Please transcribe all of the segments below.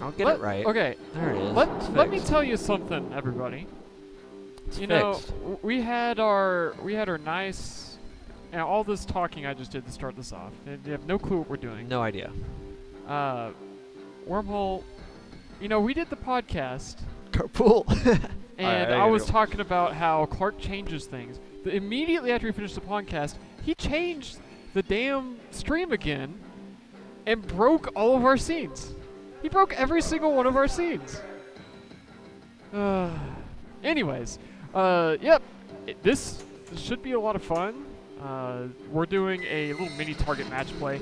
I'll get it right. Okay. There it is. Let me tell you something, everybody. It's You know, fixed. we had our nice. And all this talking I just did to start this off. And you have no clue what we're doing. No idea. Wormhole. You know, we did the podcast, Carpool. and I was talking about how Clark changes things. Immediately after we finished the podcast, he changed the damn stream again and broke all of our scenes. He broke every single one of our scenes. Anyways, yep, this should be a lot of fun. We're doing a little mini target match play.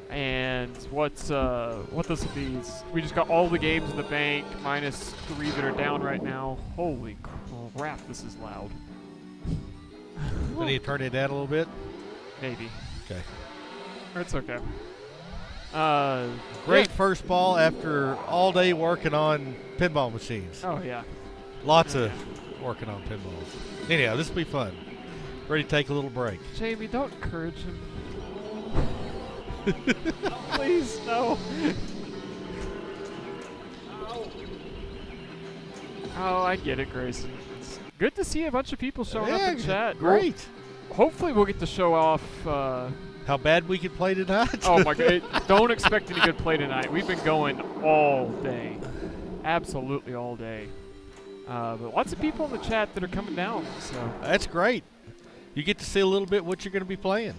And what this will be is we just got all the games in the bank, minus 3 that are down right now. Holy crap, this is loud. We need to turn it down a little bit? Maybe. Okay. It's okay. Great yeah. first ball after all day working on pinball machines. Oh, yeah. Lots of working on pinballs. Anyhow, this will be fun. Ready to take a little break. Jamie, don't encourage him. Please, no. Oh, I get it, Grayson. It's good to see a bunch of people showing up in chat. Great. Hopefully we'll get to show off... how bad we can play tonight? Oh, my God. Don't expect any good play tonight. We've been going all day. Absolutely all day. But lots of people in the chat that are coming down. So That's great. You get to see a little bit what you're going to be playing.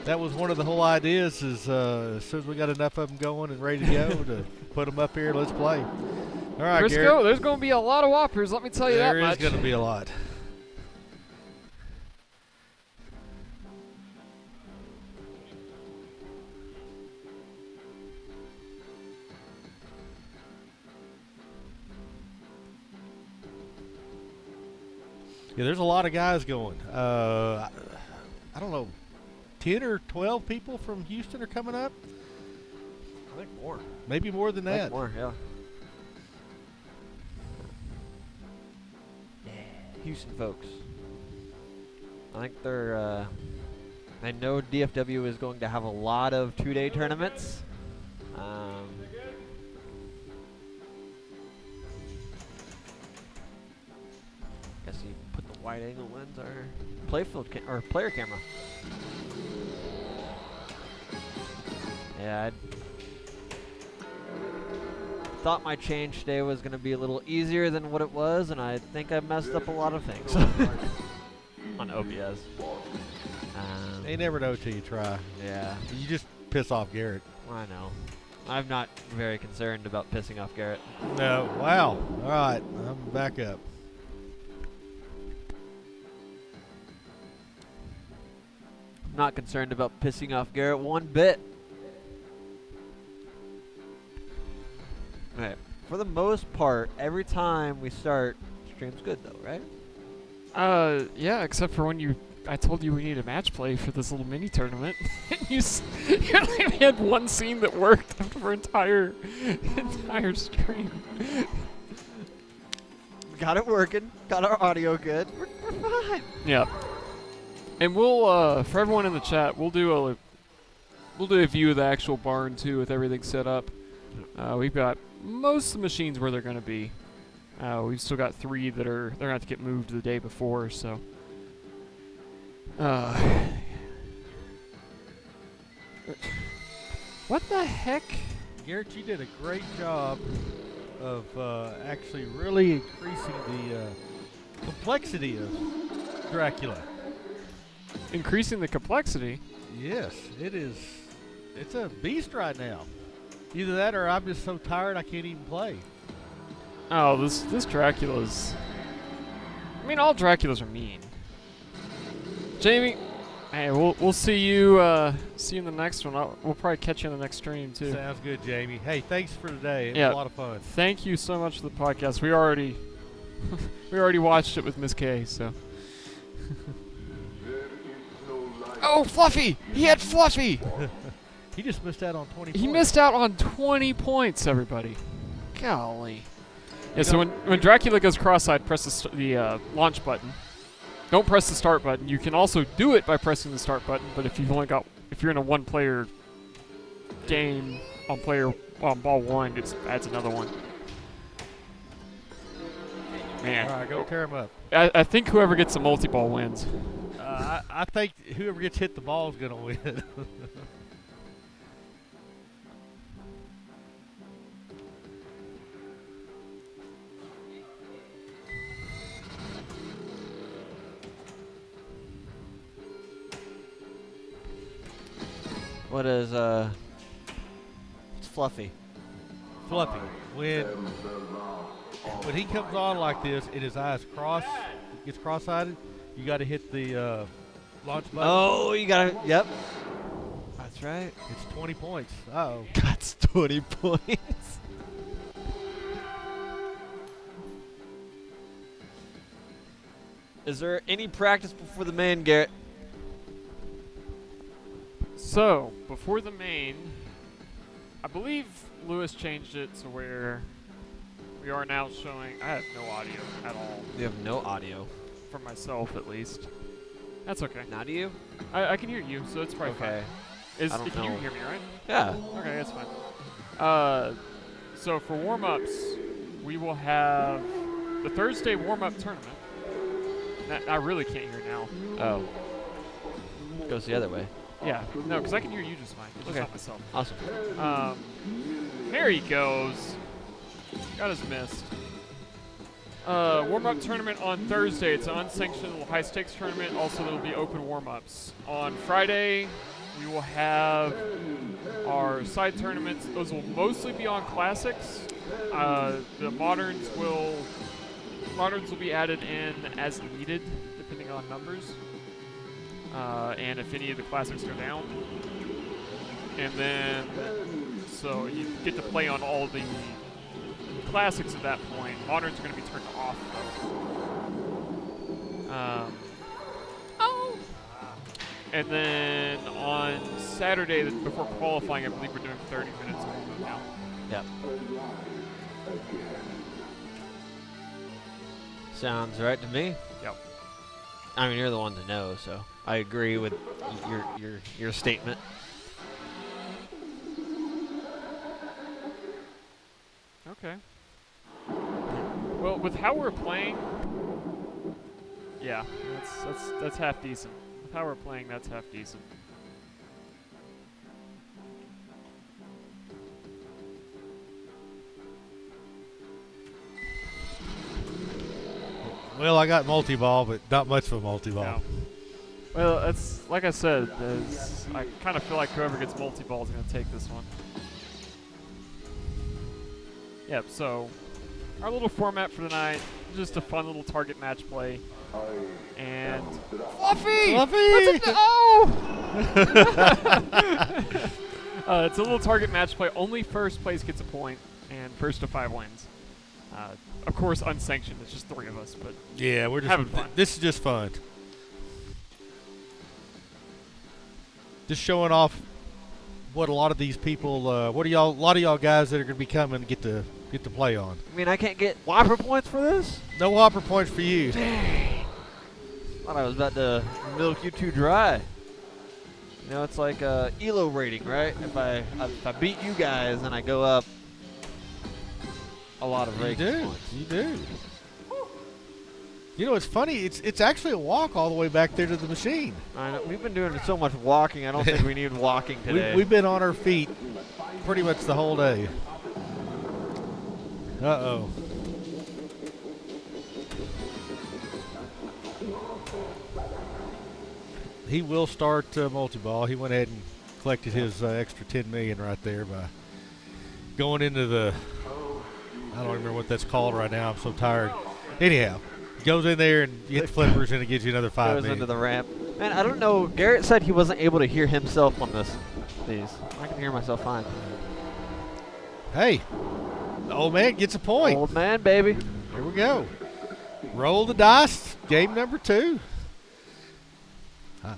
That was one of the whole ideas is as soon as we got enough of them going and ready to go to put them up here, let's play. All right, Crisco, Garrett. there's going to be a lot of whoppers, let me tell you that much. There is going to be a lot. Yeah, there's a lot of guys going. I don't know, 10 or 12 people from Houston are coming up? I think more. Maybe more than I that. think more, yeah. Houston folks. I think they're, I know DFW is going to have a lot of 2-day tournaments. Guess you put the wide angle lens or or player camera. Yeah, I thought my change today was going to be a little easier than what it was, and I think I messed up a lot of things on OBS. You never know till you try. Yeah, You just piss off Garrett. I know. I'm not very concerned about pissing off Garrett. No. Wow. All right. I'm back up. I'm not concerned about pissing off Garrett one bit. Okay. For the most part, every time we start, stream's good though, right? Yeah, except for when I told you we need a match play for this little mini tournament. And you only had one scene that worked for entire stream. Got it working. Got our audio good. We're fine. Yeah. And we'll for everyone in the chat, we'll do a view of the actual barn too with everything set up. We've got most of the machines where they're going to be. We've still got 3 that they're going to have to get moved the day before, so. What the heck? Garrett, you did a great job of actually really increasing the complexity of Dracula. Increasing the complexity? Yes, it is. It's a beast right now. Either that or I'm just so tired I can't even play. Oh, this Dracula's... I mean, all Draculas are mean. Jamie, hey, we'll see you in the next one. We'll probably catch you in the next stream too. Sounds good, Jamie. Hey, thanks for today. It Yeah. was a lot of fun. Thank you so much for the podcast. We already watched it with Miss K, so. Oh, Fluffy! He had Fluffy! He just missed out on 20 He points. missed out on 20 points, everybody. Golly. Yeah, so when Dracula goes cross-eyed, press the launch button. Don't press the start button. You can also do it by pressing the start button, but if you're in a one-player game, on ball 1, it adds another one. Man, All right, go tear him up. I think whoever gets the multi-ball wins. I think whoever gets hit the ball is going to win. What is it's Fluffy. Fluffy. When he comes on like this and his eyes gets cross-eyed, you got to hit the launch button. Oh, you gotta. Yep. That's right. It's 20 points. Uh-oh. That's 20 points. Is there any practice before the main, Garrett? So, before the main, I believe Lewis changed it to where we are now showing. I have no audio at all. You have no audio. For myself, at least. That's okay. Now do you? I can hear you, so it's probably Okay. fine. I don't Can you know. hear me, right? Yeah. Okay, that's fine. So for warm-ups, we will have the Thursday warm-up tournament. I really can't hear now. Oh. Goes the other way. Yeah, no, because I can hear you just fine. It's just Okay. not myself. Awesome. There he goes. Got his missed. Warm-up tournament on Thursday. It's an unsanctioned little high-stakes tournament. Also, there will be open warm-ups. On Friday, we will have our side tournaments. Those will mostly be on classics. The moderns will be added in as needed, depending on numbers. And if any of the classics go down. And then, so you get to play on all the classics at that point. Moderns are going to be turned off, though. And then on Saturday, before qualifying, I believe we're doing 30 minutes of warm-up now. Yep. Sounds right to me. Yep. I mean, you're the one to know, so I agree with your statement. Okay. Well, with how we're playing, yeah, that's half decent. With how we're playing, that's half decent. Well, I got multi-ball, but not much of a multi-ball. No. Well, that's like I said. I kind of feel like whoever gets multi-ball is going to take this one. Yep. So, our little format for tonight, just a fun little target match play. And Fluffy! It's a little target match play. Only first place gets a point, and first to 5 wins. Of course, unsanctioned. It's just 3 of us, but Yeah, we're just having fun. This is just fun. Just showing off what a lot of these people, a lot of y'all guys that are going to be coming get to play on. I mean, I can't get Whopper points for this? No Whopper points for you. Thought I was about to milk you too dry. You know, it's like a ELO rating, right? If I beat you guys, then I go up a lot of rating points. You do. You know, it's funny. It's actually a walk all the way back there to the machine. I know, we've been doing so much walking. I don't think we need walking today. We've been on our feet pretty much the whole day. Uh-oh. He will start multi-ball. He went ahead and collected his extra $10 million right there by going into the, I don't remember what that's called right now. I'm so tired. Anyhow, goes in there and you hit the flippers and it gives you another $5 Goes million. into the ramp. Man, I don't know. Garrett said he wasn't able to hear himself on these. I can hear myself fine. Hey, the old man gets a point. Old man, baby. Here we go. Roll the dice. Game number 2.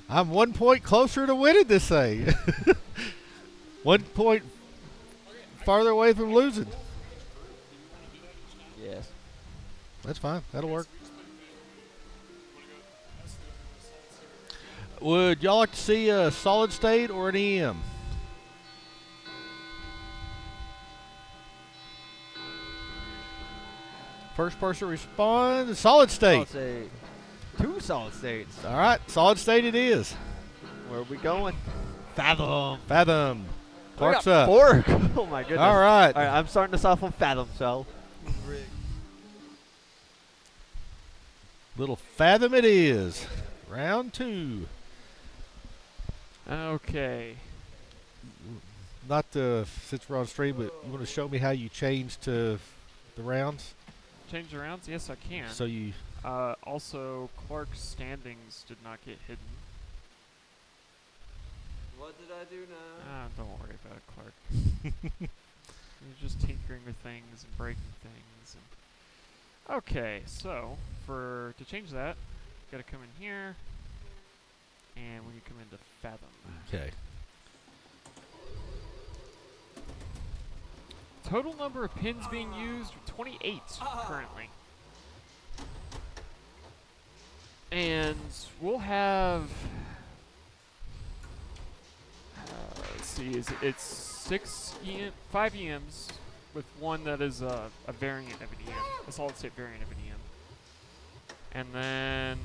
I'm 1 point closer to winning this thing. 1 point farther away from losing. Yes. That's fine. That'll work. Would y'all like to see a solid state or an EM? First person to respond, solid state. I'll say 2 solid states. All right, solid state it is. Where are we going? Fathom. Fathom. We Clark's got up. 4. Oh my goodness. All right. All right, I'm starting this off on Fathom, so. Little Fathom it is. Round 2. Okay. Not the, since we're on stream, but you want to show me how you changed to the rounds? Change the rounds? Yes, I can. So you, Also, Clark's standings did not get hidden. What did I do now? Don't worry about it, Clark. You're just tinkering with things and breaking things. And okay, so to change that, you gotta come in here, and when you come into Fathom. okay. Total number of pins being used, 28 currently. And we'll have, let's see, it's 5 EMs with one that is a variant of an EM, a solid state variant of an EM. And then,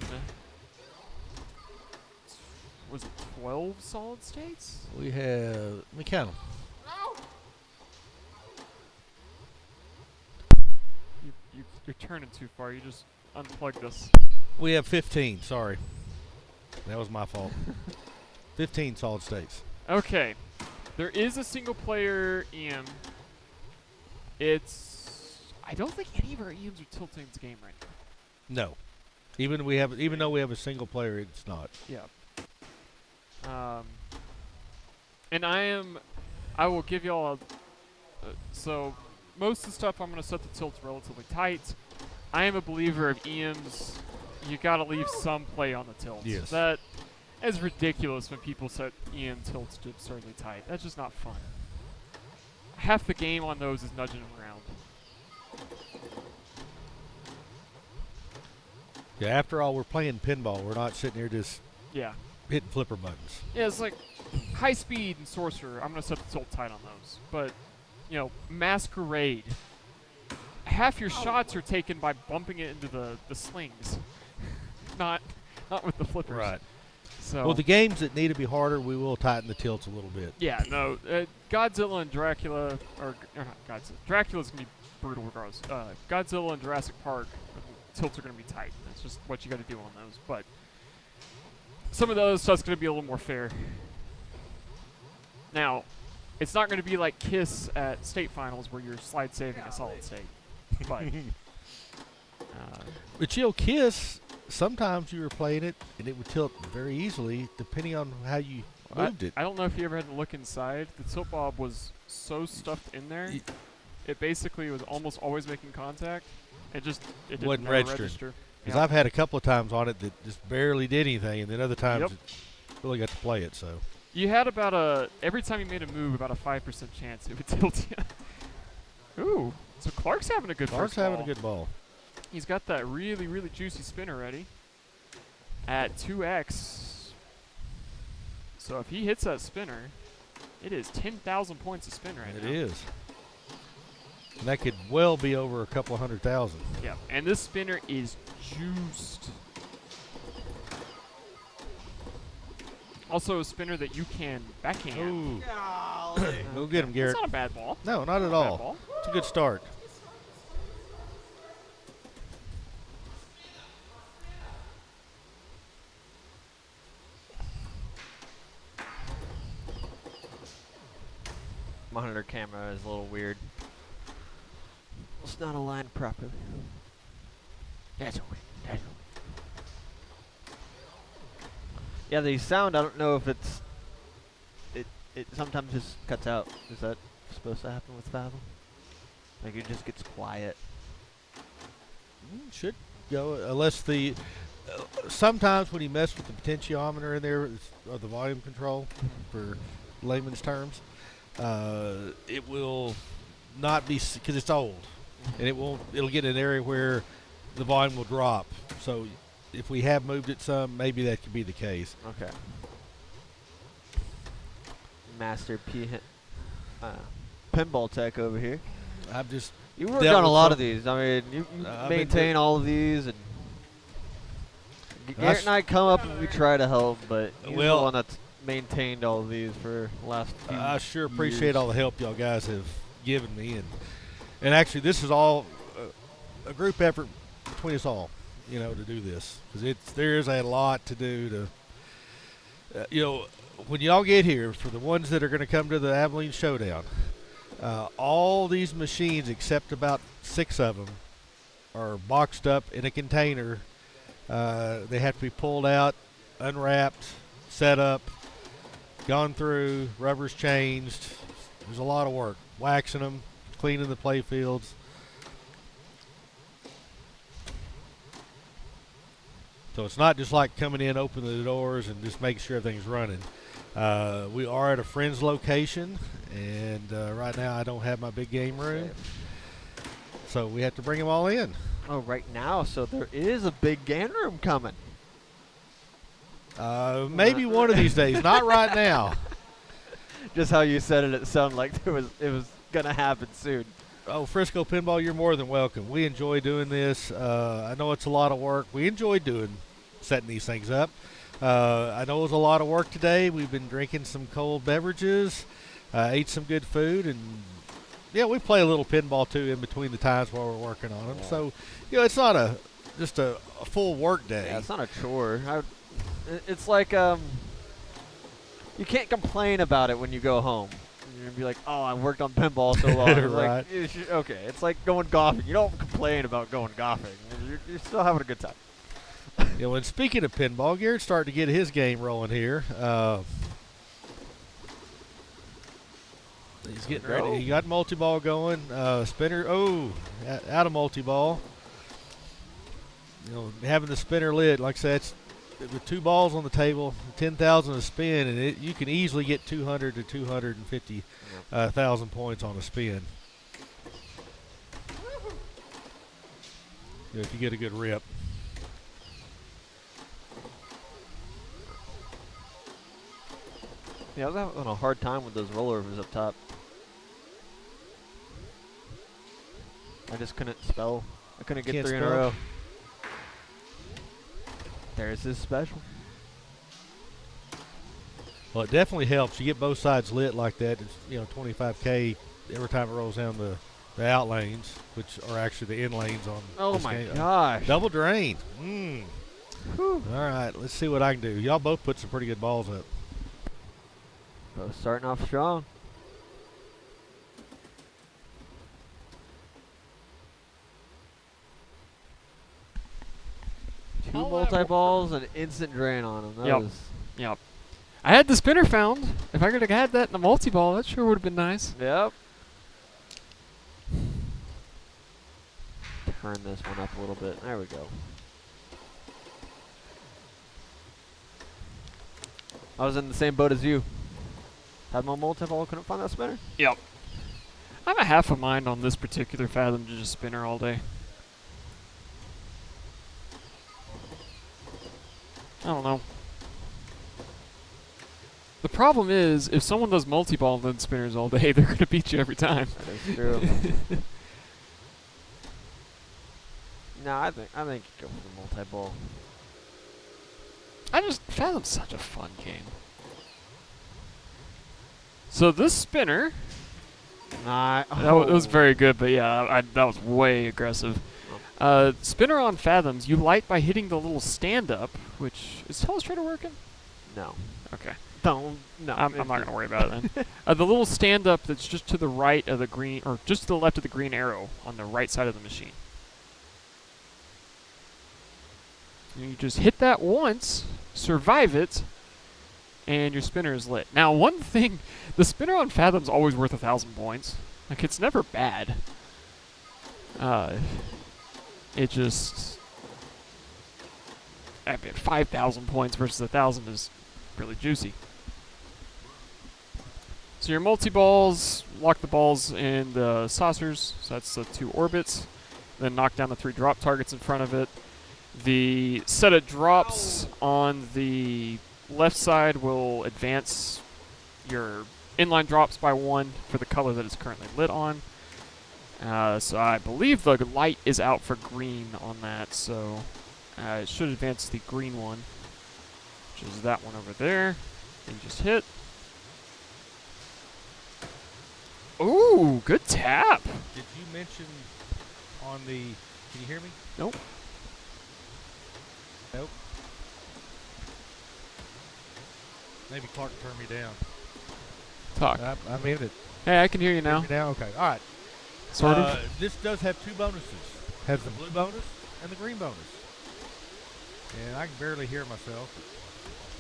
was it 12 solid states? We have, let me count them. You're turning too far. You just unplugged us. We have 15, sorry. That was my fault. 15 solid states. Okay. There is a single player EM. I don't think any of our EMs are tilting this game right now. No. Even though we have a single player, it's not. Yeah. And I will give y'all so most of the stuff I'm going to set the tilts relatively tight. I am a believer of EMs. You got to leave some play on the tilts. Yes. That is ridiculous when people set EM tilts to absurdly tight. That's just not fun. Half the game on those is nudging them around. Yeah, after all, we're playing pinball. We're not sitting here just Yeah. hitting flipper buttons. Yeah, it's like high speed and sorcerer. I'm going to set the tilt tight on those. But, masquerade. Half your shots are taken by bumping it into the slings. not with the flippers. Right. So Well, the games that need to be harder, we will tighten the tilts a little bit. yeah, no. Godzilla and Dracula, or not Godzilla. Dracula's going to be brutal regardless. Godzilla and Jurassic Park, tilts are going to be tight. That's just what you got to do on those. But some of the other stuff's going to be a little more fair. Now, it's not going to be like Kiss at state finals where you're slide saving a solid state. But But Kiss, sometimes you were playing it and it would tilt very easily depending on how you moved it. I don't know if you ever had to look inside. The tilt bob was so stuffed in there, it basically was almost always making contact. It didn't Wasn't never registering. register. Because I've had a couple of times on it that just barely did anything, and then other times Yep. it really got to play it. So You had every time you made a move, about a 5% chance it would tilt you. Ooh, so Clark's having a good Clark's first having ball. a good ball. He's got that really, really juicy spinner ready at 2x. So if he hits that spinner, it is 10,000 points a spin right now. It is. And that could well be over a couple 100,000. Yeah, and this spinner is juiced. Also a spinner that you can backhand. Ooh. Golly. Go get him, Garrett. That's not a bad ball. No, not at Bad all. ball. It's a good start. Monitor camera is a little weird. It's not aligned properly. That's weird. That's weird. Yeah, the sound, I don't know if it's... It sometimes just cuts out. Is that supposed to happen with Fathom? Like it just gets quiet. Should go, unless the... sometimes when you mess with the potentiometer in there, or the volume control, for layman's terms, it will not be, because it's old, and it'll get in an area where the volume will drop. So if we have moved it some, maybe that could be the case. Okay. Master Pinball Tech over here. I'm just You worked dealt on a with lot some- of these. I mean, you I've been maintain all of these, and I Garrett s- and I come up and we try to help, but he's Well- the one that's maintained all of these for the last few I sure years. appreciate all the help y'all guys have given me, and actually this is all a group effort between us all, you know, to do this, because there's a lot to do to, you know, when y'all get here, for the ones that are going to come to the Abilene Showdown, all these machines except about 6 of them are boxed up in a container. They have to be pulled out, unwrapped, set up, gone through, rubbers changed. There's a lot of work. Waxing them, cleaning the play fields. So it's not just like coming in, opening the doors, and just making sure everything's running. We are at a friend's location, and right now I don't have my big game room. So we have to bring them all in. Oh, right now, so there is a big game room coming. Maybe one of these days. Not right now. Just how you said it sounded like it was gonna happen soon. Oh, Frisco Pinball, you're more than welcome. We enjoy doing this. I know it's a lot of work. We enjoy setting these things up. I know it was a lot of work today. We've been drinking some cold beverages, ate some good food, and yeah, we play a little pinball too in between the times while we're working on them. Yeah. So, you know, it's not just a full work day. Yeah, it's not a chore. It's like you can't complain about it when you go home. You're gonna be like, oh, I worked on pinball so long. It's Right. like, okay, it's like going golfing. You don't complain about going golfing. You're still having a good time. You know, and speaking of pinball, Garrett's starting to get his game rolling here. He's getting ready. He got multi-ball going. Spinner, out of multi-ball. You know, having the spinner lid, like I said, with 2 balls on the table, 10,000 a spin, and you can easily get 200 to 250,000 points on a spin. You know, if you get a good rip. Yeah, I was having a hard time with those rollovers up top. I just couldn't spell. I couldn't get Can't 3 in a spell? row. There's his special. Well, it definitely helps. You get both sides lit like that. It's, you know, 25K every time it rolls down the out lanes, which are actually the in lanes on. Oh this my game. gosh. Double drain. Whew. All right, let's see what I can do. Y'all both put some pretty good balls up. Both starting off strong. Two All that multi-balls and instant drain on them. That Yep. was Yep. I had the spinner found. If I could have had that in the multi-ball, that sure would have been nice. Yep. Turn this one up a little bit. There we go. I was in the same boat as you. Had my multi-ball, couldn't find that spinner. Yep. I'm a half a mind on this particular Fathom to just spinner all day. I don't know. The problem is, if someone does multi-ball and then spinners all day, they're going to beat you every time. That is true. No, I think you go for the multi-ball. Fathom's such a fun game. So this spinner, Nah, it was very good, but yeah, that was way aggressive. Spinner on Fathoms, you light by hitting the little stand-up, which, is Telestrator working? No. Okay. Don't. No. I'm not going to worry about it then. The little stand-up that's just to the right of the green, or just to the left of the green arrow on the right side of the machine. You just hit that once, survive it, and your spinner is lit. Now, one thing, the spinner on Fathom's always worth 1,000 points. Like, it's never bad. It just, I mean, 5,000 points versus 1,000 is really juicy. So your multi-balls, lock the balls in the saucers, so that's the 2 orbits, then knock down the 3 drop targets in front of it. The set of drops on the left side will advance your inline drops by 1 for the color that it's currently lit on. So I believe the light is out for green on that, so it should advance the green one, which is that one over there. And just hit. Ooh, good tap. Did you mention on the? Can you hear me? Nope. Nope. Maybe Clark turned me down. Talk. I'm in it. Hey, I can hear you now. Hear me now? Okay. All right. Sort of. This does have 2 bonuses. Has the blue bonus and the green bonus. And I can barely hear myself.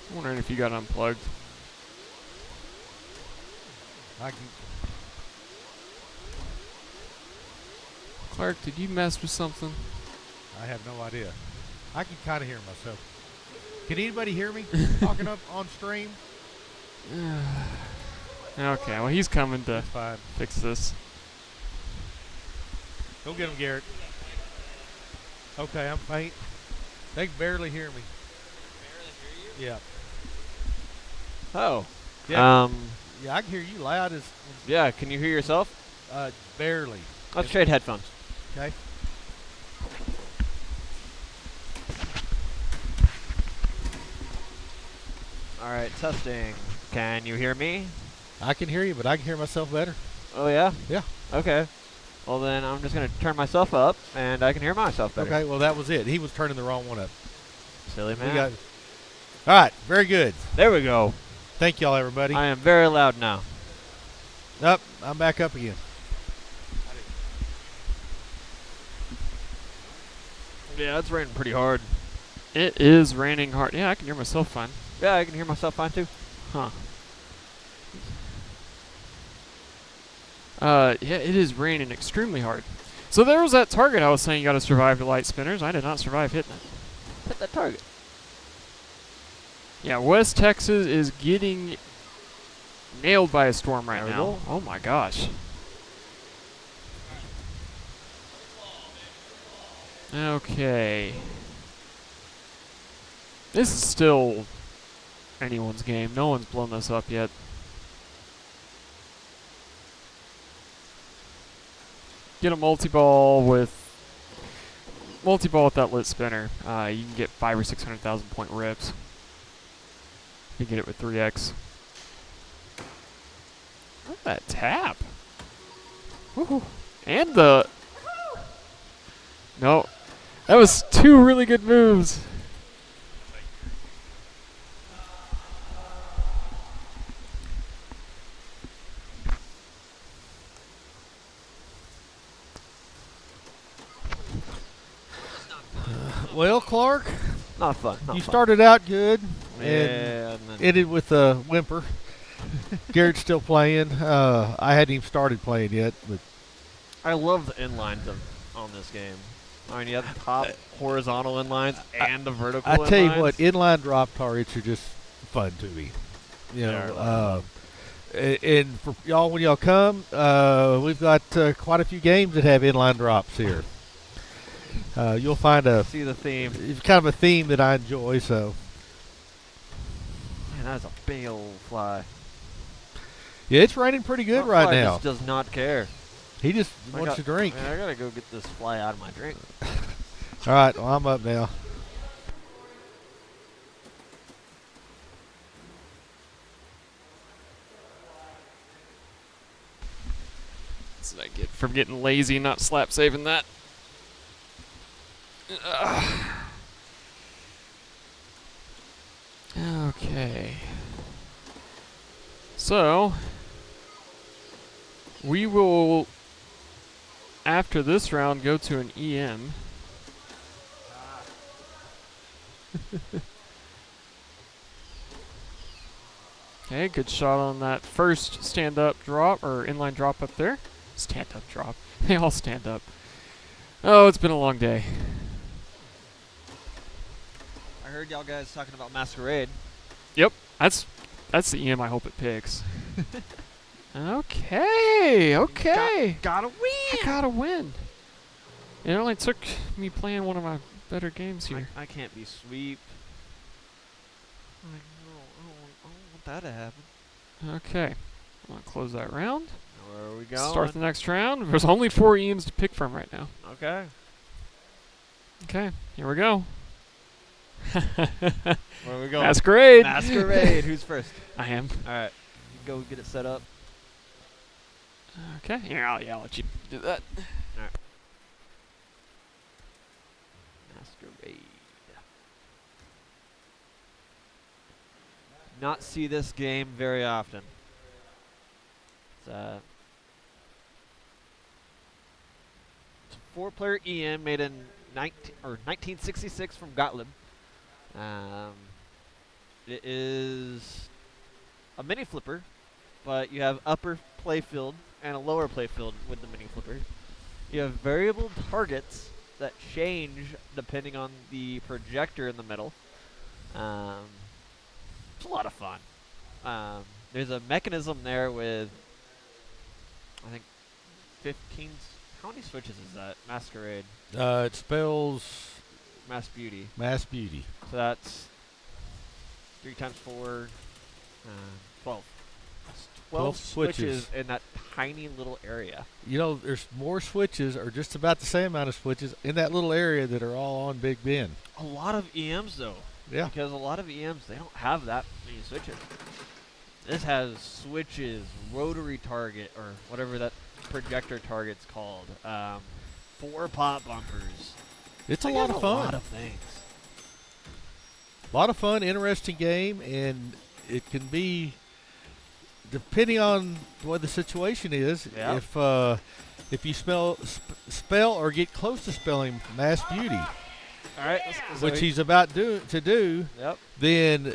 I'm wondering if you got unplugged. I can. Clark, did you mess with something? I have no idea. I can kind of hear myself. Can anybody hear me talking up on stream? Okay, well, he's coming to That's fine. fix this. Go get him, Garrett. Okay, I'm faint. They can barely hear me. Barely hear you? Yeah. Oh. Yeah. Yeah, I can hear you loud as. Yeah, can you hear yourself? Barely. Let's trade headphones. Okay. All right, testing. Can you hear me? I can hear you, but I can hear myself better. Oh, yeah? Yeah. Okay. Well, then I'm just going to turn myself up, and I can hear myself better. Okay, well, that was it. He was turning the wrong one up. Silly man. We got. All right, very good. There we go. Thank y'all, everybody. I am very loud now. Up, I'm back up again. Yeah, it's raining pretty hard. It is raining hard. Yeah, I can hear myself fine. Yeah, I can hear myself fine, too. Huh. Yeah, it is raining extremely hard. So there was that target I was saying you gotta survive the light spinners. I did not survive hitting it. Hit that target. Yeah, West Texas is getting nailed by a storm right There we now. go. Oh my gosh. Okay. This is still anyone's game. No one's blown this up yet. Get a multi-ball with that lit spinner. You can get 500,000 or 600,000 point rips. You can get it with 3x. Look at that tap. Woohoo. And the... No. That was 2 really good moves. Well, Clark, Not fun. Not you fun. started out good Yeah, and and then ended with a whimper. Garrett's still playing. I hadn't even started playing yet, but I love the inlines on this game. I mean, you have the top horizontal inlines and the vertical I tell you inlines. what, inline drop targets are just fun to me. You They're a know, lot of and for y'all, when y'all come, we've got quite a few games that have inline drops here. You'll find See the theme. it's kind of a theme that I enjoy. So Man, that's a big old fly. yeah, it's raining pretty good That right fly now. just does not care. He just wants to drink. Man, I gotta go get this fly out of my drink. All right, well, I'm up now. That's what I get from getting lazy and not slap saving that. Okay. So, we will, after this round, go to an EM. Okay, good shot on that first stand-up drop, or inline drop up there. Stand-up drop. They all stand up. Oh, it's been a long day. I heard y'all guys talking about Masquerade. Yep, that's the EM I hope it picks. Okay. Gotta win. I gotta win. It only took me playing one of my better games here. I can't be sweep. I don't want that to happen. Okay. I'm gonna close that round. Where are we going? Start the next round. There's only 4 EMs to pick from right now. Okay. Okay, here we go. Where are we going? Masquerade. Masquerade. Who's first? I am. All right. Go get it set up. Okay. Here, I'll let you do that. All right. Masquerade. Not see this game very often. It's a 4-player EM made in 1966 from Gottlieb. It is a mini flipper, but you have upper playfield and a lower playfield with the mini flipper. You have variable targets that change depending on the projector in the middle. It's a lot of fun. There's a mechanism there with, I think, 15. How many switches is that? Masquerade. It spells Mass Beauty. Mass Beauty. So that's 3 times 4, 12. That's 12 switches in that tiny little area. You know, there's more switches, or just about the same amount of switches, in that little area that are all on Big Ben. A lot of EMs, though. Yeah. Because a lot of EMs, they don't have that many switches. This has switches, rotary target, or whatever that projector target's called. 4 pop bumpers. It's a lot of fun. A lot of things. A lot of fun, interesting game, and it can be, depending on what the situation is, Yep. if you spell or get close to spelling Mass Beauty, All right. which he's about to do, Yep. then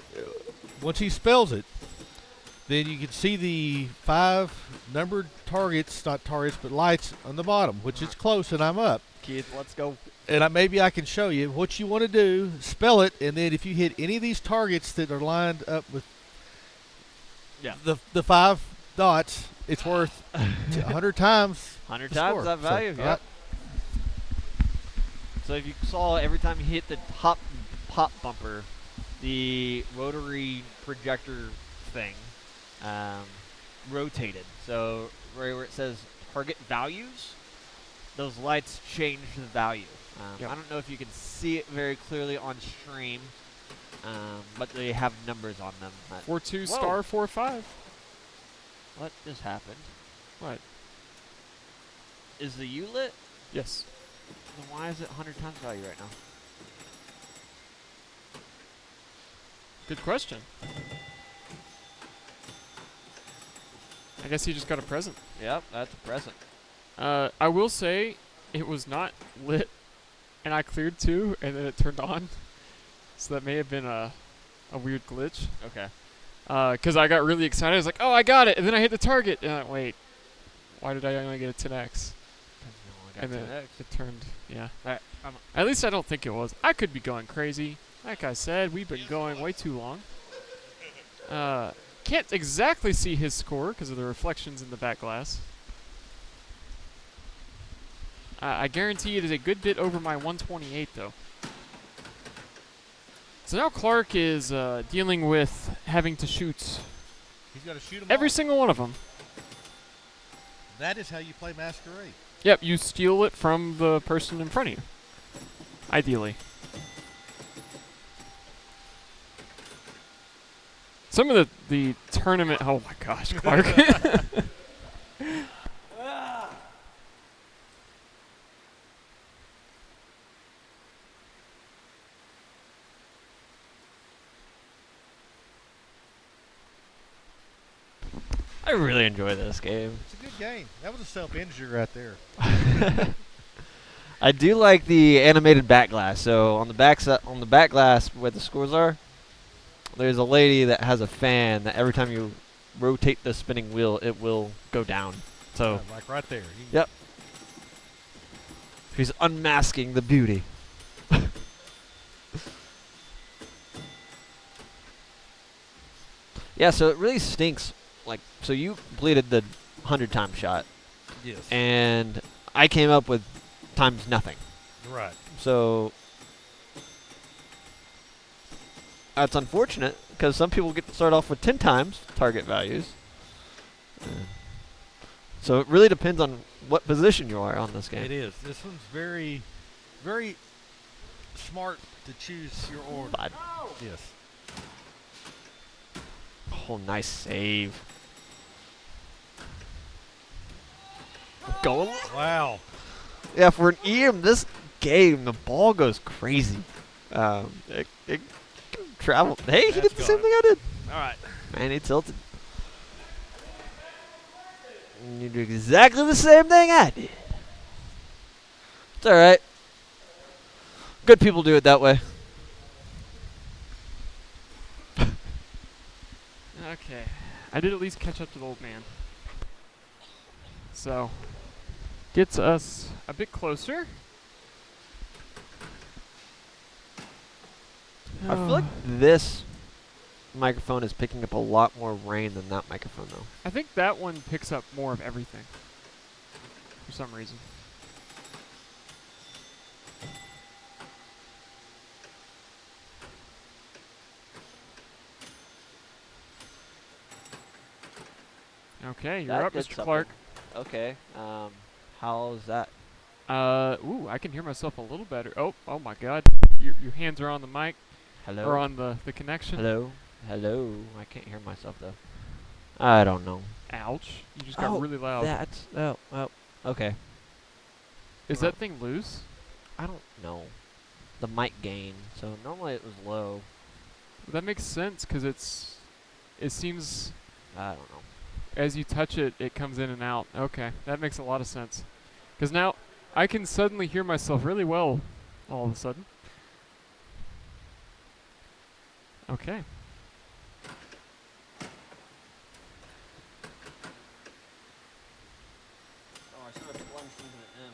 once he spells it, then you can see the 5 numbered targets, not targets, but lights on the bottom, which is close, and I'm up. Keith, let's go. And maybe I can show you what you want to do. Spell it, and then if you hit any of these targets that are lined up with the 5 dots, it's worth 100 times. 100 the times score. that value. So, Yep. So if you saw every time you hit the top pop bumper, the rotary projector thing rotated. So right where it says target values, those lights change the value. Yep. I don't know if you can see it very clearly on stream, but they have numbers on them. 4-2 Whoa. star 4-5. What just happened? What? Is the U lit? Yes. Then why is it 100 times value right now? Good question. I guess he just got a present. Yep, that's a present. I will say it was not lit, and I cleared 2, and then it turned on. So that may have been a weird glitch. Okay. Because I got really excited. I was like, oh, I got it. And then I hit the target. And wait, why did I only get a 10x? And then it turned, yeah. Alright, At least I don't think it was. I could be going crazy. Like I said, we've been going way too long. Can't exactly see his score because of the reflections in the back glass. I guarantee it is a good bit over my 128, though. So now Clark is dealing with having to shoot He's got to shoot them every single one of them. That is how you play Masquerade. Yep, you steal it from the person in front of you. Ideally. Some of the tournament... Oh my gosh, Clark. I really enjoy this game. It's a good game. That was a self-injury right there. I do like the animated back glass. So on the back glass where the scores are, there's a lady that has a fan that every time you rotate the spinning wheel, it will go down. So like right there. yep, she's unmasking the beauty. Yeah, so it really stinks. Like, so you completed the 100-time shot, Yes. and I came up with times nothing. Right. So that's unfortunate because some people get to start off with 10 times target values, So it really depends on what position you are on this game. It is. This one's very, very smart to choose your order. But, Yes. oh, nice save. Going. Wow. Yeah, for an EM, this game, the ball goes crazy. It can travel. Hey, he did the same thing I did. All right. Man, he tilted. And you do exactly the same thing I did. It's all right. Good people do it that way. Okay. I did at least catch up to the old man. So, gets us a bit closer. I feel like this microphone is picking up a lot more rain than that microphone, though. I think that one picks up more of everything. For some reason. Okay, you're That up, did Mr. something. Clark. Okay. How's that? Ooh, I can hear myself a little better. Oh my God. Your hands are on the mic, Hello? or on the connection. Hello? Hello? I can't hear myself, though. I don't know. Ouch. You just got really loud. That's... Oh, okay. Is that thing loose? I don't know. The mic gain. So normally it was low. That makes sense, because it seems I don't know. as you touch it, it comes in and out. Okay, that makes a lot of sense. Because now I can suddenly hear myself really well all of a sudden. Okay. Oh, I should have plunged into the M.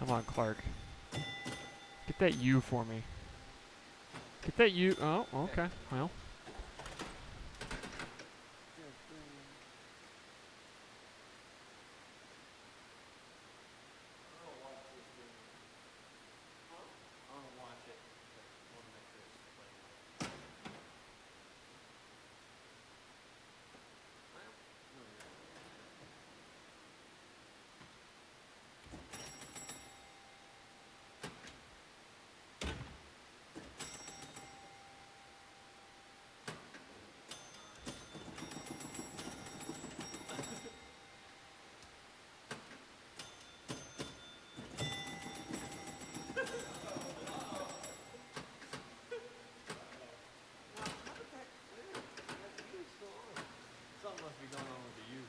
Come on, Clark. Get that U for me. Get that U. Oh, okay. Well. Something must be going on with the U.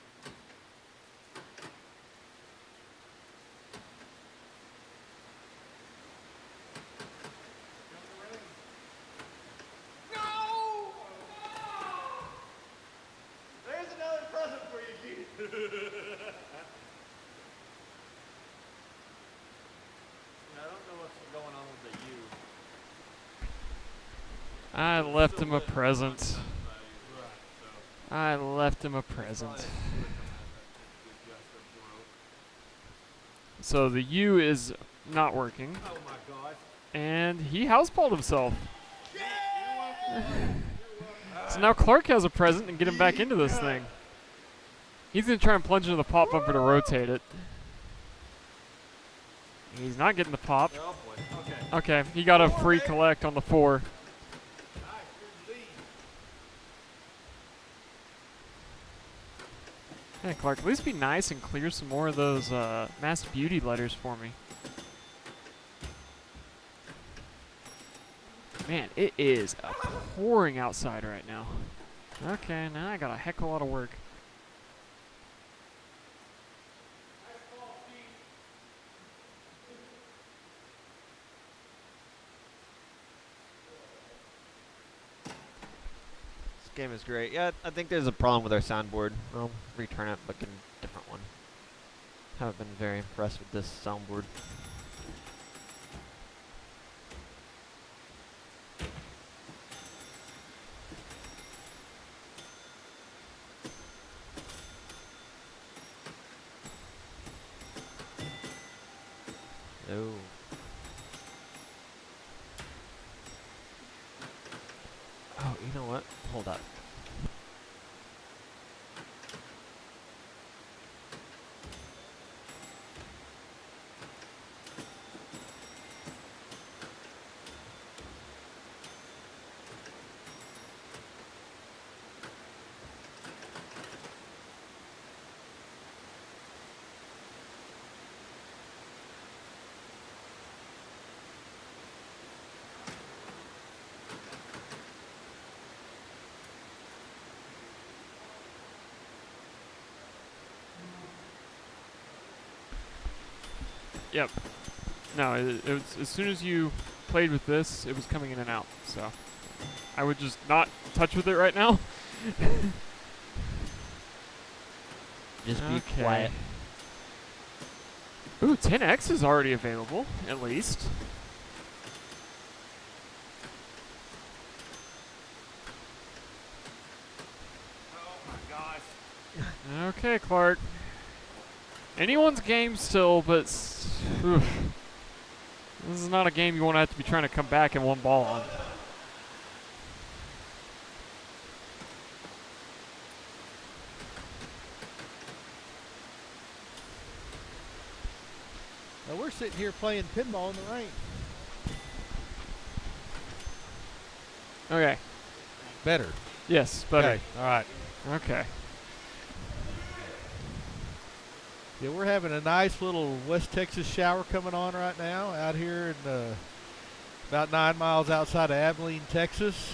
No! There's another present for you, Keith. I don't know what's going on with the U. I left him a present. I left him a present. So the U is not working. Oh my gosh. And he houseballed himself. So now Clark has a present and get him back into this thing. He's going to try and plunge into the pop bumper to rotate it. He's not getting the pop. Oh boy. Okay. Okay, he got a free collect on the 4. Yeah, Clark, at least be nice and clear some more of those Mass Beauty letters for me. Man, it is pouring outside right now. Okay, now I got a heck of a lot of work. This game is great. Yeah, I think there's a problem with our soundboard. I'll return it, but get a different one. Haven't been very impressed with this soundboard. No. Oh, you know what? Hold up. Yep. No, it was as soon as you played with this, it was coming in and out. So I would just not touch with it right now. Just be Okay. quiet. Ooh, 10X is already available, at least. Okay, Clark. Anyone's game still, but oof. This is not a game you want to have to be trying to come back in one ball on. Now we're sitting here playing pinball in the rain. Okay. Better. Yes, better. Okay. All right. Okay. Yeah, we're having a nice little West Texas shower coming on right now out here in about 9 miles outside of Abilene, Texas,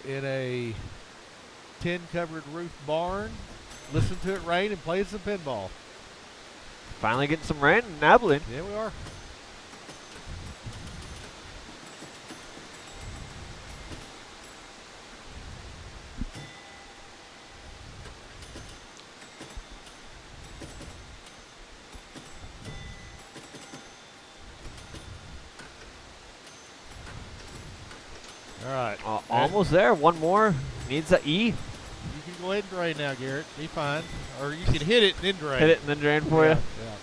in a tin-covered roof barn. Listen to it rain and play some pinball. Finally getting some rain in Abilene. Yeah, we are. All right. Almost there. One more. Needs a E. You can go ahead and drain now, Garrett. Be fine. Or you can hit it and then drain. Hit it and then drain for you. Yeah.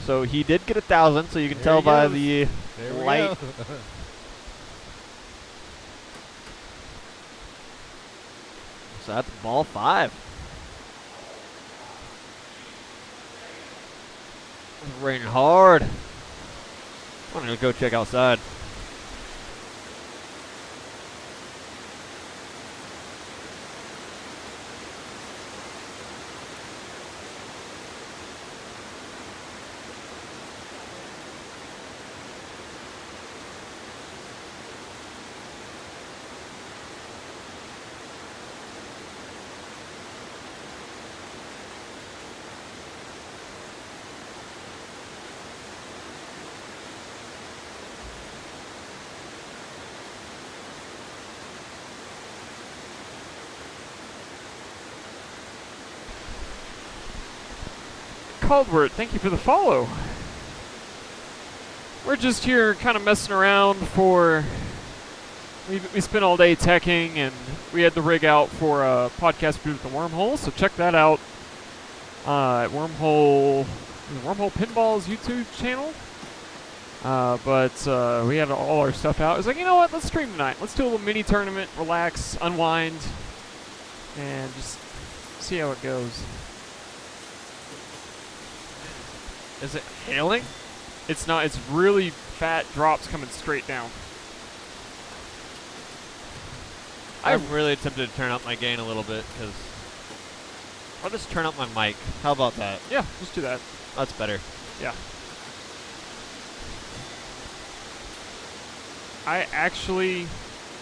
So he did get 1,000, so you can There tell he by goes. the There we light. go. So that's ball 5. It's raining hard. I'm gonna go check outside. Caldwell, thank you for the follow. We're just here kind of messing around for... We spent all day teching, and we had the rig out for a podcast we did with the Wormhole, so check that out at Wormhole Pinball's YouTube channel. But we had all our stuff out. I was like, you know what, let's stream tonight. Let's do a little mini tournament, relax, unwind, and just see how it goes. Is it hailing? It's not, it's really fat drops coming straight down. I'm really tempted to turn up my gain a little bit, because I'll just turn up my mic. How about that? Yeah, just do that. That's better. Yeah. I actually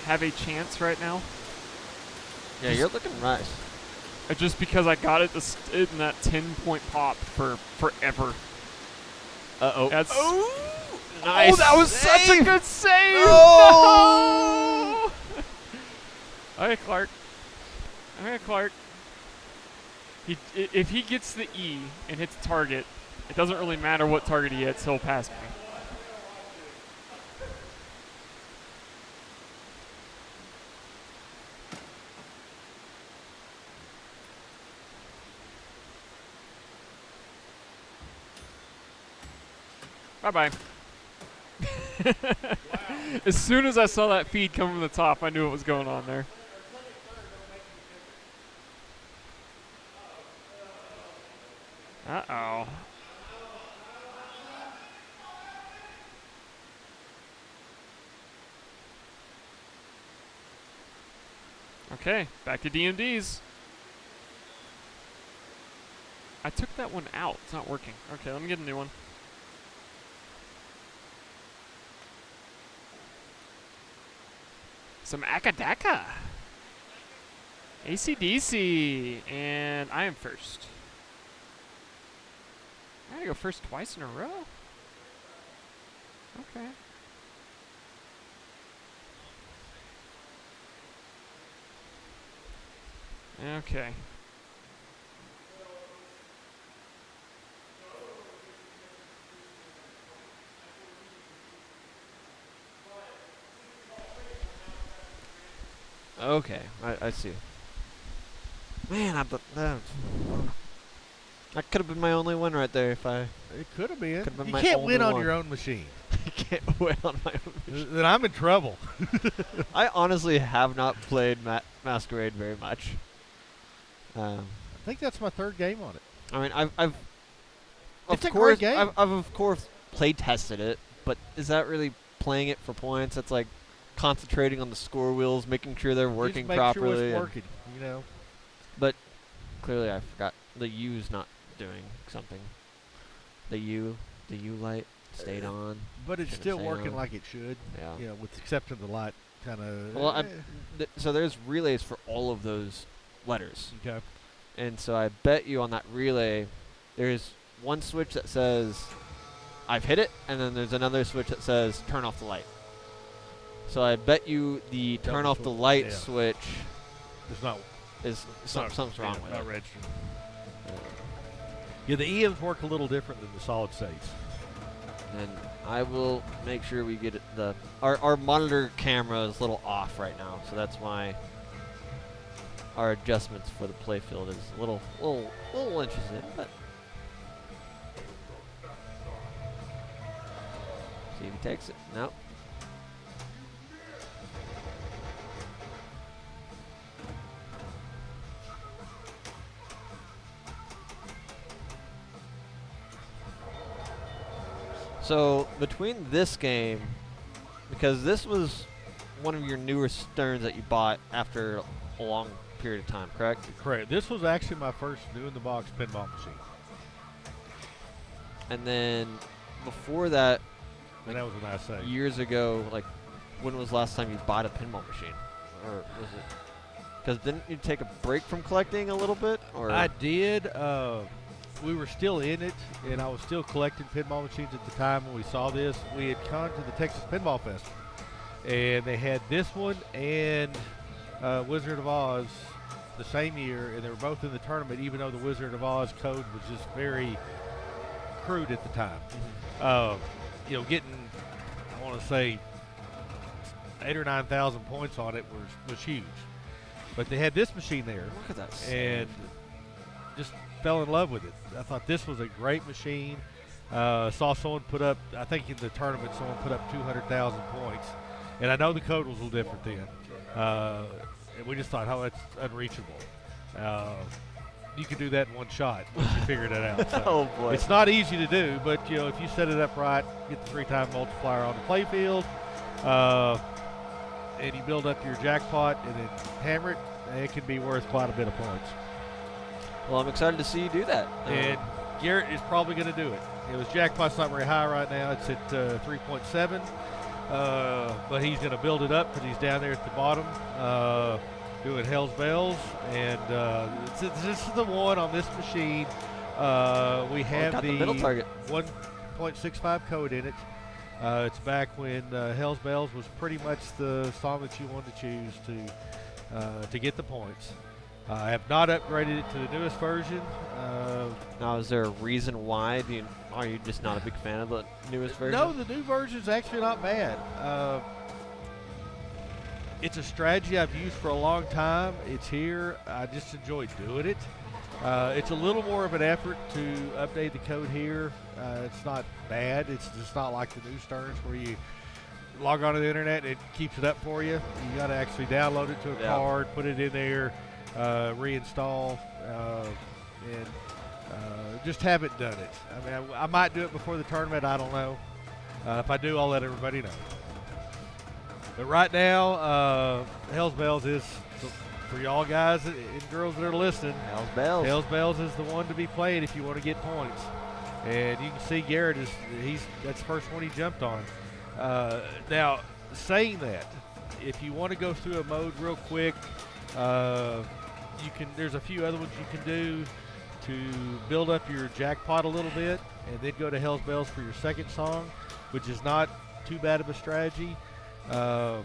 have a chance right now. Yeah, you're looking nice. Just because I got it in that 10-point pop for forever. Uh-oh. That's Nice. Oh, that was such a good save! No! Okay, Clark. Okay, Clark. If he gets the E and hits target, it doesn't really matter what target he hits, he'll pass me. Bye-bye. As soon as I saw that feed come from the top, I knew what was going on there. Uh-oh. Okay, back to DMDs. I took that one out. It's not working. Okay, let me get a new one. Some Akadaka. AC/DC. And I am first. Trying to go first twice in a row? Okay. Okay. Okay, I see. Man, that could have been my only win right there if I It could have been. Could've been You my can't only win on one. your own machine. can't win on my own. Then I'm in trouble. I honestly have not played Masquerade very much. I think that's my third game on it. I mean, I've It's a of course, great game. I've of course play tested it, but is that really playing it for points? That's like concentrating on the score wheels, making sure they're working Just make properly. Sure it's and- working. You know. But clearly, I forgot the U's not doing something. The U light stayed on. But it's Should've still stayed working on. like it should. Yeah. You know, with the exception of the light, kind of. Well, so there's relays for all of those letters, Okay. and so I bet you on that relay, there's one switch that says I've hit it, and then there's another switch that says turn off the light. So I bet you the turn Double off the switch, light yeah. switch It's not. is It's not, something's wrong yeah, with not it. registered. Yeah, the EMs work a little different than the solid states. And I will make sure we get it our monitor camera is a little off right now, so that's why our adjustments for the playfield is a little interesting, but see if he takes it. Nope. So between this game, because this was one of your newer Sterns that you bought after a long period of time, correct? Correct. This was actually my first new-in-the-box pinball machine. And then before that, And that was a nice thing. years ago, like when was the last time you bought a pinball machine? Or was it? Because didn't you take a break from collecting a little bit? Or I did. We were still in it, and I was still collecting pinball machines at the time when we saw this. We had gone to the Texas Pinball Festival, and they had this one and Wizard of Oz the same year, and they were both in the tournament, even though the Wizard of Oz code was just very crude at the time. You know, getting, I want to say, 8,000 or 9,000 points on it was huge. But they had this machine there, look at that. and just fell in love with it. I thought this was a great machine. Saw someone put up, I think in the tournament, someone put up 200,000 points. And I know the code was a little different then. And we just thought, oh, that's unreachable. You could do that in one shot once you figured it out. So Oh boy. it's not easy to do, but you know, if you set it up right, get the 3-time multiplier on the playfield, and you build up your jackpot and then hammer it, it can be worth quite a bit of points. Well, I'm excited to see you do that. And Garrett is probably going to do it. His jackpot's not very high right now. It's at 3.7. But he's going to build it up because he's down there at the bottom doing Hell's Bells. And this is the one on this machine. We have got the middle target. 1.65 code in it. It's back when Hell's Bells was pretty much the song that you wanted to choose to get the points. I have not upgraded it to the newest version. Now, is there a reason why? Are you just not a big fan of the newest version? No, the new version is actually not bad. It's a strategy I've used for a long time. It's here. I just enjoy doing it. It's a little more of an effort to update the code here. It's not bad. It's just not like the new Sterns where you log on to the internet and it keeps it up for you. You got to actually download it to a card, put it in there, reinstall, and just haven't done it. I mean, I might do it before the tournament. I don't know. If I do, I'll let everybody know. But right now, Hell's Bells is, for y'all guys and girls that are listening, Hell's Bells. Hell's Bells is the one to be played if you want to get points. And you can see Garrett that's the first one he jumped on. Now, saying that, if you want to go through a mode real quick, there's a few other ones you can do to build up your jackpot a little bit, and then go to Hell's Bells for your second song, which is not too bad of a strategy. A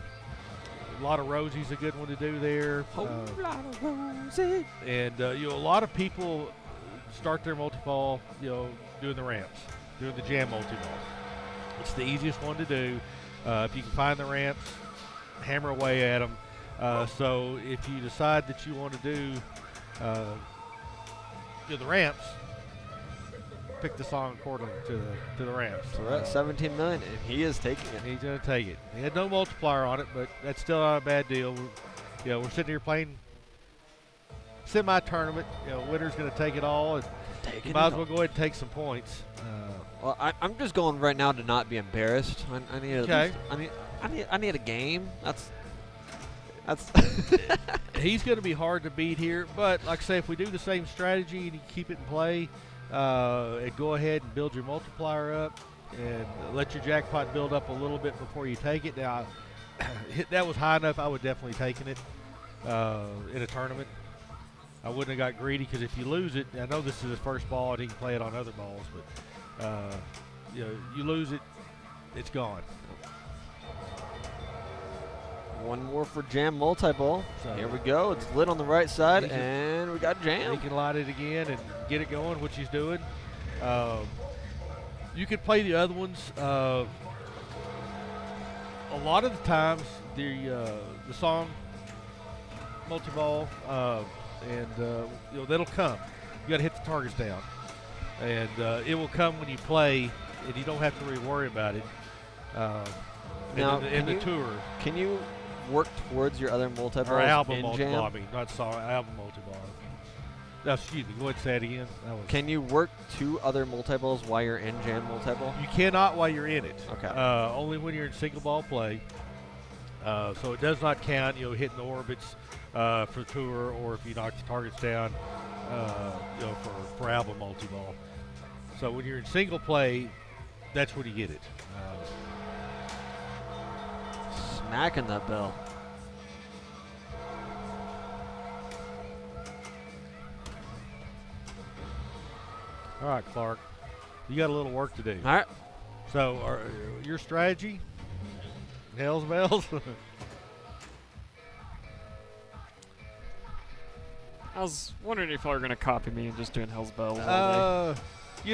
lot of Rosie's a good one to do there. Whole lot of Rosie. And a lot of people start their multi-ball, doing the ramps, doing the jam multi-ball. It's the easiest one to do. If you can find the ramps, hammer away at them. So if you decide that you want to do the ramps, pick the song accordingly to the ramps. So we're at 17 million, and he is taking it. He's going to take it. He had no multiplier on it, but that's still not a bad deal. We're sitting here playing semi-tournament. Winner's going to take it all, and you might as well go ahead and take some points. Well, I'm just going right now to not be embarrassed. I need Okay. I need a game. That's. He's going to be hard to beat here, but like I say, if we do the same strategy and you keep it in play, and go ahead and build your multiplier up and let your jackpot build up a little bit before you take it. Now, that was high enough. I would definitely taken it in a tournament. I wouldn't have got greedy, because if you lose it, I know this is his first ball and he can play it on other balls, but you lose it, it's gone. One more for jam multi-ball. So Here we go. It's lit on the right side, he can- and we got jam. He can light it again and get it going, which he's doing. You could play the other ones. A lot of the times, the song multi-ball, and that'll come. You got to hit the targets down, and it will come when you play, and you don't have to really worry about it. Now, in the tour. Can you work towards your other multi-balls Or album in multi-ball, jam? I mean, not song, album multi-ball. No, excuse me, go ahead and say it again. That was Can you work two other multi-balls while you're in jam multi-ball? You cannot while you're in it. Okay. Only when you're in single ball play. So it does not count, hitting the orbits for tour, or if you knock the targets down, for album multi-ball. So when you're in single play, that's when you get it. Smacking that bell. All right, Clark, you got a little work to do. All right. So your strategy, Hell's Bells. I was wondering if y'all were going to copy me and just doing Hell's Bells all day.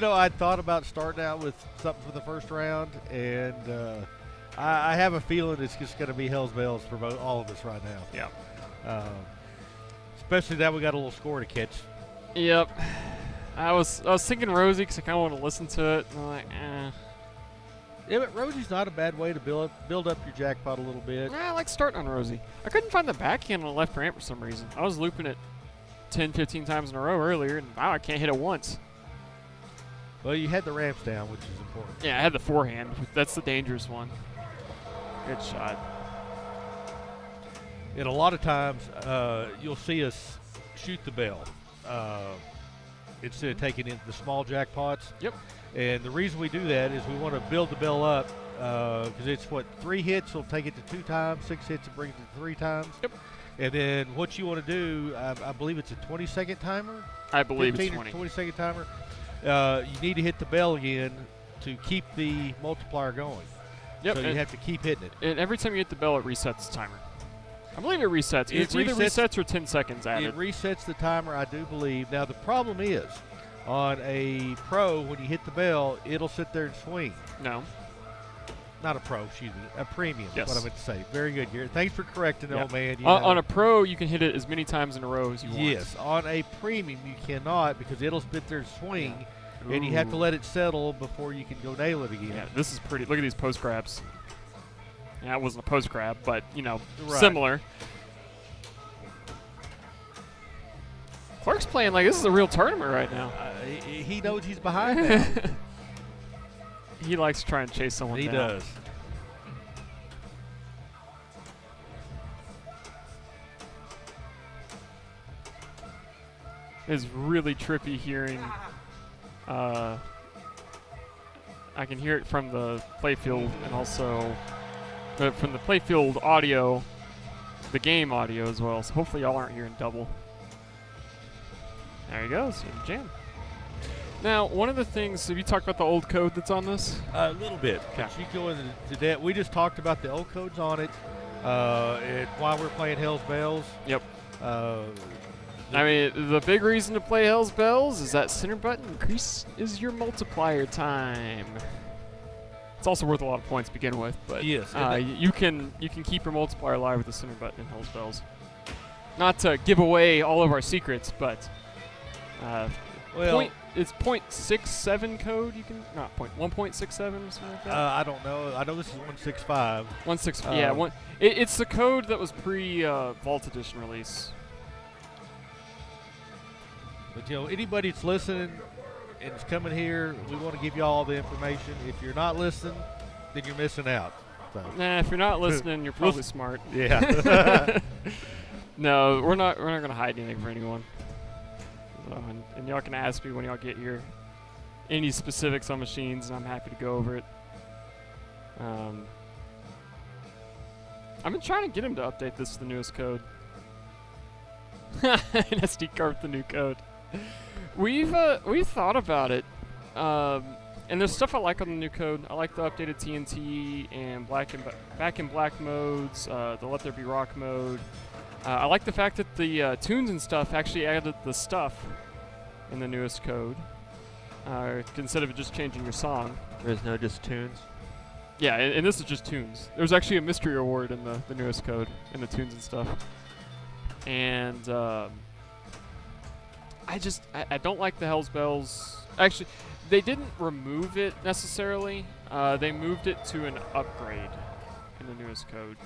I thought about starting out with something for the first round, and I have a feeling it's just going to be Hell's Bells for all of us right now. Yeah. Especially that we got a little score to catch. Yep. I was thinking Rosie because I kind of want to listen to it. And I'm like, Yeah, but Rosie's not a bad way to build up your jackpot a little bit. I like starting on Rosie. I couldn't find the backhand on the left ramp for some reason. I was looping it 10, 15 times in a row earlier, and now I can't hit it once. Well, you had the ramps down, which is important. Yeah, I had the forehand. That's the dangerous one. Good shot. And a lot of times, you'll see us shoot the bell instead of taking in the small jackpots. Yep. And the reason we do that is we want to build the bell up, because it's 3 hits will take it to 2 times, 6 hits will bring it to 3 times. Yep. And then what you want to do, I believe it's a 20-second timer. I believe it's 15 20. or 20-second timer. You need to hit the bell again to keep the multiplier going. Yep. So you have to keep hitting it. And every time you hit the bell, it resets the timer. I believe it resets. It's either resets or 10 seconds added. It resets the timer, I do believe. Now, the problem is, on a pro, when you hit the bell, it'll sit there and swing. No. Not a pro, excuse me. A premium Yes. is what I meant to say. Very good, Garrett. Thanks for correcting, Yeah. old man. On a pro, you can hit it as many times in a row as you want. Yes. On a premium, you cannot, because it'll sit there and swing, and you have to let it settle before you can go nail it again. Yeah, this is pretty. Look at these post grabs. Yeah, it wasn't a post grab, but, Right. similar. Clark's playing like this is a real tournament right now. He knows he's behind now. He likes to try and chase someone He down. does. It's really trippy hearing. I can hear it from the playfield and also from the playfield audio, the game audio as well. So hopefully y'all aren't hearing double. There he goes. Jam. Now, one of the things, have you talked about the old code that's on this? A little bit. Okay. But you go into that. We just talked about the old codes on it. And while we're playing Hell's Bells. Yep. I I mean, the big reason to play Hell's Bells is that center button increases your multiplier time. It's also worth a lot of points to begin with, but yes, you can keep your multiplier alive with the center button in Hell's Bells. Not to give away all of our secrets, but well, it's 0.67 code. You can not 1.67 or something like that. I don't know. I know this is 165. 1.6. Yeah, it's the code that was pre Vault Edition release. But anybody that's listening and is coming here, we want to give you all the information. If you're not listening, then you're missing out. So. Nah, if you're not listening, you're probably smart. Yeah. No, we're not gonna hide anything for anyone. So, and y'all can ask me when y'all get here any specifics on machines, and I'm happy to go over it. I've been trying to get him to update this to the newest code. An SD card with the new code. We've thought about it, and there's stuff I like on the new code. I like the updated TNT and back in black modes, the Let There Be Rock mode. I like the fact that the tunes and stuff actually added the stuff in the newest code, instead of just changing your song. There's no just tunes. Yeah, and this is just tunes. There's actually a mystery award in the newest code, in the tunes and stuff. And I don't like the Hell's Bells. Actually, they didn't remove it necessarily. They moved it to an upgrade in the newest code.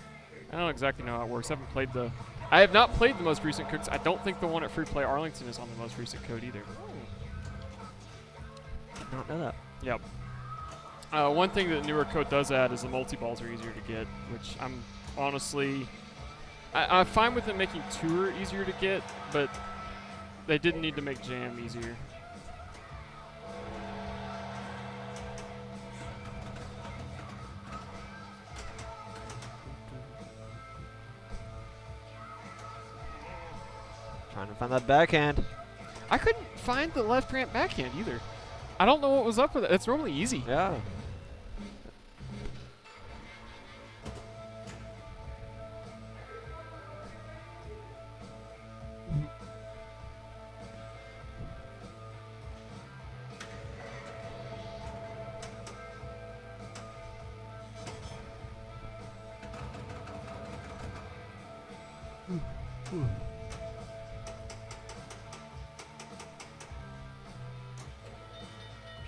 I don't exactly know how it works. I have not played the most recent codes. I don't think the one at Free Play Arlington is on the most recent code either. I don't know that. Yep. One thing that the newer code does add is the multi-balls are easier to get, which I'm honestly... I'm fine with them making Tour easier to get, but they didn't need to make Jam easier. Trying to find that backhand. I couldn't find the left ramp backhand either. I don't know what was up with it. It's normally easy. Yeah.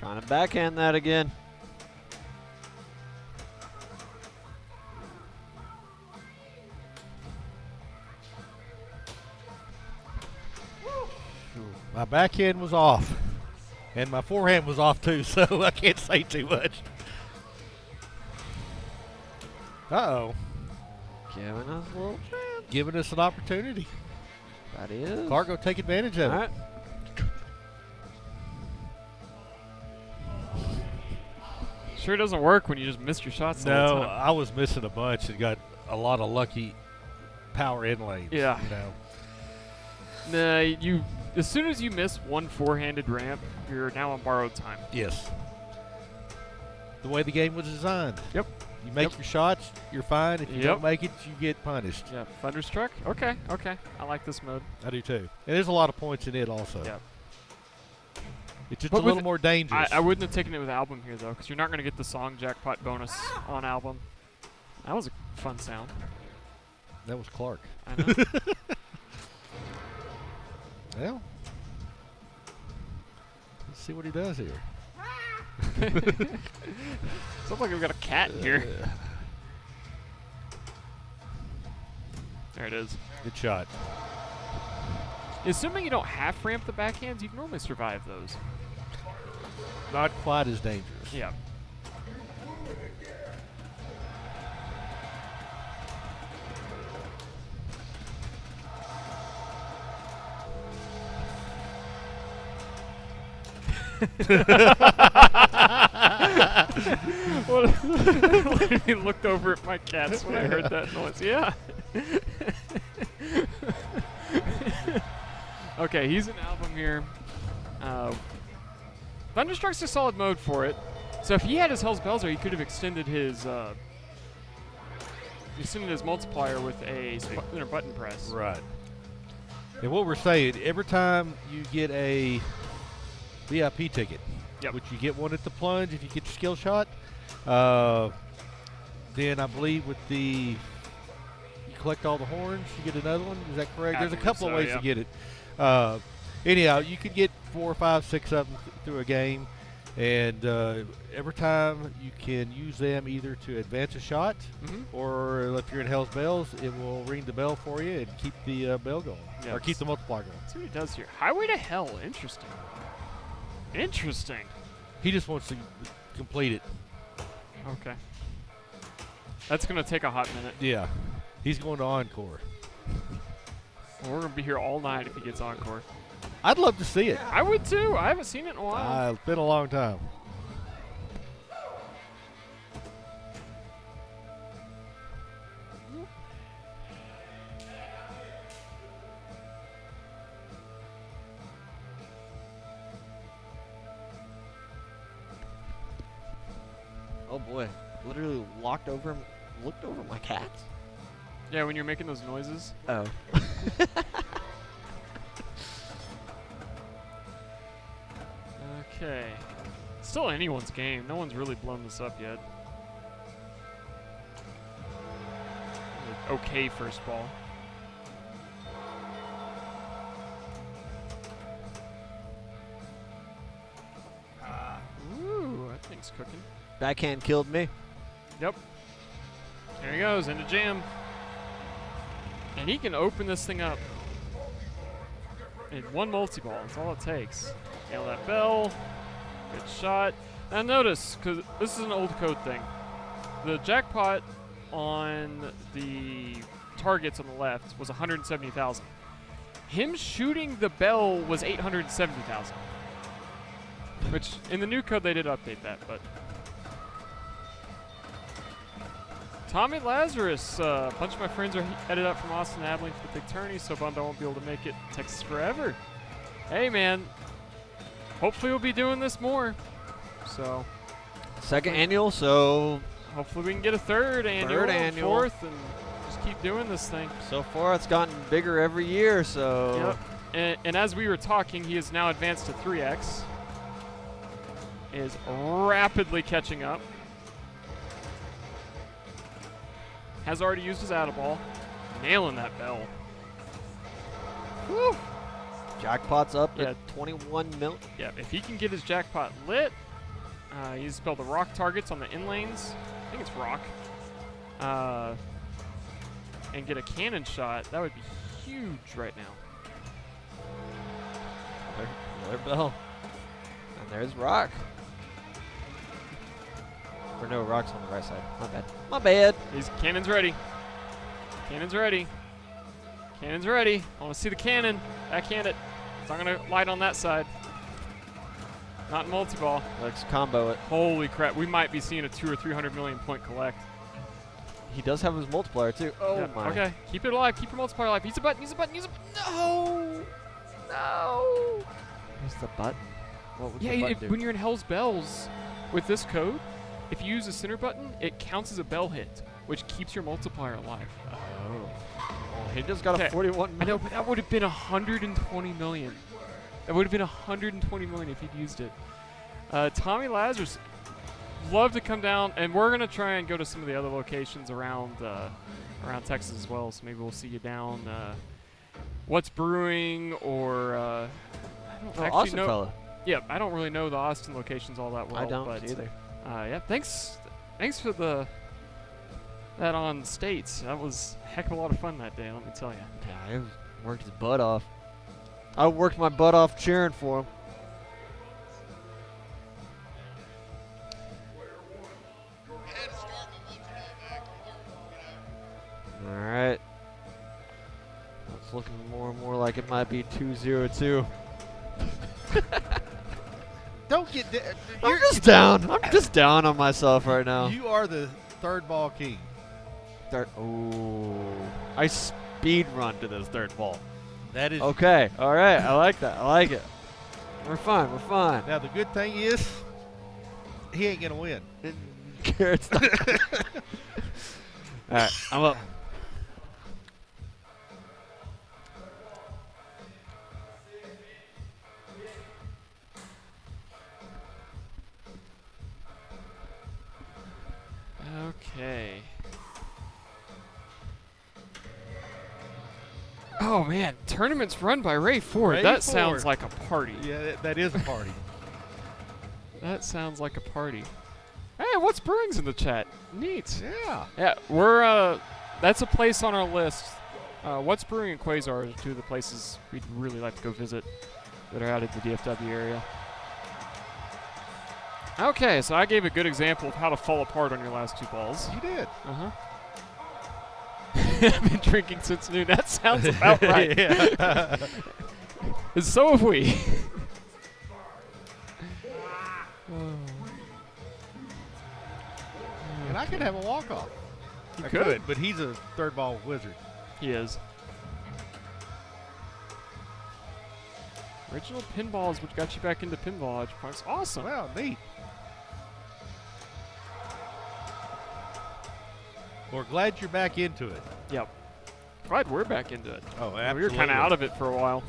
Trying to backhand that again. My backhand was off, and my forehand was off too, so I can't say too much. Uh-oh. Giving us a little chance. Giving us an opportunity. That is. Cargo, take advantage of All it. right. Sure doesn't work when you just miss your shots all the No, time. I was missing a bunch and got a lot of lucky power in lanes. Yeah. You know. Nah, as soon as you miss one four-handed ramp, you're now on borrowed time. Yes. The way the game was designed. Yep. You make your shots, you're fine. If you Yep. don't make it, you get punished. Yeah, Thunderstruck? Okay. I like this mode. I do too. And there's a lot of points in it also. Yep. It's just But a little with- more dangerous. I wouldn't have taken it with album here, though, because you're not going to get the song jackpot bonus on album. That was a fun sound. That was Clark. I know. Well, let's see what he does here. Sounds like we've got a cat in here. There it is. Good shot. Assuming you don't half ramp the backhands, you can normally survive those. Not quite as dangerous. Yeah. Literally looked over at my cats when I heard that noise. Yeah. Okay, he's in album from here. Thunderstruck's a solid mode for it. So if he had his Hell's Bells there, he could have extended his multiplier with a spinner button press. Right. And what we're saying, every time you get a VIP ticket, which you get one at the plunge if you get your skill shot, then I believe with you collect all the horns, you get another one. Is that correct? There's a couple of ways to get it. Anyhow, you could get 4, 5, 6 of them through a game, and every time you can use them either to advance a shot, or if you're in Hell's Bells, it will ring the bell for you and keep the bell going, or keep the multiplier going. Let's see what he does here. Highway to Hell. Interesting. Interesting. He just wants to complete it. Okay. That's going to take a hot minute. Yeah. He's going to Encore. Well, we're going to be here all night if he gets Encore. I'd love to see it. I would too. I haven't seen it in a while. It's been a long time. Oh boy, literally looked over my cats. Yeah, when you're making those noises. Oh. Okay. Still anyone's game. No one's really blown this up yet. Okay, first ball. Ooh, that thing's cooking. Backhand killed me. Yep. There he goes, into jam. And he can open this thing up in one multi-ball. That's all it takes. Nail that bell. Good shot. Now notice, because this is an old code thing, the jackpot on the targets on the left was 170,000. Him shooting the bell was 870,000. Which, in the new code, they did update that, but... Tommy Lazarus, a bunch of my friends are headed up from Austin to Abilene for the big tourney, so bummed I won't be able to make it. Texas forever. Hey, man. Hopefully we'll be doing this more. So. Second annual, so. Hopefully we can get a third annual, fourth, and just keep doing this thing. So far it's gotten bigger every year, so. Yep. And as we were talking, he has now advanced to 3x. Is rapidly catching up. Has already used his out-of-ball. Nailing that bell. Woo! Jackpot's up at 21 mil. Yeah, if he can get his jackpot lit, he's spelled the rock targets on the in lanes. I think it's rock. And get a cannon shot, that would be huge right now. Another bell. And there's rock. Or no, rock's on the right side. My bad. My bad. Cannon's ready. Cannon's ready. Cannon's ready. I want to see the cannon. Backhand it. It's not going to light on that side. Not in multi-ball. Let's combo it. Holy crap. We might be seeing a 200 or 300 million point collect. He does have his multiplier, too. Oh, my. Okay. Keep it alive. Keep your multiplier alive. Use a button. Use a button. Use a button. No! No! Where's the button? What would yeah, the button do? When you're in Hell's Bells with this code, if you use a center button, it counts as a bell hit, which keeps your multiplier alive. Oh, he just got a 41 million. I know, but that would have been 120 million. That would have been 120 million if he'd used it. Tommy Lazarus, love to come down, and we're going to try and go to some of the other locations around Texas as well, so maybe we'll see you down What's Brewing, or I don't actually Austin know. fella. Yeah, I don't really know the Austin locations all that well. I don't but, either. Yeah, thanks for that on States. That was a heck of a lot of fun that day, let me tell you. Yeah, he worked his butt off. I worked my butt off cheering for him. All right. It's looking more and more like it might be 2-0-2. Don't get I'm just down. I'm just down on myself right now. You are the third ball king. Oh, I speed run to this third ball. That is. Okay. All right. I like that. I like it. We're fine. We're fine. Now the good thing is, he ain't gonna win. Carrots. All right. I'm up. Okay. Oh man, tournaments run by Ray Ford. Ray That Ford. sounds like a party. Yeah, that is a party. That sounds like a party. Hey, what's Brewing's in the chat? Neat. Yeah. Yeah, we're that's a place on our list. What's Brewing and Quasar are two of the places we'd really like to go visit that are out in the DFW area. Okay, so I gave a good example of how to fall apart on your last two balls. You did. Uh-huh. I've been drinking since noon. That sounds about right. Yeah. And so have we. And I could have a walk-off. You I could. could, but he's a third ball wizard. He is. Original pinball is what got you back into pinball, Edge Points. Awesome. Wow, neat. We're glad you're back into it. Yep. Glad we're back into it. Oh, We were absolutely. kind of out of it for a while.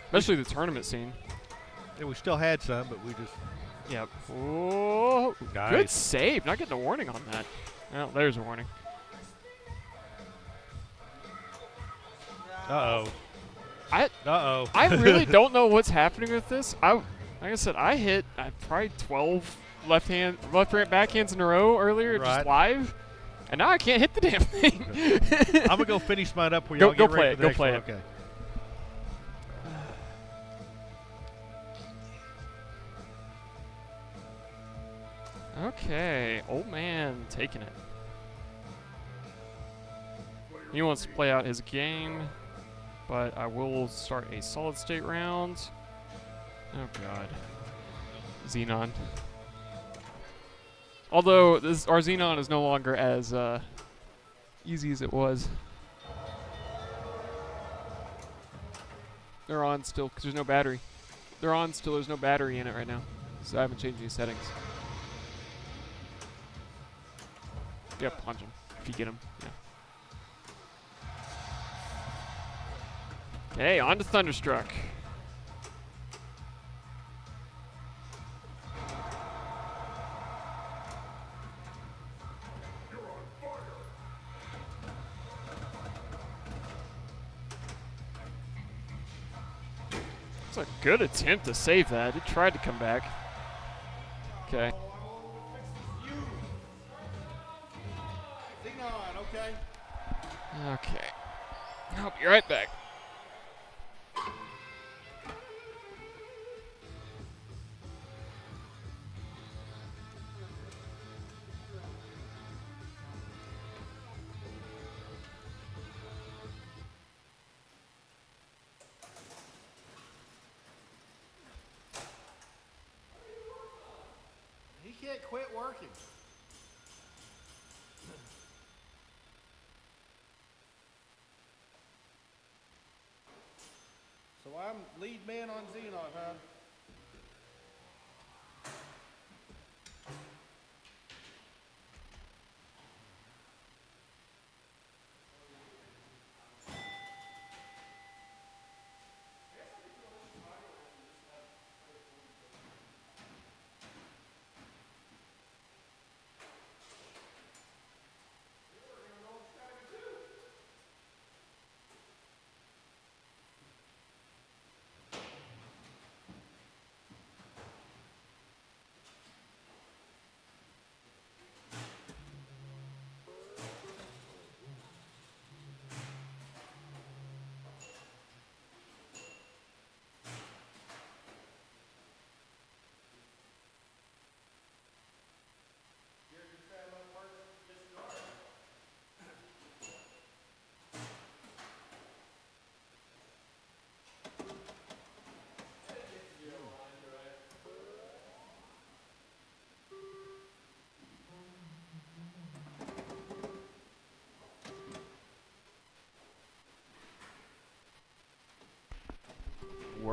Especially the tournament scene. Yeah, we still had some, but we just. Yep. Oh, good Nice. save. Not getting a warning on that. Well, there's a warning. Uh-oh. I Uh-oh. I really don't know what's happening with this. Like I said, I hit probably 12 left backhands in a row earlier, just Right. live, and now I can't hit the damn thing. I'm gonna go finish mine up. Where Go- y'all go get play ready it, for the go next play one. it. Okay. Okay, old man taking it. He wants to play out his game, but I will start a solid state round. Oh god. Xenon. Although our Xenon is no longer as easy as it was. They're on still because there's no battery. They're on still, there's no battery in it right now. So I haven't changed any settings. Yep, punch him. If you get him, yeah. Okay, on to Thunderstruck. It's a good attempt to save that. It tried to come back. Okay. Okay. I'll be right back. He can't quit working. So I'm lead man on Xenon, huh?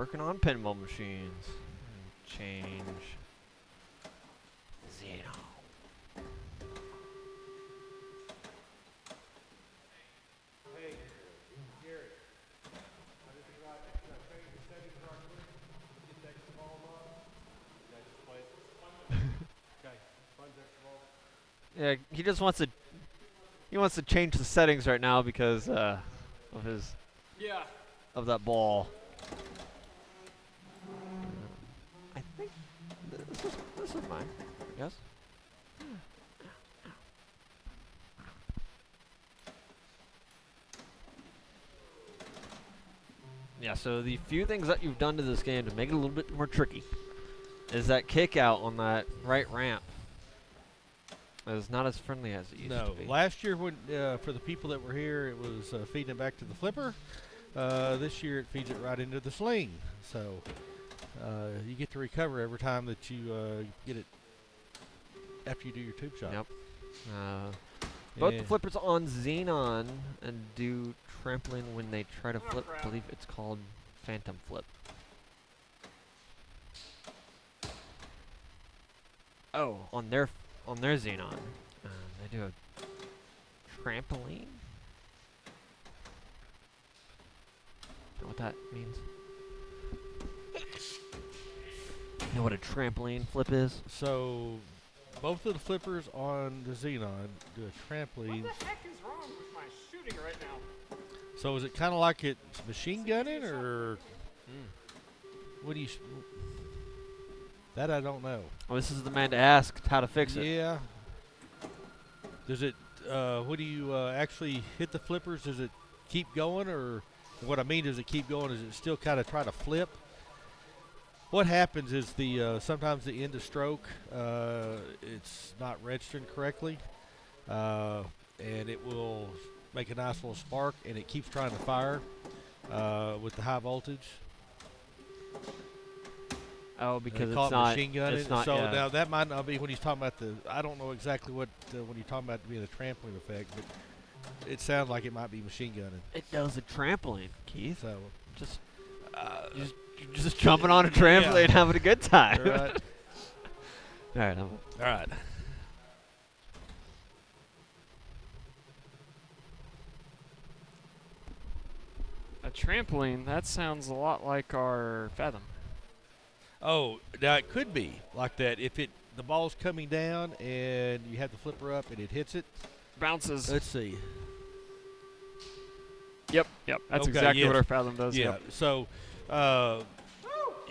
working on pinball machines. Change. Zeno. Hey, Garrett. I just got changed the settings for our clip. Get that small up. Yeah, just play it. Okay, sponge extra ball. Yeah, he just wants to. He wants to change the settings right now because of his Yeah. of that ball. I think this is mine. Yes. Yeah. So the few things that you've done to this game to make it a little bit more tricky is that kick out on that right ramp. It's not as friendly as it used to be. Last year when for the people that were here, it was feeding it back to the flipper. This year it feeds it right into the sling. So you get to recover every time that you get it after you do your tube shot. Yep. Both the flippers on Xenon and do trampoline when they try to flip. I believe it's called Phantom Flip. Oh, on their Xenon, they do a trampoline. Know what that means? You know what a trampoline flip is? So both of the flippers on the Xenon do a trampoline. What the heck is wrong with my shooting right now? So is it kind of like it's machine gunning, or what do you? That I don't know. Well, this is the man to ask how to fix it. Yeah. Does it? What do you actually hit the flippers? Does it keep going, or what I mean, does it keep going? Does it still kind of try to flip? What happens is sometimes the end of stroke, it's not registering correctly, and it will make a nice little spark, and it keeps trying to fire with the high voltage. Oh, because they it's call it not machine gunning. It's not, so yeah. now that might not be when he's talking about the. I don't know exactly what when you're talking about being a trampoline effect, but it sounds like it might be machine gunning. It does a trampoline, Keith. So Just you're just jumping on a trampoline and having a good time. all right, All right. all right. A trampoline, that sounds a lot like our Fathom. Oh, now it could be like that if the ball's coming down and you have the flipper up and it hits it. Bounces. Let's see. Yep. That's Okay, exactly yes. what our Fathom does. Yeah. Yep. So,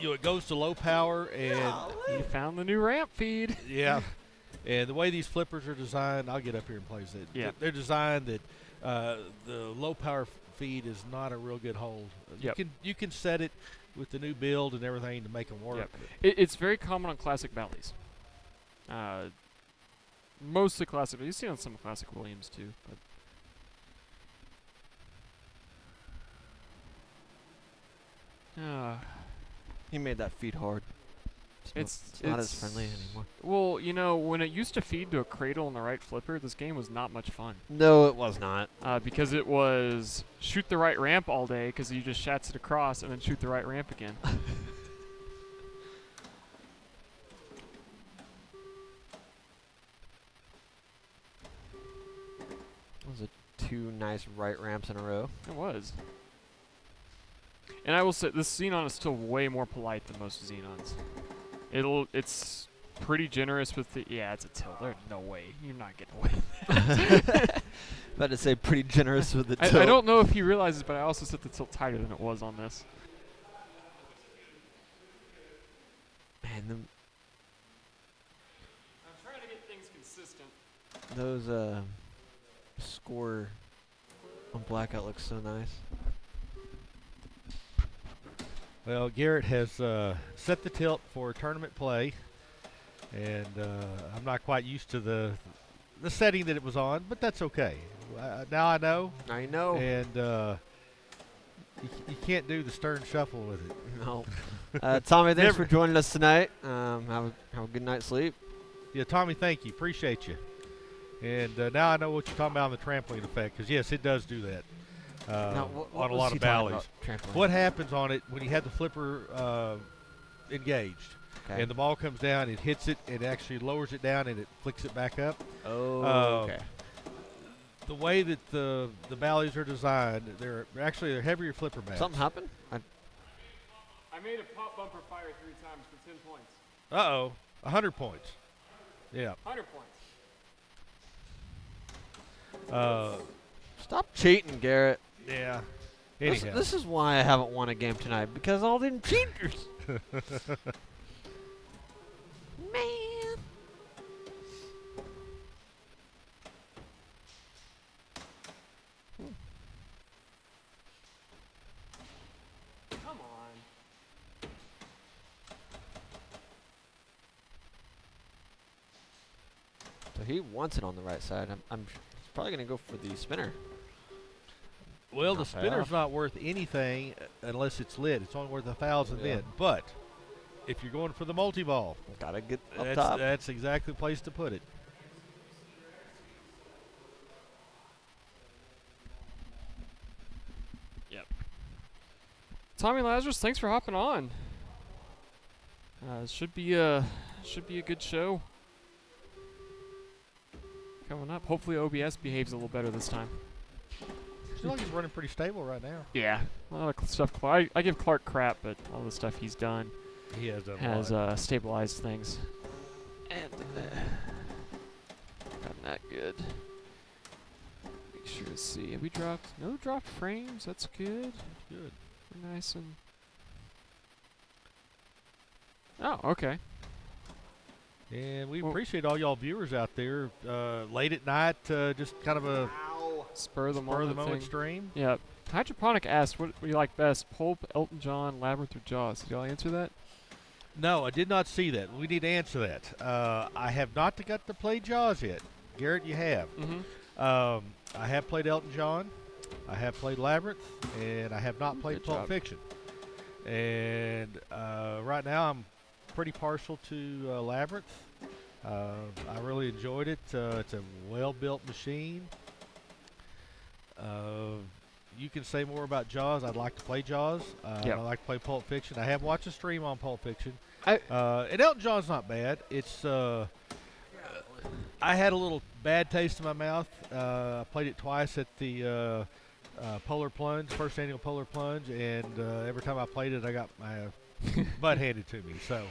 it goes to low power and You found the new ramp feed. yeah, and the way these flippers are designed, I'll get up here and place it. Yeah. They're designed that the low power feed is not a real good hold. Yep. You can set it with the new build and everything to make them work. Yep. It's very common on classic Valleys. Mostly classic. You see it on some classic Williams too. But He made that feed hard. It's not as friendly anymore. well, you know, when it used to feed to a cradle and the right flipper, this game was not much fun. No, it was not. Because it was shoot the right ramp all day because you just shats it across and then shoot the right ramp again. Was it 2 nice right ramps in a row? It was. And I will say, this Xenon is still way more polite than most Xenons. It's pretty generous with the, yeah, it's a tilt. There's no way. You're not getting away with that. About to say pretty generous with the tilt. I don't know if he realizes, but I also set the tilt tighter than it was on this. Man, I'm trying to get things consistent. those score on Blackout looks so nice. Well, Garrett has set the tilt for tournament play, and I'm not quite used to the setting that it was on, but that's okay. Now I know. I know. And you can't do the stern shuffle with it. No. Tommy, thanks for joining us tonight. Have a good night's sleep. Yeah, Tommy, thank you. Appreciate you. And now I know what you're talking about on the trampoline effect, because, yes, it does do that. Now, what on a was lot he of talking valleys. about trampoline? What happens on it when you have the flipper engaged Okay. and the ball comes down, it hits it, it actually lowers it down and it flicks it back up. Oh, okay. The way that the valleys are designed, they're heavier flipper mats. Something happened? I made a pop bumper fire 3 times for 10 points. 100 points. Yeah. 100 points. Stop cheating, Garrett. Yeah. This, Anyhow. this is why I haven't won a game tonight, because all them cheaters. Man. Come on. So he wants it on the right side. I'm he's probably going to go for the spinner. Well, the Not bad. spinner's not worth anything unless it's lit. It's only worth 1,000 Yeah. then. But if you're going for the multi-ball, Got to get up top. that's exactly the place to put it. Yep. Tommy Lazarus, thanks for hopping on. Should be a good show coming up. Hopefully OBS behaves a little better this time. I feel like he's running pretty stable right now. Yeah, a lot of stuff. I give Clark crap, but all the stuff he's done He has done has stabilized things. And gotten that good. Make sure to see. Have we dropped? No dropped frames. That's good. good. We're nice and. Oh, okay. And we Well- appreciate all y'all viewers out there late at night, just kind of a Spur of the spur of the moment moment thing. stream. Yeah. Hydroponic asked, "What do you like best, Pulp, Elton John, Labyrinth, or Jaws?" Did y'all answer that? No, I did not see that. We need to answer that. I have not got to play Jaws yet. Garrett, you have. Mm-hmm. I have played Elton John. I have played Labyrinth, and I have not played Good Pulp job. Fiction. And right now, I'm pretty partial to Labyrinth. I really enjoyed it. It's a well-built machine. You can say more about Jaws. I'd like to play Jaws. Yep. I like to play Pulp Fiction. I have watched a stream on Pulp Fiction. I- And Elton John's not bad. It's I had a little bad taste in my mouth. I played it twice at the Polar Plunge, first annual Polar Plunge, and every time I played it, I got my butt handed to me. So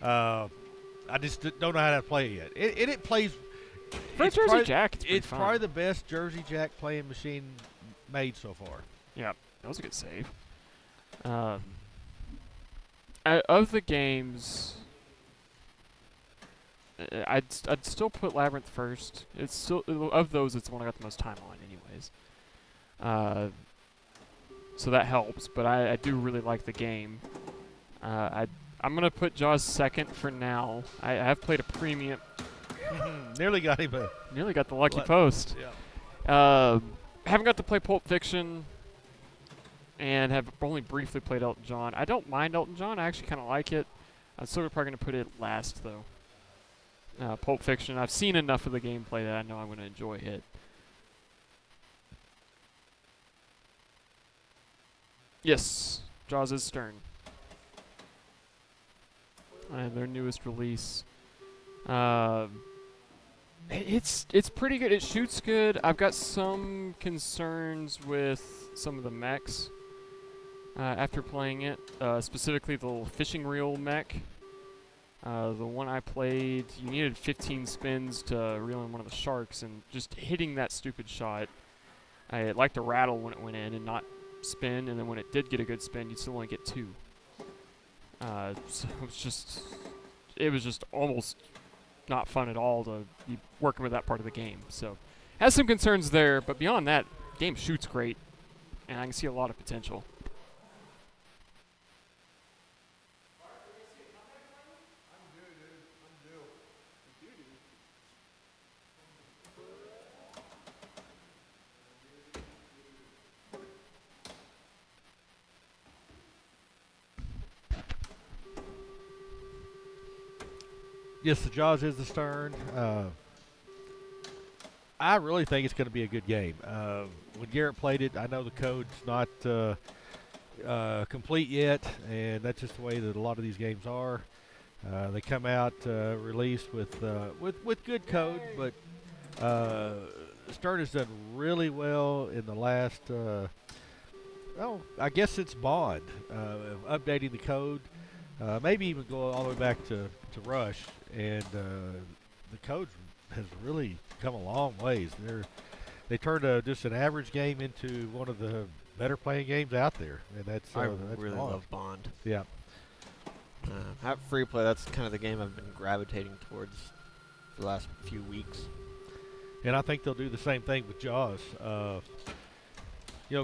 I just don't know how to play it yet. It plays. For it's Jersey probably- Jack, it's pretty It's fun. probably the best Jersey Jack playing machine made so far. Yeah, that was a good save. Of the games, I'd still put Labyrinth first. It's still of those, it's the one I got the most time on, anyways. So that helps. But I do really like the game. I'm gonna put Jaws second for now. I have played a premium. Nearly got him. Nearly got the lucky What? post. Yeah. Haven't got to play Pulp Fiction, and have only briefly played Elton John. I don't mind Elton John. I actually kind of like it. I'm still probably going to put it last, though. Pulp Fiction, I've seen enough of the gameplay that I know I'm going to enjoy it. Yes, Jaws is Stern. And their newest release. It's pretty good. It shoots good. I've got some concerns with some of the mechs after playing it, specifically the little fishing reel mech. The one I played, you needed 15 spins to reel in one of the sharks, and just hitting that stupid shot, it liked to rattle when it went in and not spin, and then when it did get a good spin, you'd still only get 2. So it was just almost not fun at all to be working with that part of the game. So, has some concerns there, but beyond that, game shoots great, and I can see a lot of potential. Yes, the Jaws is the Stern. I really think it's going to be a good game. When Garrett played it, I know the code's not complete yet, and that's just the way that a lot of these games are. They come out released with good code, but Stern has done really well in the last. I guess it's Bond updating the code. Maybe even go all the way back to Rush, and the code has really come a long ways. They turned just an average game into one of the better playing games out there, and that's really Bond. love Bond. Yeah. At free play, that's kind of the game I've been gravitating towards for the last few weeks. And I think they'll do the same thing with Jaws. Of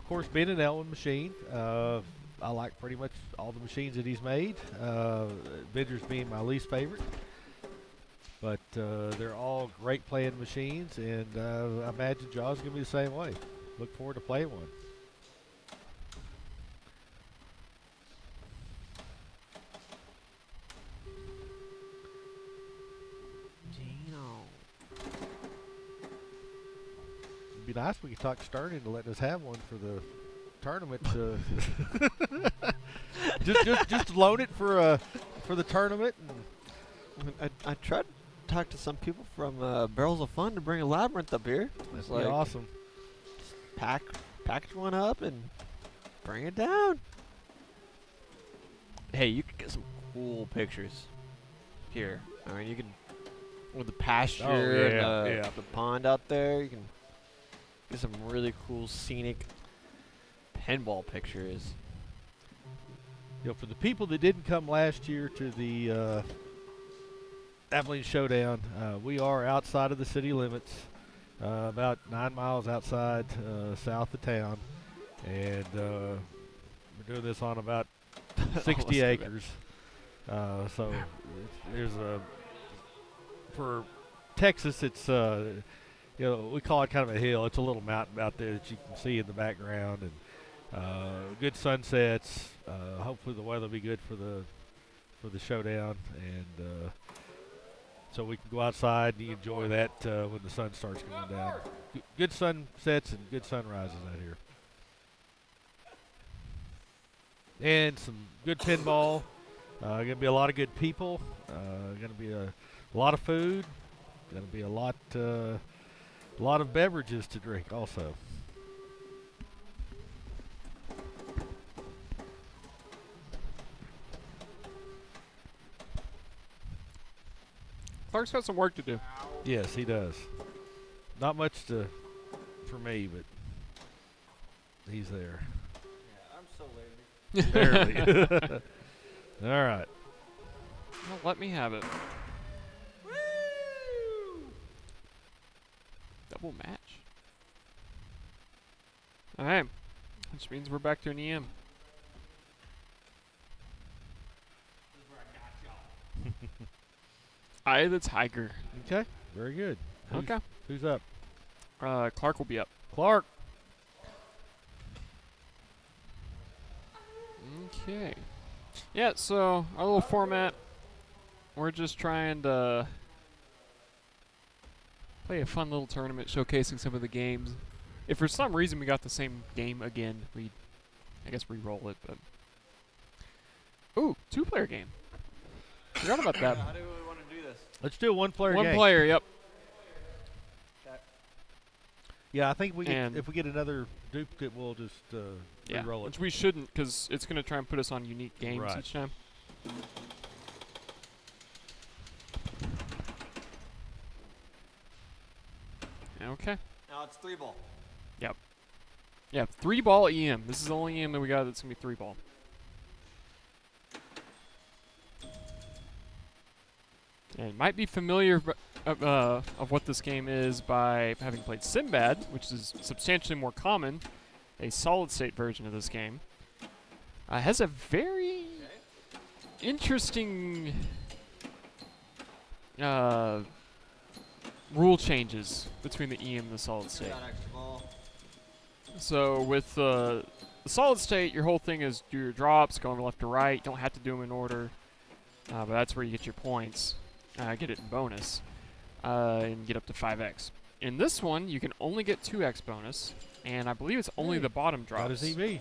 course, being an Elwin machine, I like pretty much all the machines that he's made. Avengers being my least favorite. But they're all great playing machines, and I imagine Jaws is going to be the same way. Look forward to playing one. It'd be nice if we could talk Stern into letting us have one for the tournament. Just loan it for the tournament. I tried to talk to some people from Barrels of Fun to bring a Labyrinth up here. That's like, awesome. Package one up and bring it down. Hey, you can get some cool pictures here. I mean, you can with the pasture and the pond out there. You can get some really cool scenic pinball pictures. For the people that didn't come last year to the Abilene Showdown, we are outside of the city limits, about 9 miles outside south of town, and we're doing this on about 60 acres. So there's for Texas, it's we call it kind of a hill. It's a little mountain out there that you can see in the background, and good sunsets. Hopefully the weather will be good for the showdown, and so we can go outside and enjoy that when the sun starts going down. Good sunsets and good sunrises out here, and some good pinball. Going to be a lot of good people. Going to be a lot of food. Going to be a lot of beverages to drink also. Clark's got some work to do. Yes, he does. Not much for me, but he's there. Yeah, I'm so lazy. Barely. All right. Well, let me have it. Woo! Double match. Alright. Which means we're back to an EM. I the Tiger. Okay. Very good. Okay. Who's up? Clark will be up. Clark. Okay. Yeah, so our little format, we're just trying to play a fun little tournament showcasing some of the games. If for some reason we got the same game again, we'd, I guess, re-roll it, but... Ooh, two-player game. Forgot about that. How do we want to do this? Let's do a one-player game. One player, yep. Yeah, I think And- if we get another duplicate, we'll just Yeah, re-roll it. which we shouldn't, because it's going to try and put us on unique games Right. each time. Okay. Now it's 3-ball. Yeah, 3-ball EM. This is the only EM that we got that's going to be 3-ball. And you might be familiar of what this game is by having played Sinbad, which is substantially more common, a solid-state version of this game. Has a very interesting rule changes between the EM and the solid-state. Got extra ball. So with the solid state, your whole thing is do your drops, going left to right. Don't have to do them in order, but that's where you get your points. Get it in bonus, and get up to 5x. In this one, you can only get 2x bonus, and I believe it's only Hey, the bottom Got drops. his EV.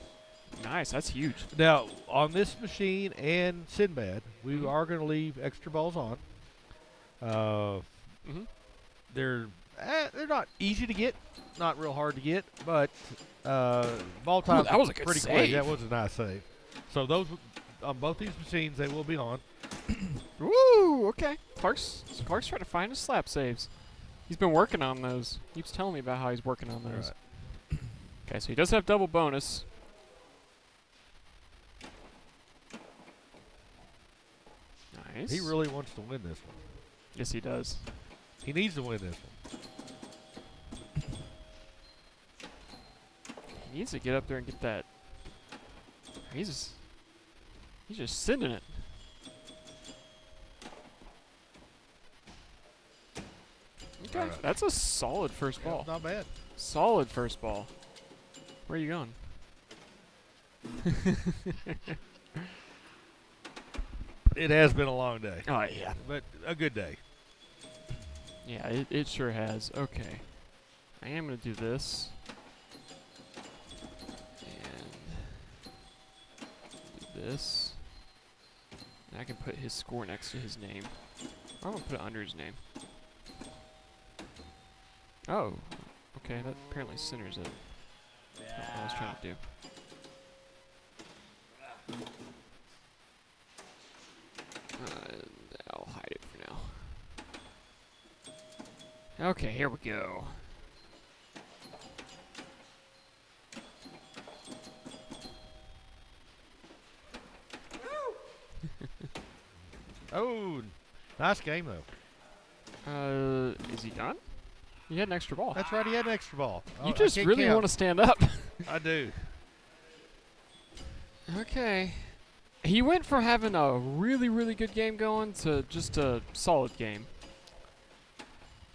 Nice, that's huge. Now, on this machine and Sinbad, we Mhm. are going to leave extra balls on. Mm-hmm. They're not easy to get, not real hard to get, but ball times that was a good pretty quick. save. That was a nice save. So those on both these machines, they will be on. Woo! Okay. Clark's trying to find his slap saves. He's been working on those. He keeps telling me about how he's working on those. Right. Okay, so he does have double bonus. Nice. He really wants to win this one. Yes, he does. He needs to win this one. He needs to get up there and get that. He's just sending it. Okay, Alright. that's a solid first ball. Not bad. Solid first ball. Where are you going? It has been a long day, Oh, yeah. but a good day. Yeah, it sure has. Okay. I am going to do this. And do this. And I can put his score next to his name. Or I'm going to put it under his name. Oh. Okay, that apparently centers it. That's not what I was trying to do. I'll hide it for now. Okay, here we go. Oh, nice game though. Is he done? He had an extra ball. That's right. He had an extra ball. You just really want to stand up. I do. Okay. He went from having a really, really good game going to just a solid game.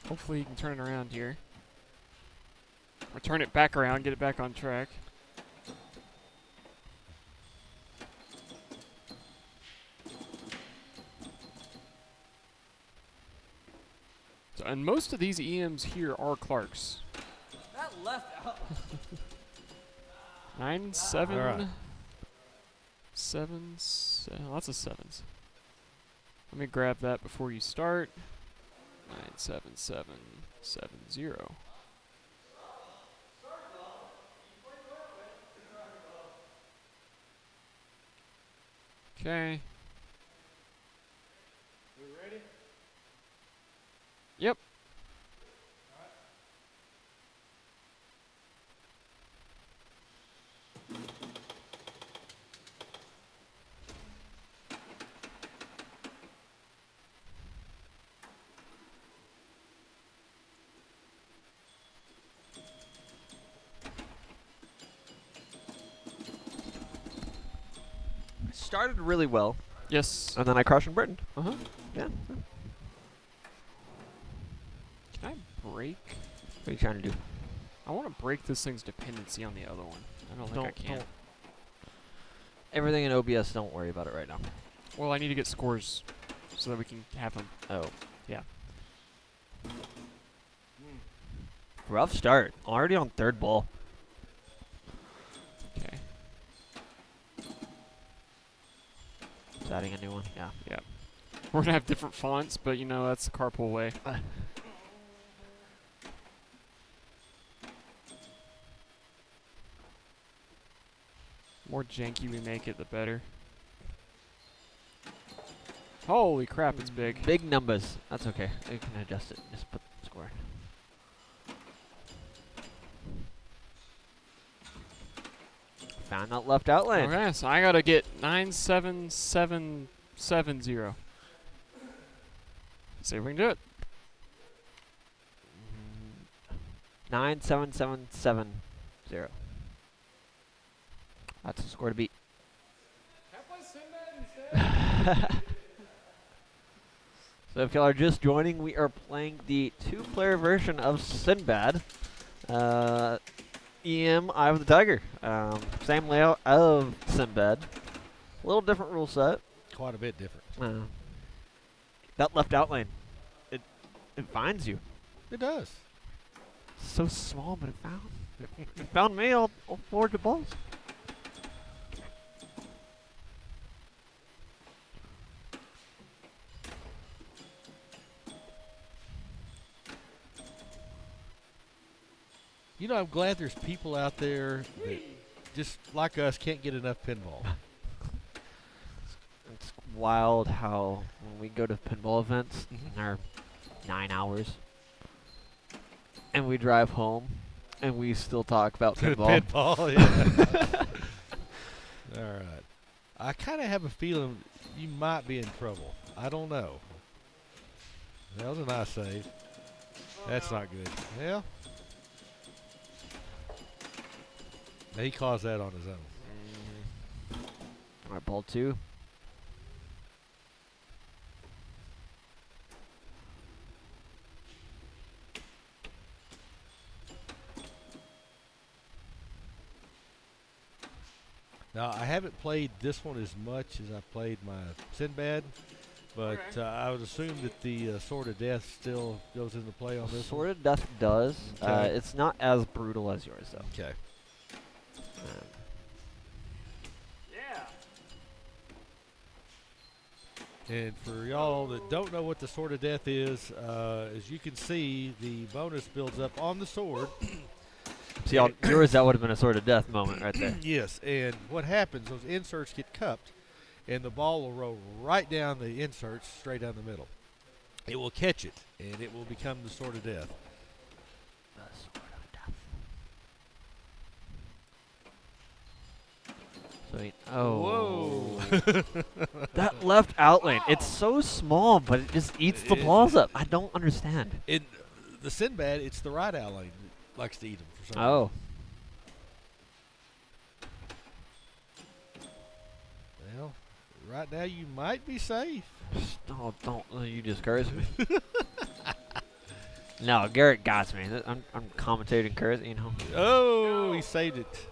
Hopefully he can turn it around here. Or turn it back around, get it back on track. So, and most of these EMs here are Clark's. That left out. 9, 7, Alright. 7, lots of sevens. Let me grab that before you start. 9, 7, 7, 7, 0. Okay. We ready? Yep. Started really well, Yes. and then I crushed in Britain. Uh-huh. Yeah. Can I break? What are you trying to do? I want to break this thing's dependency on the other one. I don't think I can. Don't. Everything in OBS, don't worry about it right now. Well, I need to get scores so that we can have them. Oh. Yeah. Rough start. Already on third ball. Okay. Is adding a new one? Yeah. Yeah. We're going to have different fonts, but you know, that's the carpool way. More janky we make it, the better. Holy crap, it's big. Big numbers. That's okay. You can adjust it. Just put the score in. Found that left out lane. Okay, so I got to get 97770. See if we can do it. 97770. That's the score to beat. So if y'all are just joining, we are playing the two-player version of Sinbad. EM Eye of the Tiger. Same layout of Sinbad. A little different rule set. Quite a bit different. That left out lane, it finds you. It does. So small, but it found me. I'll forward the balls. You know, I'm glad there's people out there that just like us can't get enough pinball. It's wild how when we go to pinball events, Mhm. and they're 9 hours, and we drive home, and we still talk about pinball. Pinball, yeah. All right. I kind of have a feeling you might be in trouble. I don't know. That was a nice save. That's not good. Well, he caused that on his own. All right, ball 2. Now, I haven't played this one as much as I played my Sinbad, but Okay. I would assume that the Sword of Death still goes into play on this Sword of Death does. Okay. It's not as brutal as yours, though. one. Okay. Um, Yeah. And for y'all that don't know what the Sword of Death is, as you can see, the bonus builds up on the sword. See, yours, that would have been a Sword of Death moment right there. Yes, and what happens, those inserts get cupped, and the ball will roll right down the inserts, straight down the middle. It will catch it, and it will become the Sword of Death. The Sword of Death. Sweet. Oh. Whoa. That left out lane, it's so small, but it just eats the balls up. I don't understand. In the Sinbad, it's the right out lane that likes to eat them for some Oh. reason. Well, right now you might be safe. Oh, don't. You discourage me. No, Garrett got me. I'm commentating curse, you know. Oh, he saved it.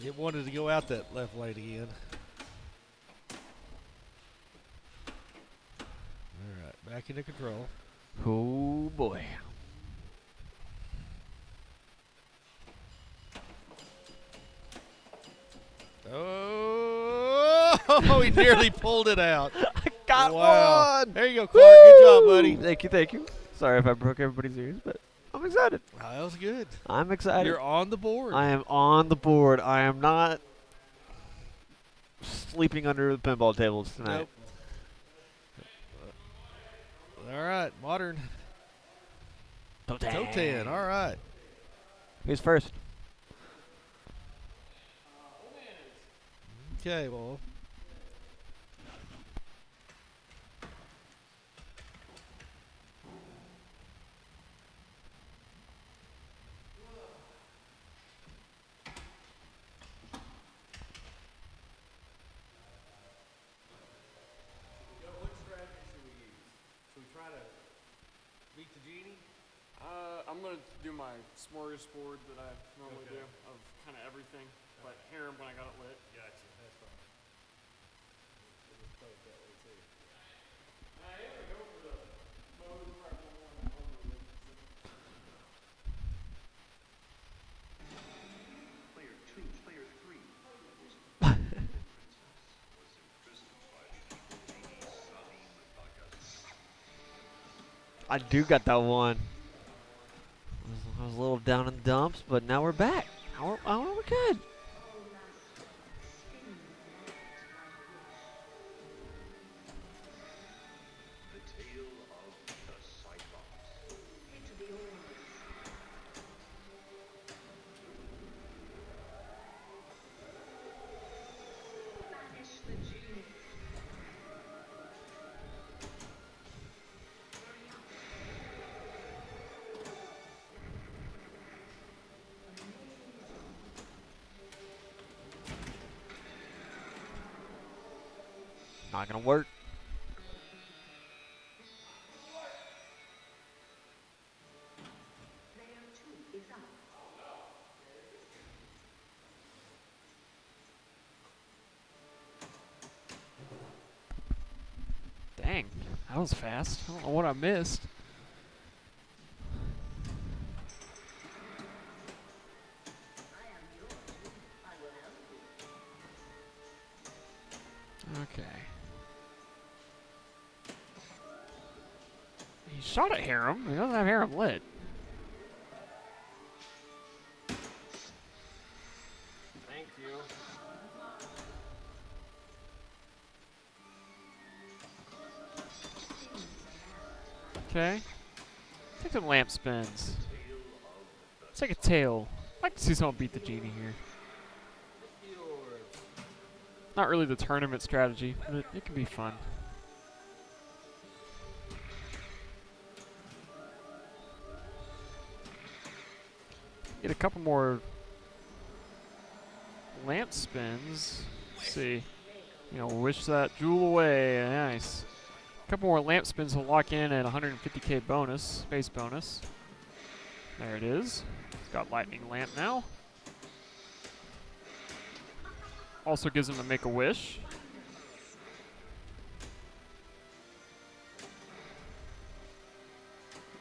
It wanted to go out that left lane again. All right, back into control. Oh, boy. Oh, he nearly pulled it out. I got Wow. one! There you go, Clark. Good job, buddy. Thank you, thank you. Sorry if I broke everybody's ears, but I'm excited. Oh, that was good. I'm excited. You're on the board. I am on the board. I am not sleeping under the pinball tables tonight. Nope. All right, modern. Toe Toe 10. All right. Who's first? Okay, well. What strategy should we use? Should we try to beat the genie? I'm gonna do my smorgasbord that I normally do of kind of everything, but harem when I got it lit. Gotcha. That's fine. We'll just play it that way too. Player 2, player 3. I do got that one. I was a little down in the dumps, but now we're back. Now we're good. The tale of the Cyclops. Into the orbs. Banish the genie. Not gonna work. Player 2 is out. Dang, that was fast. I don't know what I missed. shot at harem. He doesn't have harem lit. Thank you. Okay. Take some lamp spins. Let's take a tail. I'd like to see someone beat the genie here. Not really the tournament strategy, but it can be fun. Get a couple more lamp spins. Let's see. You know, wish that jewel away. Nice. A couple more lamp spins will lock in at 150k bonus, base bonus. There it is. It's got lightning lamp now. Also gives him to make a wish.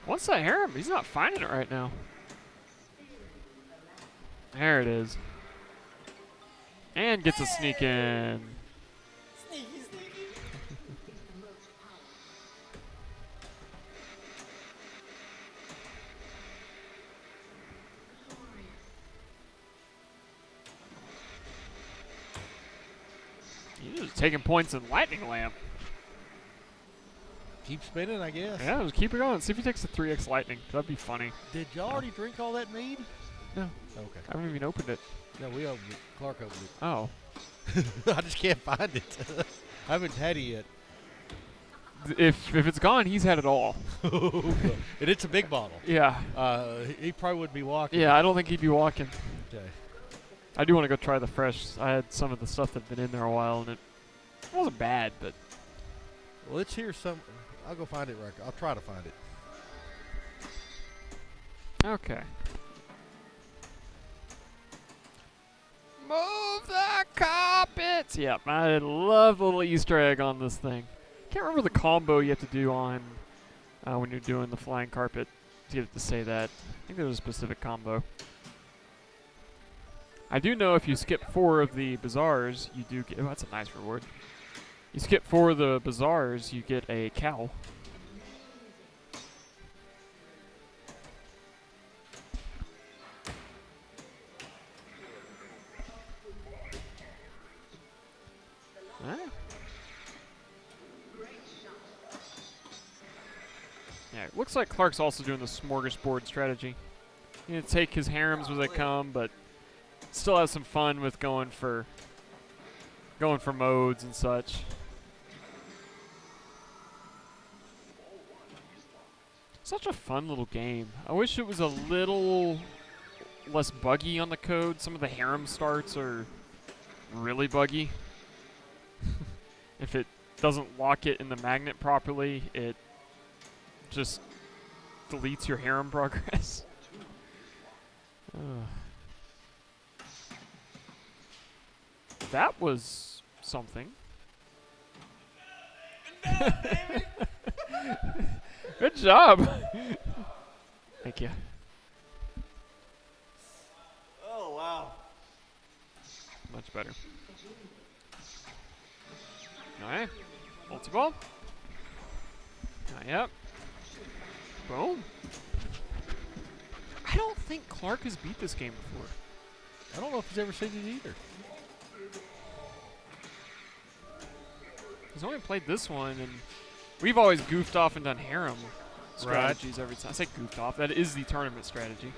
What's that harem? He's not finding it right now. There it is. And gets a sneak in. He's just taking points in lightning lamp. Keep spinning, I guess. Yeah, just keep it going. See if he takes the 3x lightning. That'd be funny. Did y'all already drink all that mead? No. Okay. I haven't even opened it. No, we opened it. Clark opened it. Oh. I just can't find it. I haven't had it yet. If it's gone, he's had it all. And it's a big bottle. Yeah. He probably wouldn't be walking. Yeah, I don't think he'd be walking. Okay. I do want to go try the fresh. I had some of the stuff that'd been in there a while, and it wasn't bad, but Well, let's hear some. I'll go find it right. I'll try to find it. okay. Move the carpet! Yep, I love the little Easter egg on this thing. Can't remember the combo you have to do on when you're doing the flying carpet to get it to say that. I think there's a specific combo. I do know if you skip 4 of the bazaars, you do get. Oh, that's a nice reward. You skip 4 of the bazaars, you get a cow. Yeah, it looks like Clark's also doing the smorgasbord strategy. You know, take his harems as they come, but still have some fun with going for modes and such. Such a fun little game. I wish it was a little less buggy on the code. Some of the harem starts are really buggy. If it doesn't lock it in the magnet properly, it just deletes your harem progress. That was something. Good job. Thank you. Oh, wow. Much better. Alright. Multi-ball. Yep. Boom. I don't think Clark has beat this game before. I don't know if he's ever seen it either. He's only played this one, and we've always goofed off and done harem strategies every time. I say goofed off. That is the tournament strategy.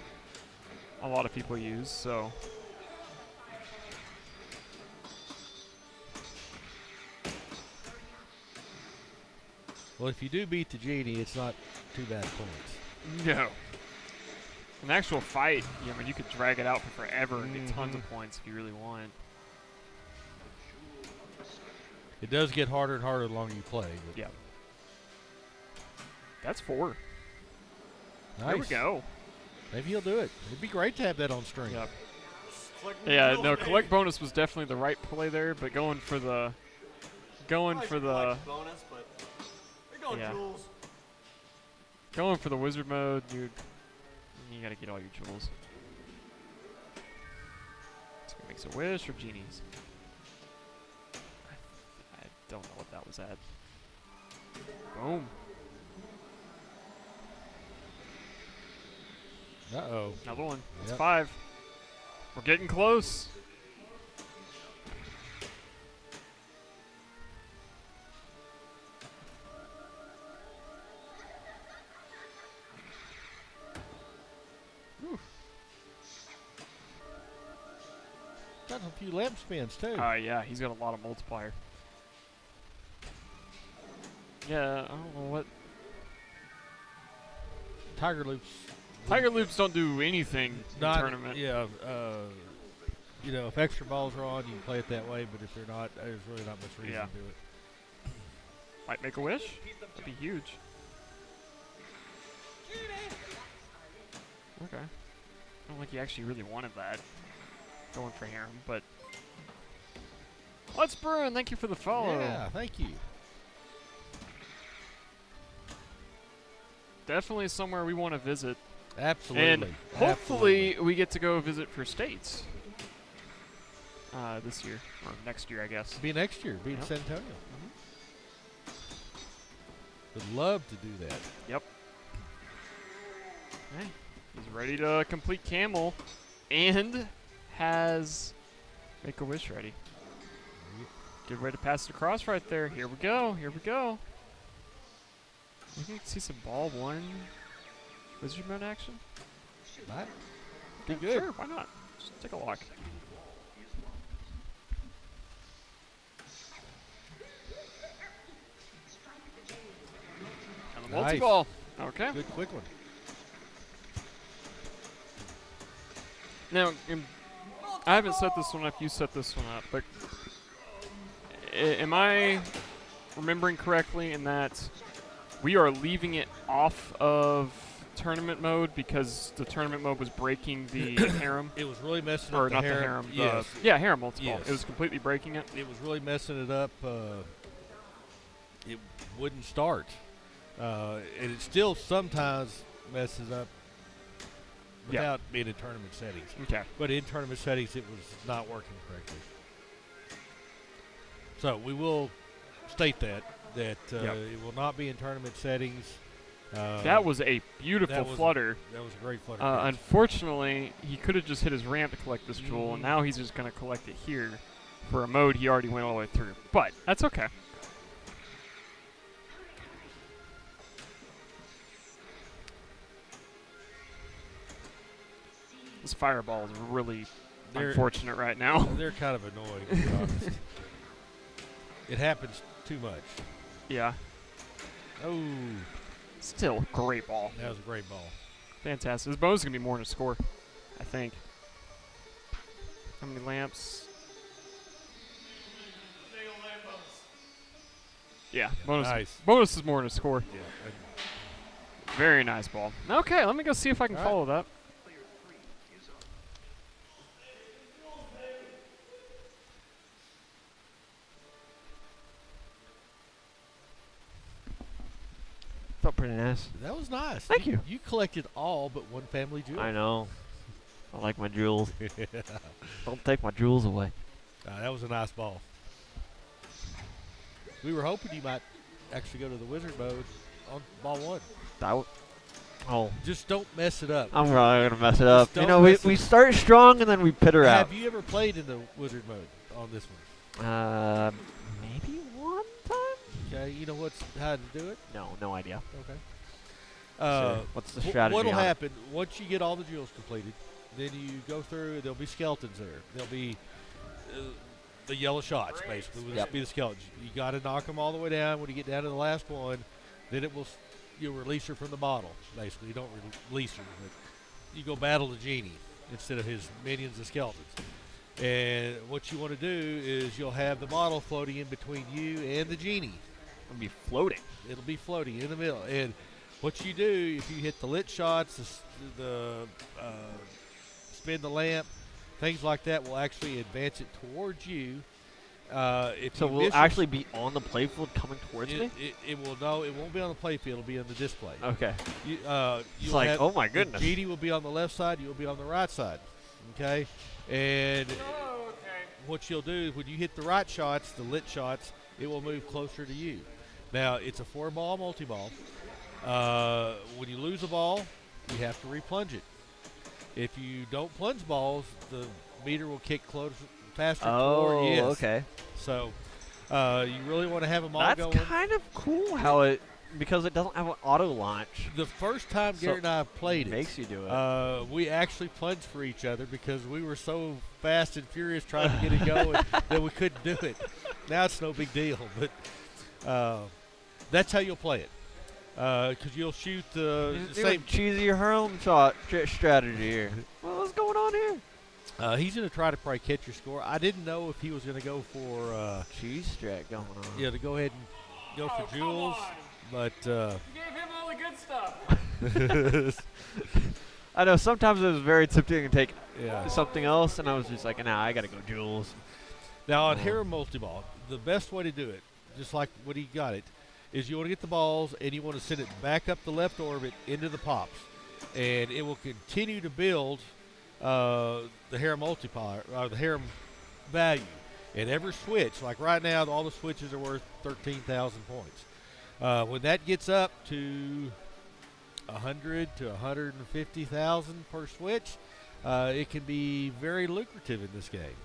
A lot of people use, so. Well, if you do beat the genie, it's not too bad points. No. An actual fight, I mean, you could drag it out for forever and get tons of points if you really want. It does get harder and harder the longer you play. But Yeah. That's 4. Nice. There we go. Maybe he'll do it. It'd be great to have that on stream. Yep. Yeah, no, collect bonus was definitely the right play there, but going for the bonus, but we're going Yeah. jewels. going for the wizard mode, dude. You gotta get all your jewels. So it makes a wish or genies. I don't know what that was at. Boom. Uh-oh. Another one. It's Yep. 5. We're getting close. Got a few lamp spins, too. Yeah, he's got a lot of multiplier. Yeah, I don't know what. Tiger Loops. Tiger loops don't do anything in Not, tournament. Yeah, you know, if extra balls are on, you can play it that way, but if they're not, there's really not much reason Yeah. to do it. Might make a wish. That'd be huge. Okay. I don't think he actually really wanted that. Going for harem, but. Let's Bruin, thank you for the follow. Yeah, thank you. Definitely somewhere we want to visit. Absolutely. And hopefully we get to go visit for states this year, or next year, I guess. Be next year. Be in Yep. San Antonio. Would love to do that. Yep. Okay. He's ready to complete Camel and has Make-A-Wish ready. Good way to pass it across right there. Here we go. Here we go. We can see some ball 1 wizard mode action. Might Okay, be good. Sure, why not? Just take a walk. And the Nice. multi-ball. Okay. Good quick one. Now, I haven't set this one up. You set this one up, but am I remembering correctly in that we are leaving it off of tournament mode because the tournament mode was breaking the harem? It was really messing Or up not the the harem. harem. Yes. Yeah, harem multi-ball. Yes. It was completely breaking it. It was really messing it up. It wouldn't start. And it still sometimes messes up Yeah. without being in tournament settings. Okay. But in tournament settings, it was not working correctly. So we will state that Yep. it will not be in tournament settings. That was a beautiful that was- flutter. That was a great flutter. Unfortunately, he could have just hit his ramp to collect this jewel, and now he's just going to collect it here for a mode he already went all the way through. But that's okay. This fireball is really They're- unfortunate right now. They're kind of annoying, to be honest. It happens too much. Yeah. Oh, Still, great ball. that was a great ball. Fantastic. This bonus is going to be more than a score, I think. How many lamps? Yeah, bonus. Nice. Bonus is more than a score. Yeah. Very nice ball. Okay, let me go see if I can All right. follow that. Felt pretty nice. That was nice. Thank you. You collected all but one family jewel. I know. I like my jewels. Don't take my jewels away. That was a nice ball. We were hoping you might actually go to the wizard mode on ball 1. Oh, Just don't mess it up. I'm probably gonna mess it up. You don't know, we mess we it- start strong and then we pitter out. Have you ever played in the wizard mode on this one? Maybe one time. Okay, you know how to do it? No idea. Okay. So, what's the strategy? What'll on it? happen once you get all the jewels completed? Then you go through. There'll be skeletons there. There'll be the yellow shots, basically. Will Yep. be the skeletons. You got to knock them all the way down. When you get down to the last one, then you'll release her from the bottle. Basically, you don't release her, but you go battle the genie instead of his minions and skeletons. And what you want to do is you'll have the bottle floating in between you and the genie. It'll be floating. It'll be floating in the middle. And what you do, if you hit the lit shots, the spin the lamp, things like that will actually advance it towards you. If So you we'll miss actually be on the playfield coming towards me. it will no, it won't be on the playfield. It'll be on the display. Okay. It's It's like, oh my goodness. The genie will be on the left side. You'll be on the right side. Okay, and what you'll do is when you hit the right shots, the lit shots, it will move closer to you. Now it's a 4-ball multi-ball. When you lose a ball, you have to replunge it. If you don't plunge balls, the meter will kick closer, faster Oh, toward. Yes. okay. So you really want to have them all That's going. kind of cool how it, because it doesn't have an auto launch. The first time So Garrett and I played makes you do it. we actually plunged for each other because we were so fast and furious trying to get it going that we couldn't do it. Now it's no big deal, but that's how you'll play it. Because you'll shoot the same. Cheesy hurling shot strategy here. What's going on here? He's going to try to probably catch your score. I didn't know if he was going to go for Cheese strat going on. yeah, to go ahead and go for Jules, but You gave him all the good stuff. I know sometimes it was very tempting to take yeah. something else, and I was just like, nah, I gotta go Jules. Now on Hero Multiball, the best way to do it, just like when he got it, is you want to get the balls and you want to send it back up the left orbit into the pops, and it will continue to build the Hero multiplier or the Hero value. And every switch, like right now, all the switches are worth 13,000 points. When that gets up to 100 to 150,000 per switch, it can be very lucrative in this game.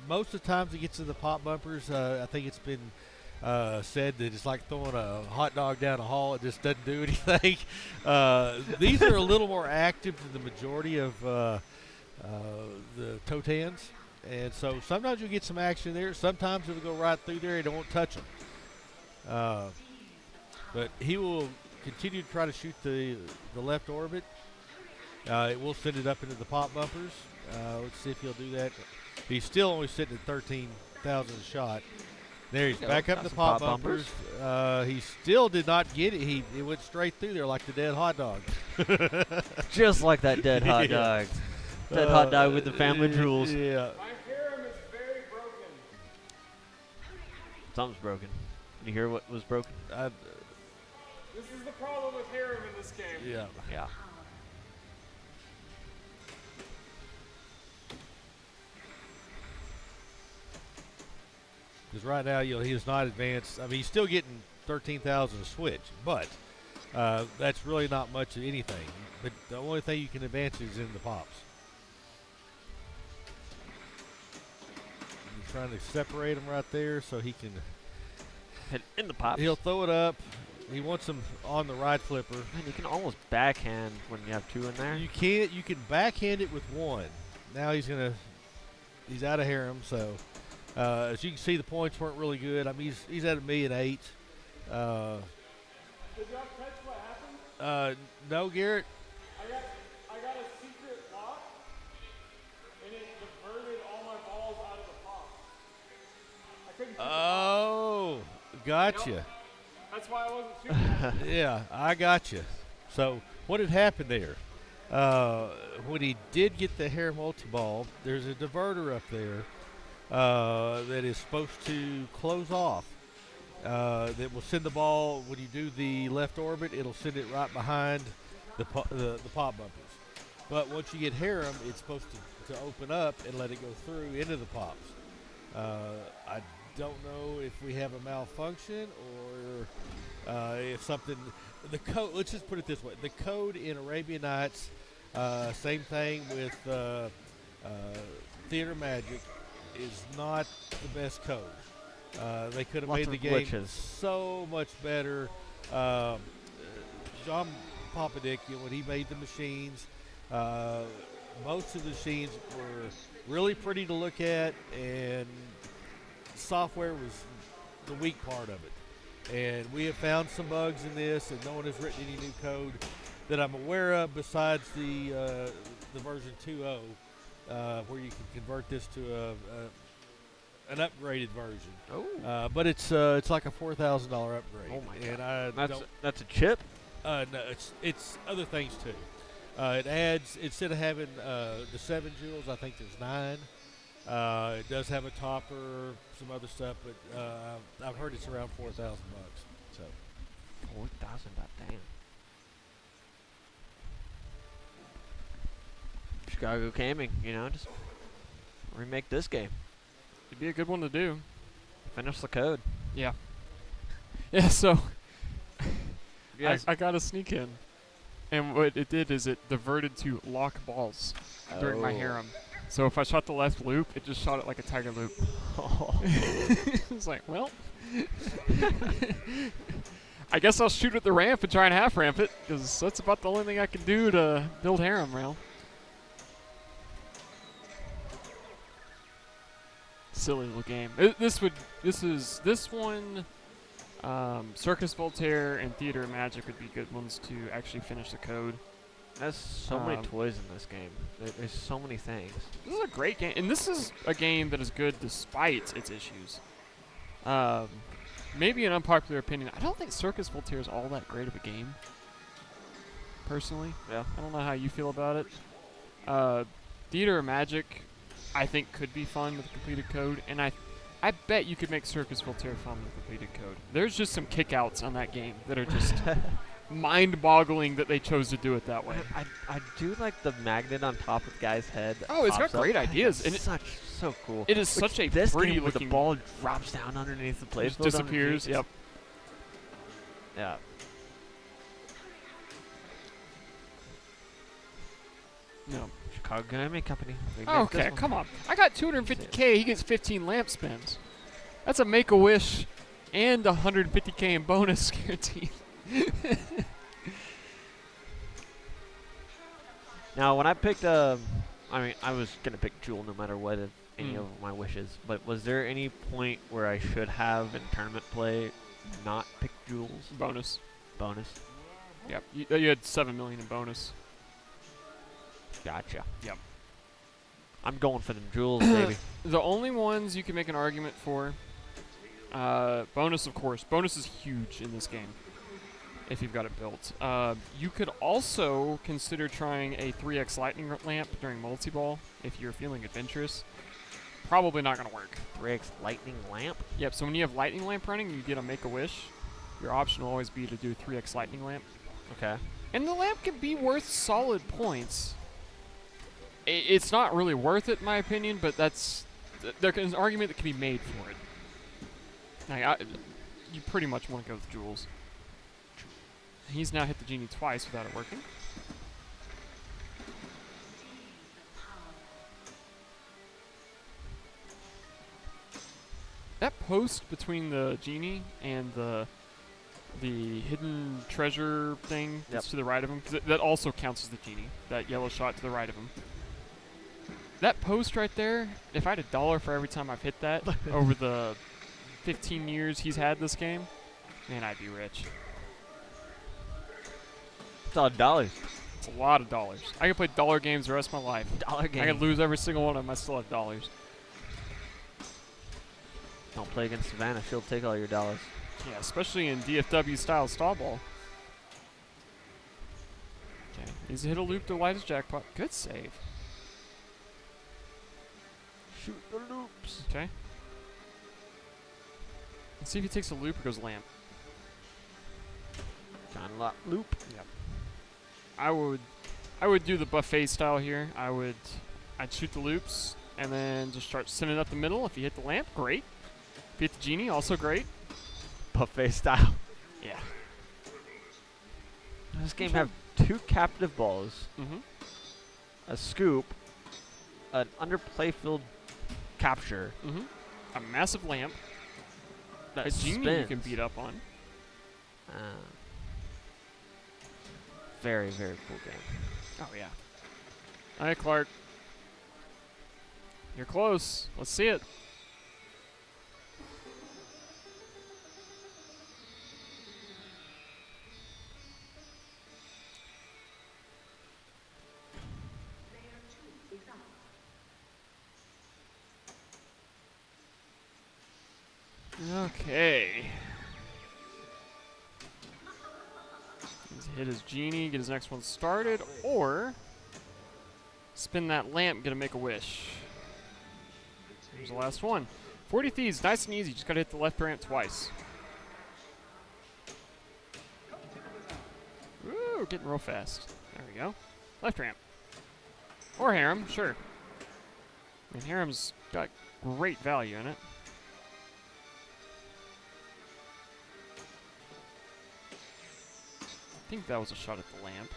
Most of the times it gets to the pop bumpers. I think it's been said that it's like throwing a hot dog down a hall. It just doesn't do anything. These are a little more active than the majority of the Totans. And so sometimes you'll get some action there. Sometimes it'll go right through there and it won't touch them. But he will continue to try to shoot the left orbit. It will send it up into the pop bumpers. Let's see if he'll do that. He's still only sitting at 13,000 a shot. There he's back up Got the some pop pop bumpers. He still did not get it. It went straight through there like the dead hot dog. Just like that dead hot Yeah. dog. Dead hot dog with the family jewels. Yeah. My harem is very broken. Something's broken. Can you hear what was broken? This is the problem with harem in this game. Yeah. Yeah. Because right now, he is not advanced. I mean, he's still getting 13,000 a switch, but that's really not much of anything. But the only thing you can advance is in the pops. He's trying to separate them right there so he can. Hit in the pops. He'll throw it up. He wants them on the right flipper. Man, you can almost backhand when you have two in there. You can't. You can backhand it with one. Now he's out of harem. So as you can see, the points weren't really good. I mean, he's at 1,008,000. Did y'all catch what happened? No, Garrett. I got a secret lock, and it diverted all my balls out of the pop. I couldn't. Oh, gotcha. Yep. That's why I wasn't shooting. Yeah, I gotcha. So what had happened there? When he did get the hair multi-ball, there's a diverter up there that is supposed to close off. That will send the ball, when you do the left orbit, it'll send it right behind the pop bumpers. But once you get harem, it's supposed to open up and let it go through into the pops. I don't know if we have a malfunction or if something. The code. Let's just put it this way: the code in Arabian Nights, same thing with Theater Magic, is not the best code. They could have Lots made the of game glitches. so much better. John Popadick, when he made the machines, most of the machines were really pretty to look at, and software was the weak part of it. And we have found some bugs in this, and no one has written any new code that I'm aware of besides the version 2.0, where you can convert this to an upgraded version. Oh. But it's like a $4,000 upgrade. Oh my and God. That's a chip? no, it's other things too. It adds, instead of having the 7 jewels, I think there's 9. It does have a topper, some other stuff, but I've heard it's around $4,000. So 4,000, damn. Chicago camming, just remake this game. It'd be a good one to do. Finish the code. Yeah. Yeah. So Yes. I got a sneak in, And what it did is it diverted to lock balls during my Oh. harem. So if I shot the left loop, it just shot it like a tiger loop. It's like, well, I guess I'll shoot at the ramp and try and half ramp it, because that's about the only thing I can do to build harem rail. Silly little game. This one, Circus Voltaire and Theater of Magic would be good ones to actually finish the code. There's so many Um, toys in this game. There's so many things. This is a great game, and this is a game that is good despite its issues. Maybe an unpopular opinion. I don't think Circus Voltaire is all that great of a game. Personally, Yeah. I don't know how you feel about it. Theater of Magic, I think, could be fun with completed code, and I bet you could make Circus Voltaire fun with completed code. There's just some kickouts on that game that are just mind-boggling that they chose to do it that way. I do like the magnet on top of the guy's head. that Oh, it's got pops up. great I think ideas, that's and so cool. it is such a this pretty game where the looking. ball drops down underneath the Just playfield. disappears. underneath. Yep. Yeah. No. Chicago Gaming Company. They made this Okay, one. come on. I got 250K. He gets 15 lamp spins. That's a Make-A-Wish and 150K in bonus guaranteed. Now, when I picked, I mean, I was gonna pick Jewel no matter what any Mm. of my wishes. But was there any point where I should have in tournament play not pick Jewels Bonus. bonus? Yep. You had 7 million in bonus. Gotcha. Yep. I'm going for them Jewels, baby. The only ones you can make an argument for, bonus, of course. Bonus is huge in this game if you've got it built. You could also consider trying a 3x lightning lamp during multi-ball if you're feeling adventurous. Probably not going to work. 3x lightning lamp. Yep, so when you have lightning lamp running, you get a Make-A-Wish. Your option will always be to do 3x lightning lamp. Okay. And the lamp can be worth solid points. It's not really worth it, in my opinion, but there's an argument that can be made for it. Like, you pretty much want to go with Jules. He's now hit the genie twice without it working. That post between the genie and the hidden treasure thing that's to the right of him, because that also counts as the genie, that yellow shot to the right of him. That post right there, if I had $1 for every time I've hit that over the 15 years he's had this game, man, I'd be rich. It's all dollars. It's a lot of dollars. I could play dollar games the rest of my life. Dollar game. I could lose every single one of them, I still have dollars. Don't play against Savannah. She'll take all your dollars. Yeah, especially in DFW style stall ball. Okay, he's hit a loop to light his jackpot. Good save. Shoot the loops. Okay. Let's see if he takes a loop or goes lamp. John Lot loop. Yep. I would do the buffet style here. I'd shoot the loops and then just start sending up the middle. If you hit the lamp, great. If you hit the genie, also great. Buffet style. Yeah. This game have 2 captive balls, Mm-hmm. a scoop, an under playfield capture, Mm-hmm. A massive lamp. that A genie you can spins. beat up on. Very, very cool game. Oh yeah. All right, Clark. You're close. Let's see it. Okay. He's hit his genie, get his next one started, or spin that lamp, get a Make-A-Wish. Here's the last one. 40 Thieves, nice and easy. Just gotta hit the left ramp twice. Woo, getting real fast. There we go. Left ramp. Or harem, sure. I mean, harem's got great value in it. I think that was a shot at the lamp.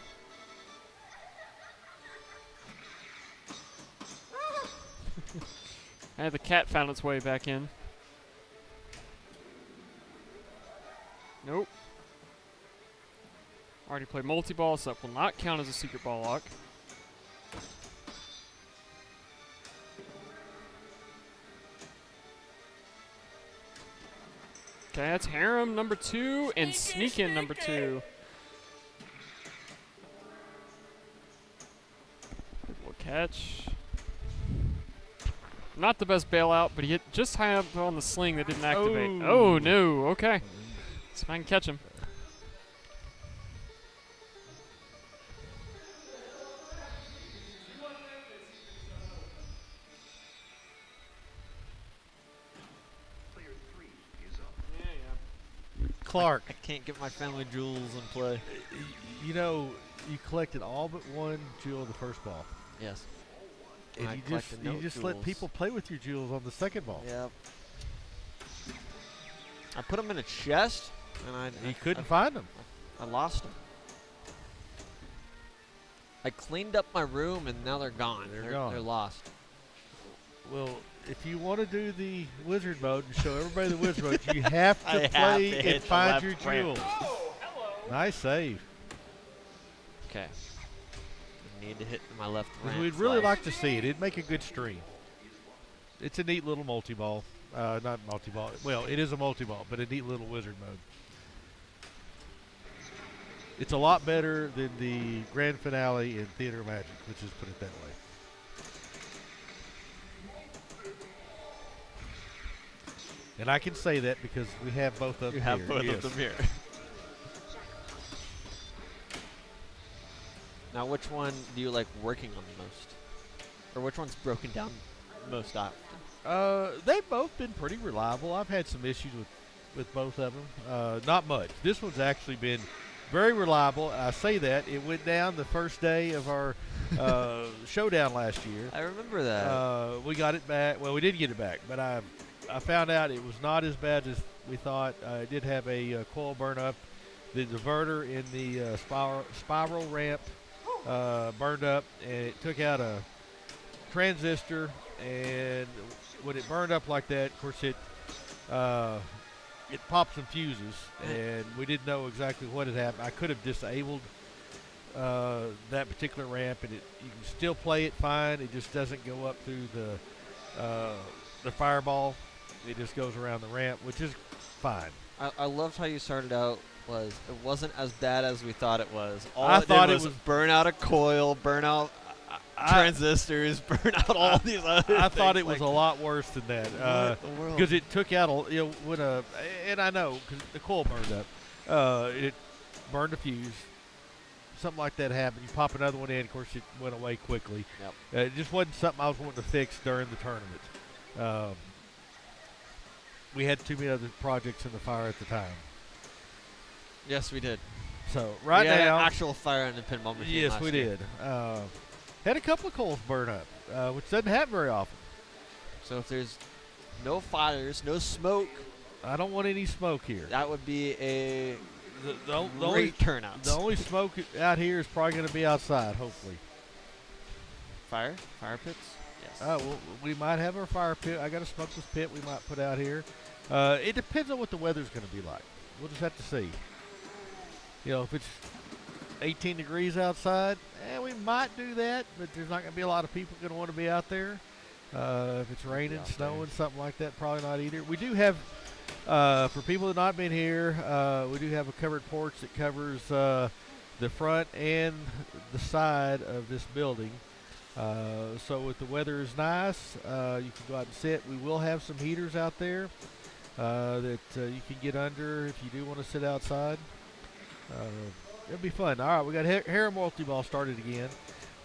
And the cat found its way back in. Nope. Already played multi-ball, so that will not count as a secret ball lock. Okay, that's Harem number 2 and Sneakin' number 2. We'll catch. Not the best bailout, but he hit just high up on the sling that didn't activate. Oh no, okay. See if I can catch him. Player 3 is up. Clark, I can't get my family jewels in play. you know, you collected all but one jewel of the first ball. Yes. And I you collected no just let jewels. people play with your jewels on the second ball. Yep. I put them in a chest, and You couldn't find them. I lost them. I cleaned up my room, and now they're gone. They're gone. They're lost. Well, if you want to do the wizard mode and show everybody the wizard mode, you have I to have play to and hit the find left your ramp. jewels. Nice save. Okay. I need to hit my left 'Cause ramp. we'd really slice. like to see it. It'd make a good stream. It's a neat little multi-ball. Not multi-ball. Well, it is a multi-ball, but a neat little wizard mode. It's a lot better than the grand finale in Theater of Magic, let's just put it that way. And I can say that because we have both of them You have here. both Yes. of them here. Now, which one do you like working on the most? Or which one's broken down most often? They've both been pretty reliable. I've had some issues with both of them. Not much. This one's actually been very reliable. I say that. It went down the first day of our showdown last year. I remember that. We got it back. Well, we did get it back, but I found out it was not as bad as we thought. It did have a coil burn up. The diverter in the spiral ramp burned up, and it took out a transistor. And when it burned up like that, of course, it popped some fuses, and we didn't know exactly what had happened. I could have disabled that particular ramp, and you can still play it fine. It just doesn't go up through the fireball. It just goes around the ramp, which is fine. I loved how you started out. It wasn't as bad as we thought it was. All I it thought did it was burn out a coil, burn out transistors, burn out all these other I thought things, it was like, a lot worse than that. what the world? Because it took out and I know because the coil burned up, it burned a fuse. Something like that happened. You pop another one in, of course, it went away quickly. Yep. It just wasn't something I was wanting to fix during the tournament. We had too many other projects in the fire at the time. Yes, we did. So right we had now, an actual fire in the pinball machine. yes, last we year. did. Had a couple of coals burn up, which doesn't happen very often. So if there's no fires, no smoke, I don't want any smoke here. that would be a The only great turnout. The only smoke out here is probably going to be outside, hopefully. Fire pits. Yes. Well, we might have our fire pit. I got a smokeless pit we might put out here. It depends on what the weather's going to be like. We'll just have to see. You know, if it's 18 degrees outside, we might do that, but there's not going to be a lot of people going to want to be out there. If it's raining, snowing, something like that, probably not either. We do have, for people that have not been here, we do have a covered porch that covers the front and the side of this building. So if the weather is nice, you can go out and sit. We will have some heaters out there that you can get under if you do want to sit outside. It'll be fun. All right, we got Harem Multi-Ball started again.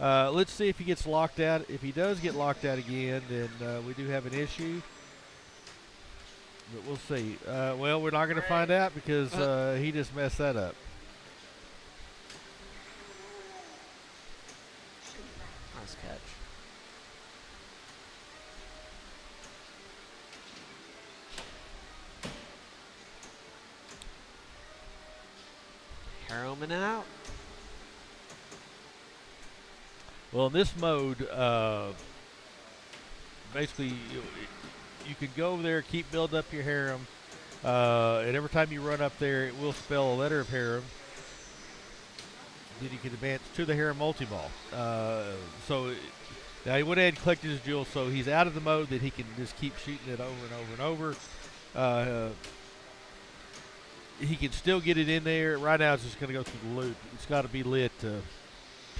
Let's see if he gets locked out. If he does get locked out again, then we do have an issue. But we'll see. Well, we're not going to find out because he just messed that up. Nice catch. Harrowing it out. Well, in this mode, basically you can go over there, keep building up your harem, and every time you run up there, it will spell a letter of harem. Then you can advance to the harem multi-ball. So now he went ahead and collected his jewels, so he's out of the mode that he can just keep shooting it over and over and over. He can still get it in there. Right now, it's just going to go through the loop. It's got to be lit to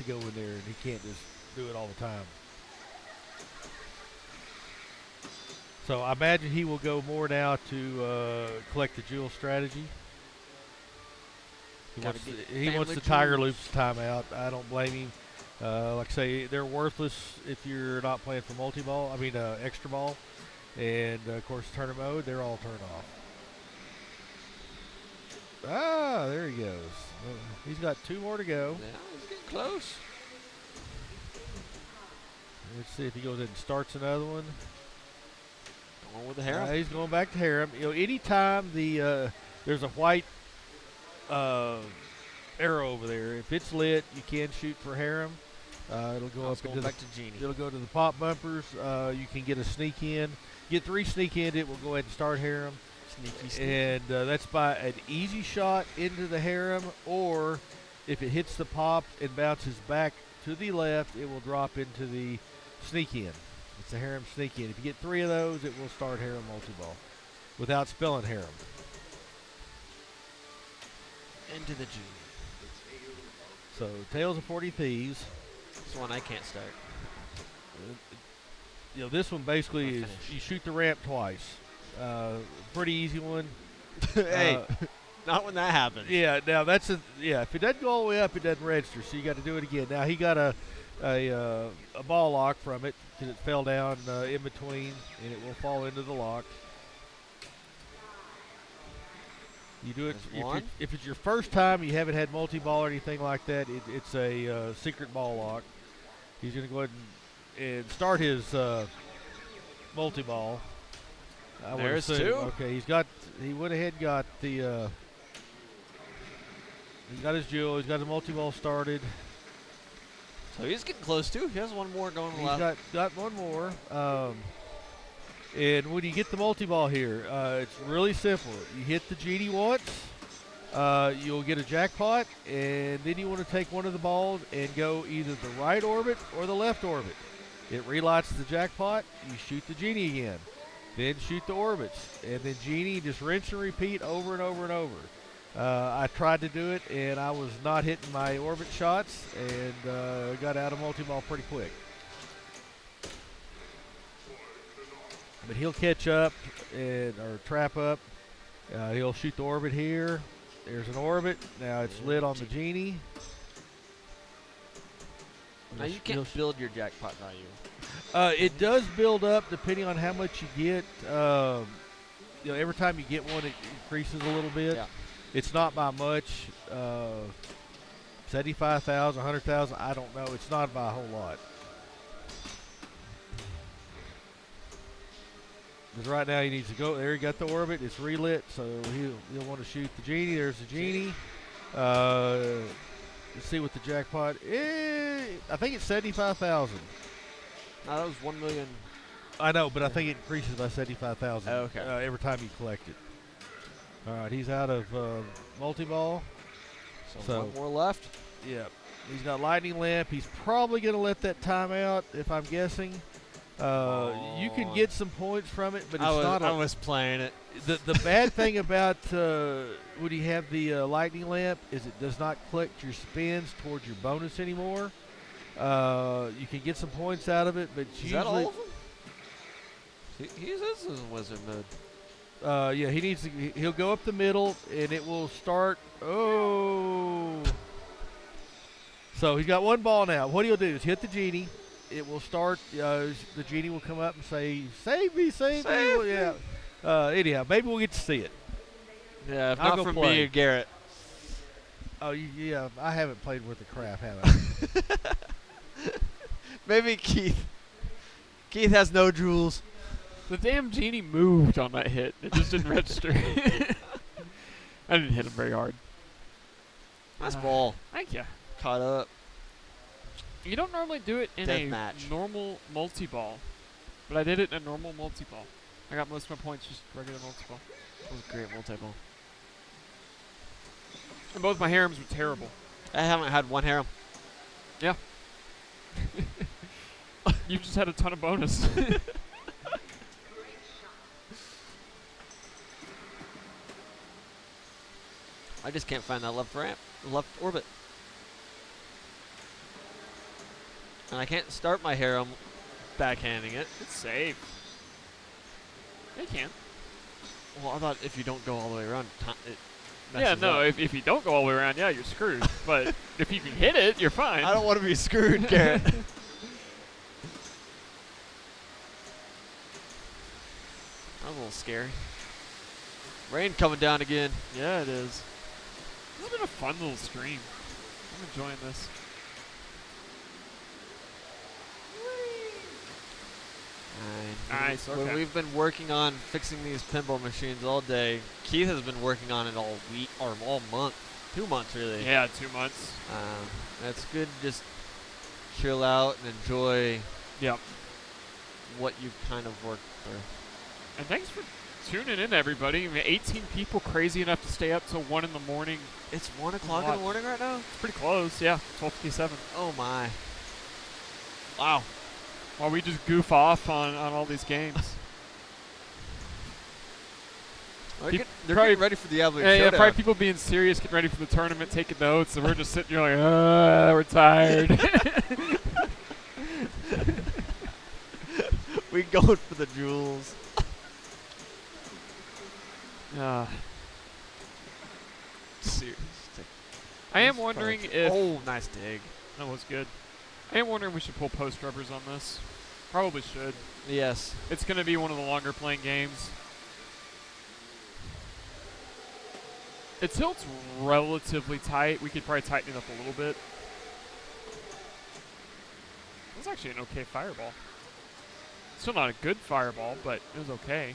go in there, and he can't just do it all the time. So I imagine he will go more now to collect the jewel strategy. He wants the Tiger Loops timeout. I don't blame him. Like I say, they're worthless if you're not playing for multi-ball. I mean, extra ball. And, of course, tournament mode, they're all turned off. Ah, there he goes. He's got 2 more to go. Yeah, he's getting close. Let's see if he goes ahead and starts another one. Going with the harem. He's going back to harem. You know, anytime there's a white arrow over there, if it's lit, you can shoot for harem. It'll go up into back to Genie. It'll go to the pop bumpers. You can get a sneak in. Get 3 sneak in. It will go ahead and start harem. Sneaky. And that's by an easy shot into the harem, or if it hits the pop and bounces back to the left, it will drop into the sneak in. It's a harem sneak in. If you get 3 of those, it will start harem multi-ball without spelling harem. Into the Genie. So Tales of 40 Thieves. This one I can't start. You know, this one basically is you shoot the ramp twice. Pretty easy one. Hey, not when that happens. Yeah, now that's if it doesn't go all the way up, it doesn't register, so you got to do it again. Now he got a ball lock from it because it fell down in between, and it will fall into the lock. You do it if it's your first time, you haven't had multi-ball or anything like that. It's a secret ball lock. He's going to go ahead and start his multi-ball. There's 2. Okay, he went ahead and got the he's got his jewel. He's got the multi-ball started. So he's getting close too. He has one more going left. He's got one more. And when you get the multi-ball here, it's really simple. You hit the Genie once, you'll get a jackpot, and then you want to take one of the balls and go either the right orbit or the left orbit. It relights the jackpot. You shoot the Genie again. Then shoot the orbits, and then Genie, just rinse and repeat over and over and over. I tried to do it, and I was not hitting my orbit shots, and got out of multi-ball pretty quick. But he'll catch up or trap up. He'll shoot the orbit here. There's an orbit. Now it's lit on the Genie. Now you can't build your jackpot value. It does build up depending on how much you get. Every time you get one, it increases a little bit. Yeah. It's not by much. 75,000, 100,000, I don't know. It's not by a whole lot. Because right now he needs to go. There he got the orbit. It's relit, so he'll want to shoot the Genie. There's the Genie. Let's see what the jackpot is. I think it's 75,000. No, that was 1 million. I know, but I think it increases by 75,000 okay. Every time you collect it. All right, he's out of multi-ball. So 1 more left. Yeah, he's got lightning lamp. He's probably going to let that time out, if I'm guessing. You can get some points from it, but it's not. I was playing it. The bad thing about when you have the lightning lamp is it does not collect your spins towards your bonus anymore. You can get some points out of it, but Is usually that all of them? He's in wizard mode. yeah, he'll go up the middle, and it will start. Oh. So he's got 1 ball now. What he'll do is hit the Genie. It will start. The Genie will come up and say, "Save me, save me!" Well, yeah. Anyhow, maybe we'll get to see it. Yeah, if I'll not go from play. me or Garrett. Oh, yeah. I haven't played worth the crap, have I? Maybe Keith. Keith has no jewels. The damn Genie moved on that hit. It just didn't register. I didn't hit him very hard. Nice ball. Thank you. Caught up. You don't normally do it in a Deathmatch. normal multi-ball, but I did it in a normal multi-ball. I got most of my points just regular multi-ball. That was a great multi-ball. And both my harems were terrible. I haven't had one harem. Yeah. You just had a ton of bonus. I just can't find that left ramp, left orbit. And I can't start my harem backhanding it. It's safe. You can. Well, I thought if you don't go all the way around, it Yeah, messes no, up. if you don't go all the way around, yeah, you're screwed. But if you can hit it, you're fine. I don't want to be screwed, Garrett. That was a little scary. Rain coming down again. Yeah, it is. This has been a fun little stream. I'm enjoying this. Nice, When okay. we've been working on fixing these pinball machines all day. Keith has been working on it all week, or all month. 2 months, really. Yeah, 2 months. It's good to just chill out and enjoy Yep. what you've kind of worked through. And thanks for tuning in, everybody. I mean, 18 people crazy enough to stay up till 1 in the morning. It's 1 o'clock in the morning right now? It's pretty close, yeah. 12:57. Oh, my. Wow. While we just goof off on all these games. They're probably- getting ready for the Abilene Yeah, Showdown. probably people being serious, getting ready for the tournament, taking notes, and we're just sitting here like, we're tired. We going for the jewels. Seriously. I am wondering if... Oh, nice dig. That was good. I am wondering if we should pull post rubbers on this. Probably should. Yes. It's going to be one of the longer playing games. It tilts relatively tight. We could probably tighten it up a little bit. That's actually an okay fireball. Still not a good fireball, but it was okay.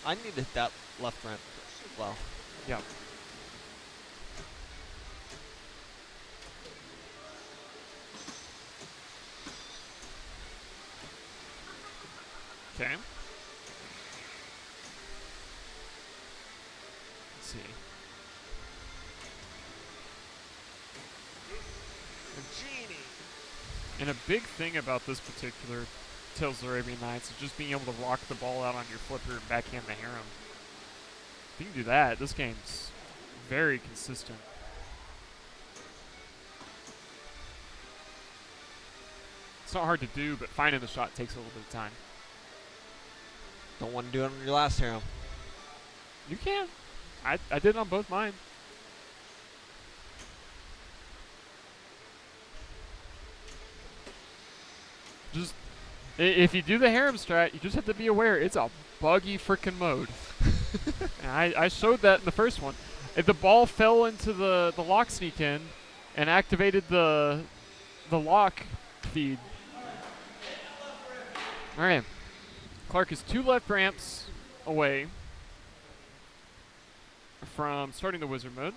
I need to hit that left ramp as well. Yeah. Okay. Let's see. And a big thing about this particular Tales of the Arabian Nights is just being able to rock the ball out on your flipper and backhand the harem. If you can do that, this game's very consistent. It's not hard to do, but finding the shot takes a little bit of time. Don't want to do it on your last harem. You can. I did it on both mine. Just, if you do the harem strat, you just have to be aware it's a buggy freaking mode. And I showed that in the first one. If the ball fell into the lock sneak in and activated the lock feed. Alright. Clark is 2 left ramps away from starting the wizard mode.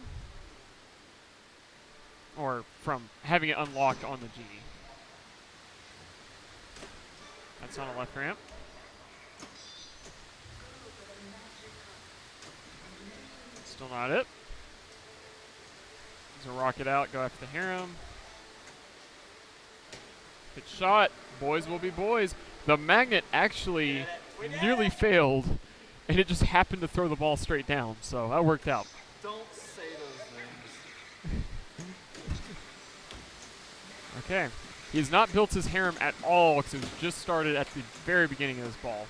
Or from having it unlocked on the genie. That's on a left ramp. Still not it. He's gonna rock it out, go after the harem. Good shot. Boys will be boys. The magnet actually nearly failed, and it just happened to throw the ball straight down, so that worked out. Don't say those things. Okay. He has not built his harem at all because it was just started at the very beginning of this ball.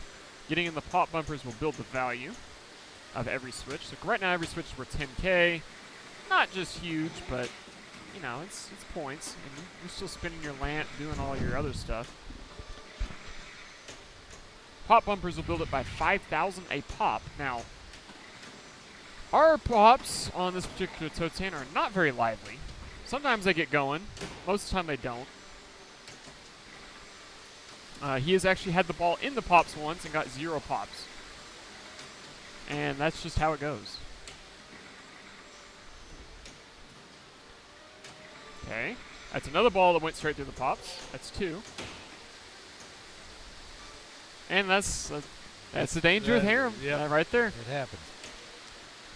Getting in the pop bumpers will build the value of every switch. So right now every switch is worth 10K. Not just huge, but you know, it's points. And you're still spinning your lant, doing all your other stuff. Pop bumpers will build it by 5,000 a pop. Now, our pops on this particular Totan are not very lively. Sometimes they get going. Most of the time they don't. He has actually had the ball in the pops once and got 0 pops. And that's just how it goes. Okay. That's another ball that went straight through the pops. That's 2. And that's the danger with Harem. Yep. Right there. It happens.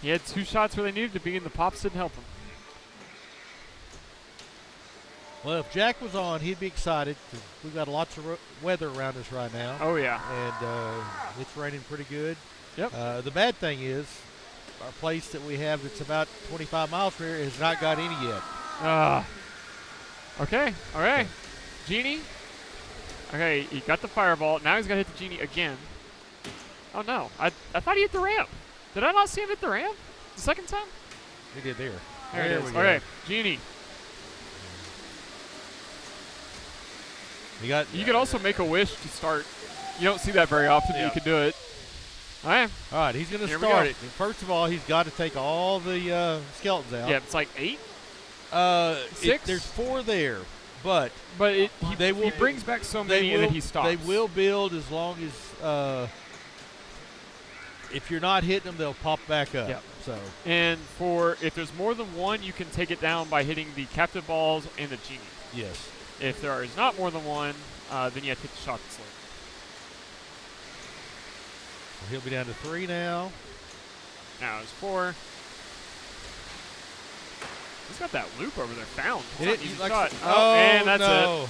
He had 2 shots where they needed to be, and the pops didn't help him. Well, if Jack was on, he'd be excited 'cause we've got lots of weather around us right now. Oh, yeah. And it's raining pretty good. Yep. The bad thing is our place that we have that's about 25 miles from here has not got any yet. Okay. All right. Genie. Okay, he got the fireball. Now he's got to hit the Genie again. Oh, no. I thought he hit the ramp. Did I not see him hit the ramp the second time? We did there. There it is. we go. Okay, Genie. You could also make a wish to start. You don't see that very often. Yeah. You can do it. All right. All right, he's going to Here we start go. it. And first of all, he's got to take all the skeletons out. Yeah, it's like 8. 6? There's 4 there, but But They he will- brings back so they many will, and then he stops. They will build as long as if you're not hitting them, they'll pop back up. Yep. So And if there's more than one, you can take it down by hitting the captive balls and the Genie. yes. If there is not more than one, then you have to hit the shot that's later. So he'll be down to 3 now. Now it's 4. He's got that loop over there found. It's It- not an he easy likes shot. to- Oh, and that's no.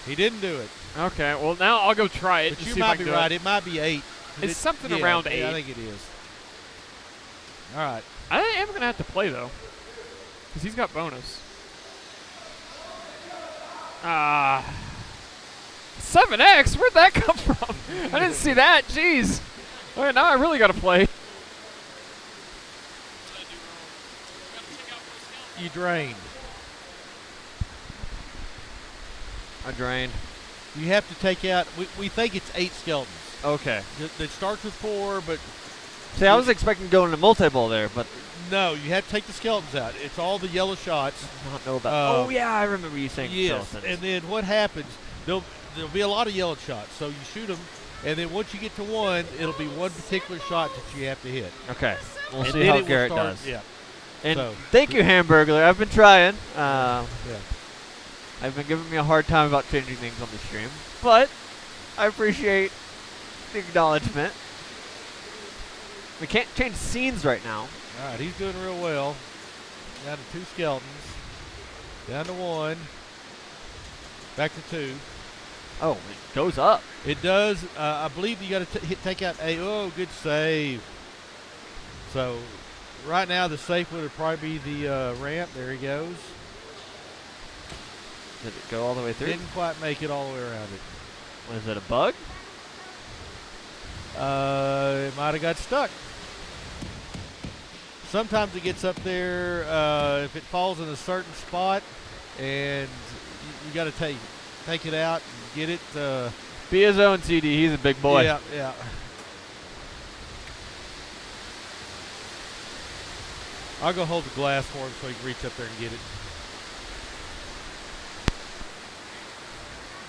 He didn't do it. it. Okay, well now I'll go try it. But and you see if I might can be do right. It. It might be 8. It's something yeah, around yeah, 8. I think it is. All right. I am going to have to play, though, because he's got bonus. 7X? Where'd that come from? I didn't see that. Jeez. All right, now I really got to play. You drained. I drained. You have to take out. We think it's 8 skeletons. Okay. It starts with 4, but See, I was expecting to go into multi-ball there, but no, you have to take the skeletons out. It's all the yellow shots. I don't know about. Uh, oh yeah, I remember you saying Yes, skeletons. and then what happens? There'll be a lot of yellow shots. So you shoot them, and then once you get to 1, it'll be one particular shot that you have to hit. Okay, we'll And see then how it will Garrett start- does. Yeah. And So- thank you, Hamburglar. I've been trying. Yeah. I've been giving me a hard time about changing things on the stream, but I appreciate the acknowledgement. We can't change scenes right now. All right, he's doing real well. Down to 2 skeletons. Down to 1. Back to 2. Oh, it goes up. It does. I believe you got to take out a. Oh, good save. So, right now the safe would probably be the ramp. There he goes. Did it go all the way through? Didn't quite make it all the way around it. Was it a bug? It might have got stuck. Sometimes it gets up there if it falls in a certain spot, and you got to take it out and get it. Be his own CD. He's a big boy. Yeah, yeah. I'll go hold the glass for him so he can reach up there and get it.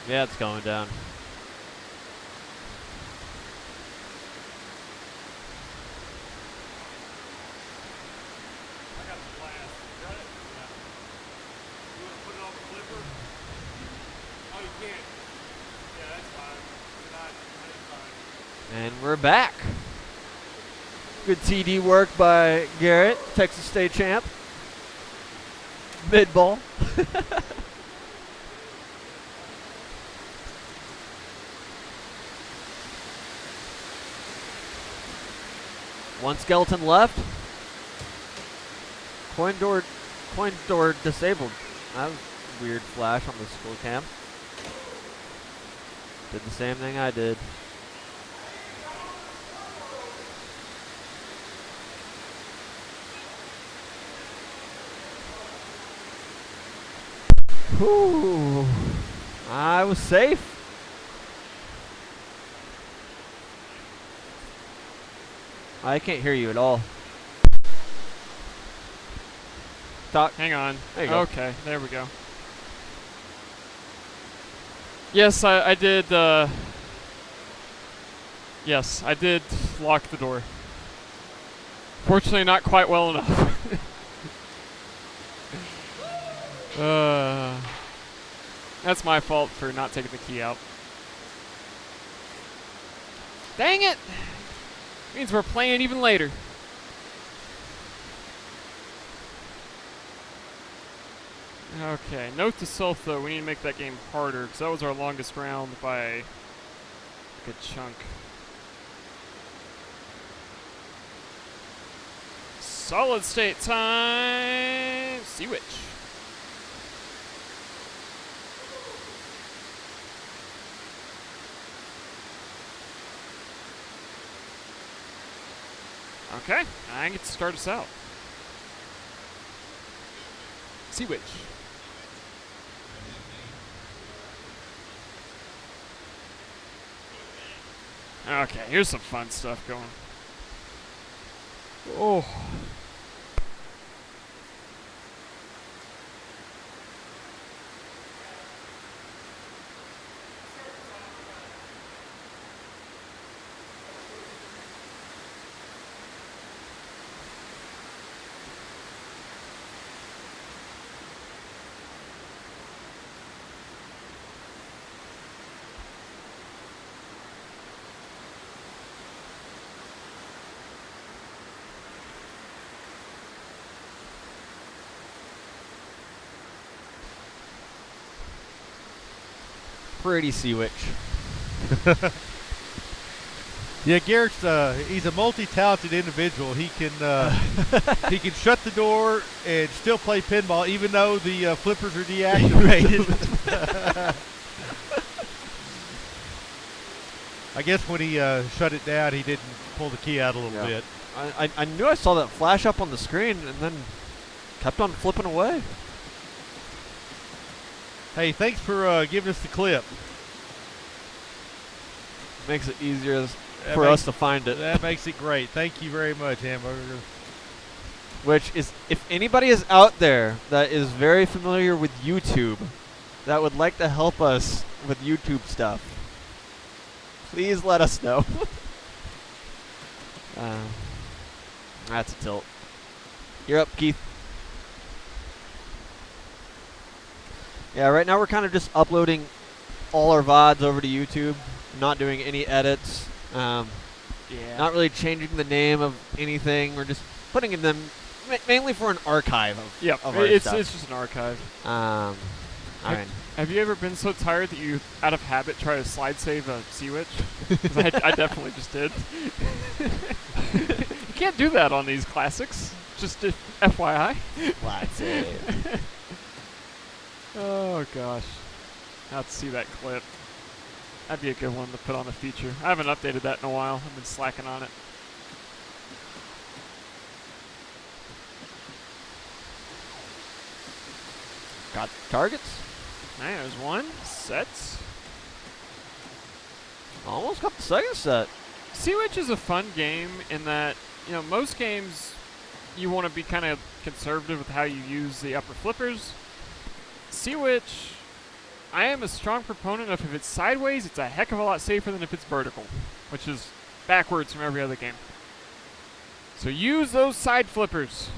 Yeah, it's going down. I got the glass. You got it? Yeah. You want to put it on the flipper? Oh, you can't. Yeah, that's fine. That's fine. And we're back. Good TD work by Garrett, Texas State champ. Mid ball. One skeleton left. Coin door disabled. That was a weird flash on the school cam. Did the same thing I did. Whew. I was safe. I can't hear you at all. Talk. Hang on. There you go. Okay, there we go. Yes, I did. Yes, I did lock the door. Fortunately, not quite well enough. That's my fault for not taking the key out. Dang it! Means we're playing even later. Okay, note to self though, we need to make that game harder, because that was our longest round by a good chunk. Solid state time! Sea Witch. Okay, I get to start us out. Sea Witch. Okay, here's some fun stuff going. Oh. Pretty Sea Witch. Yeah, Garrett's he's a multi-talented individual. He can he can shut the door and still play pinball, even though the flippers are deactivated. I guess when he shut it down, he didn't pull the key out a little bit. I knew I saw that flash up on the screen and then kept on flipping away. Hey, thanks for giving us the clip. Makes it easier for us to find it. That makes it great. Thank you very much, Hamburger. Which is, if anybody is out there that is very familiar with YouTube, that would like to help us with YouTube stuff, please let us know. That's a tilt. You're up, Keith. Yeah, right now we're kind of just uploading all our VODs over to YouTube, not doing any edits. Yeah. Not really changing the name of anything. We're just putting in them mainly for an archive of our it's stuff. it's just an archive. I mean, Have you ever been so tired that you, out of habit, try to slide save a Sea Witch? 'Cause I definitely just did. You can't do that on these classics. Just FYI. let's see. Oh gosh. I have to see that clip. That'd be a good one to put on the feature. I haven't updated that in a while. I've been slacking on it. Got targets. Alright, there's one. Sets. Almost got the second set. Sea Witch is a fun game in that, you know, most games you want to be kind of conservative with how you use the upper flippers. Sea Witch, I am a strong proponent of if it's sideways, it's a heck of a lot safer than if it's vertical, which is backwards from every other game. So use those side flippers.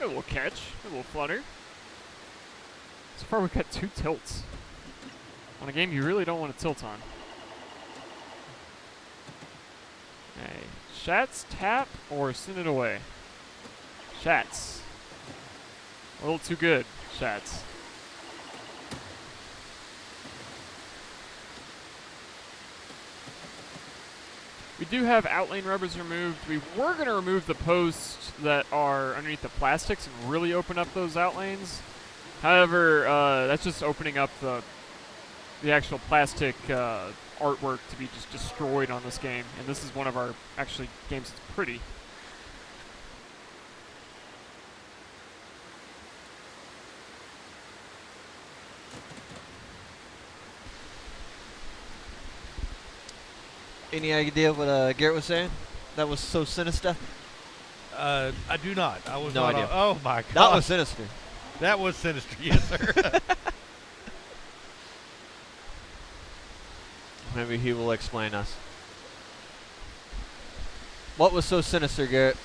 A little catch, a little flutter. So far we've got 2 tilts on a game you really don't want to tilt on. Okay, Shats, tap, or send it away. Shats. A little too good, Shats. We do have outlane rubbers removed. We were going to remove the posts that are underneath the plastics and really open up those outlanes. However, that's just opening up the actual plastic artwork to be just destroyed on this game. And this is one of our actually games that's pretty. Any idea what Garrett was saying? That was so sinister. I do not. I was No not idea. Oh my god. That was sinister. That was sinister, yes, sir. Maybe he will explain us. What was so sinister, Garrett?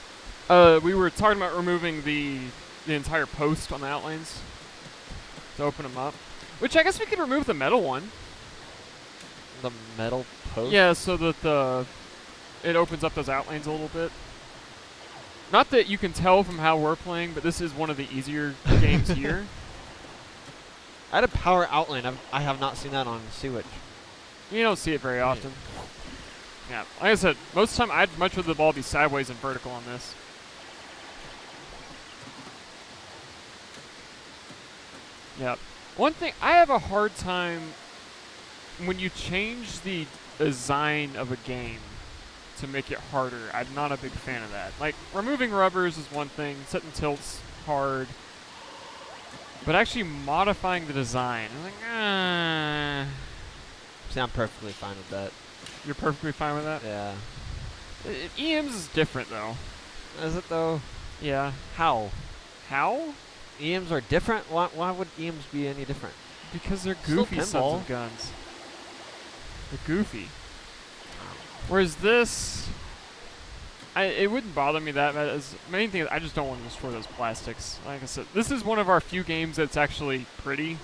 We were talking about removing the entire post on the outlanes to open them up. Which I guess we could remove the metal one. The metal post? Yeah, so that it opens up those outlanes a little bit. Not that you can tell from how we're playing, but this is one of the easier games here. I had a power outline. I have not seen that on Seawitch. You don't see it very often. Yeah, like I said, most of the time I'd much rather the ball be sideways and vertical on this. Yep. One thing, I have a hard time when you change the design of a game to make it harder. I'm not a big fan of that. Like, removing rubbers is one thing, setting tilts hard, but actually modifying the design, I'm like, See, I'm perfectly fine with that. You're perfectly fine with that? Yeah. EMs is different, though. Is it, though? Yeah. How? How? EMs are different? Why would EMs be any different? Because they're Still goofy sons pinball. of guns. They're goofy. Whereas this, it wouldn't bother me that bad. Main thing is I just don't want to destroy those plastics. Like I said, this is one of our few games that's actually pretty.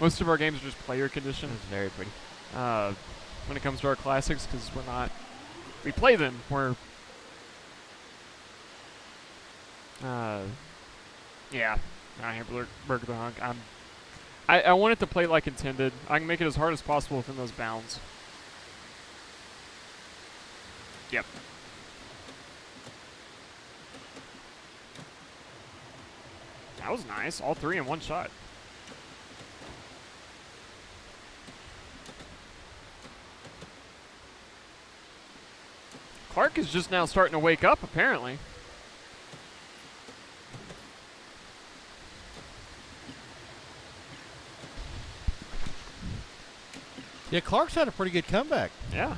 Most of our games are just player condition. It's very pretty. When it comes to our classics, because we play them. Yeah. I have Burger the Hunk. I want it to play like intended. I can make it as hard as possible within those bounds. Yep. That was nice. All three in one shot. Clark is just now starting to wake up, apparently. Yeah, Clark's had a pretty good comeback. Yeah.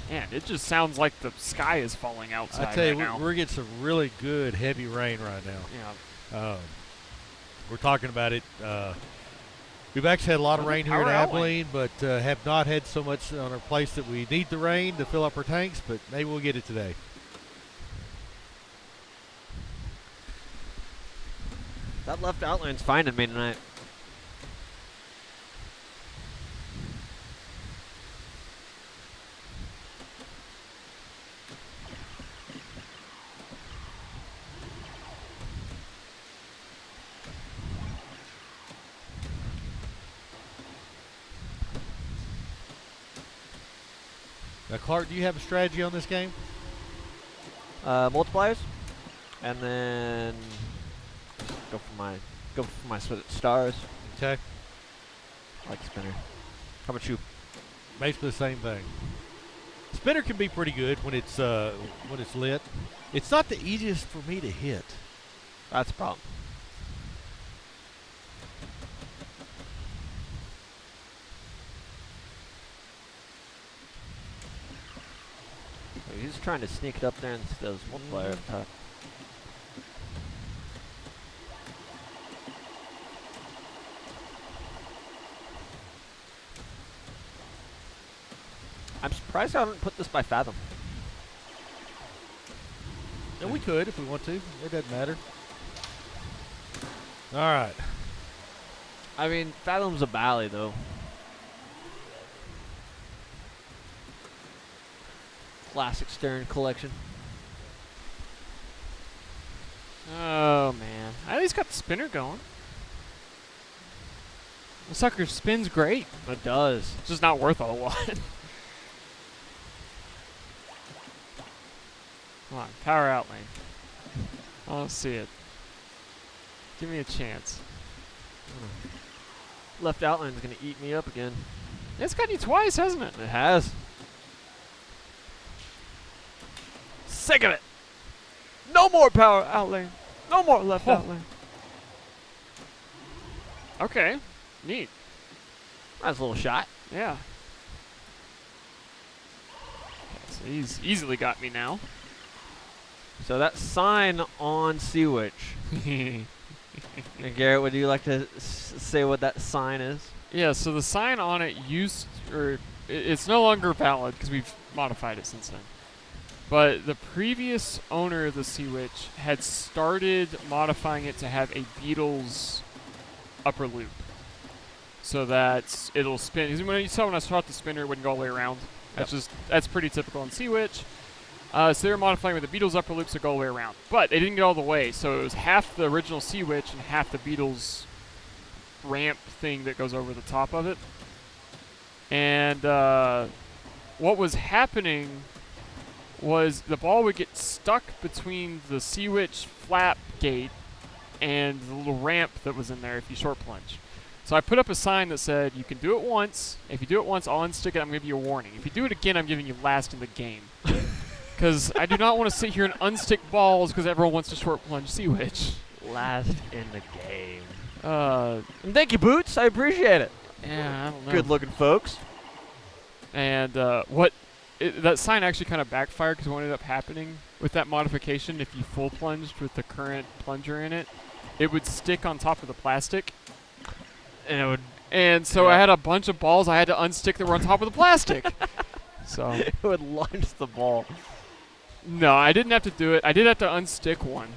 Man, it just sounds like the sky is falling outside I tell you, right now. we're getting some really good heavy rain right now. Yeah. We're talking about it. We've actually had a lot of rain here in Power Abilene, but have not had so much on our place that we need the rain to fill up our tanks, but maybe we'll get it today. That left outline's finding me tonight. Now, Clark, do you have a strategy on this game? Multipliers, and then go for my stars. Okay. I like spinner. How about you? Basically the same thing. Spinner can be pretty good when it's lit. It's not the easiest for me to hit. That's a problem. He's trying to sneak it up there instead of multiplier up top. I'm surprised I haven't put this by Fathom. And we could if we want to. It doesn't matter. All right. I mean, Fathom's a Bally, though. Classic Stern collection. Oh, man. At least got the spinner going. The sucker spins great. It does. It's just not worth a whole lot. Come on, power outlane. I want to see it. Give me a chance. Left outline's gonna eat me up again. It's got you twice, hasn't it? It has. Sick of it. No more power outlane. No more left outlane. Okay. Neat. That's a little shot. Yeah. Okay, so he's easily got me now. So that sign on Seawitch And Garrett, would you like to say what that sign is? Yeah, so the sign on it it's no longer valid because we've modified it since then. But the previous owner of the Sea Witch had started modifying it to have a Beatles upper loop. So that it'll spin. 'Cause when you saw when I shot the spinner, it wouldn't go all the way around. That's pretty typical in Sea Witch. So they were modifying with the Beatles upper loops to go all the way around. But they didn't get all the way, so it was half the original Sea Witch and half the Beatles ramp thing that goes over the top of it. And what was happening was the ball would get stuck between the Sea Witch flap gate and the little ramp that was in there if you short plunge. So I put up a sign that said, you can do it once. If you do it once, I'll unstick it. I'm going to give you a warning. If you do it again, I'm giving you last in the game. Because I do not want to sit here and unstick balls because everyone wants to short plunge Sea Witch. Last in the game. And Thank you, Boots. I appreciate it. yeah, I don't know. Good looking folks. And that sign actually kind of backfired because what ended up happening with that modification, if you full plunged with the current plunger in it, it would stick on top of the plastic. And it would. And so I had a bunch of balls I had to unstick that were on top of the plastic. So It would launch the ball. no, I didn't have to do it. I did have to unstick one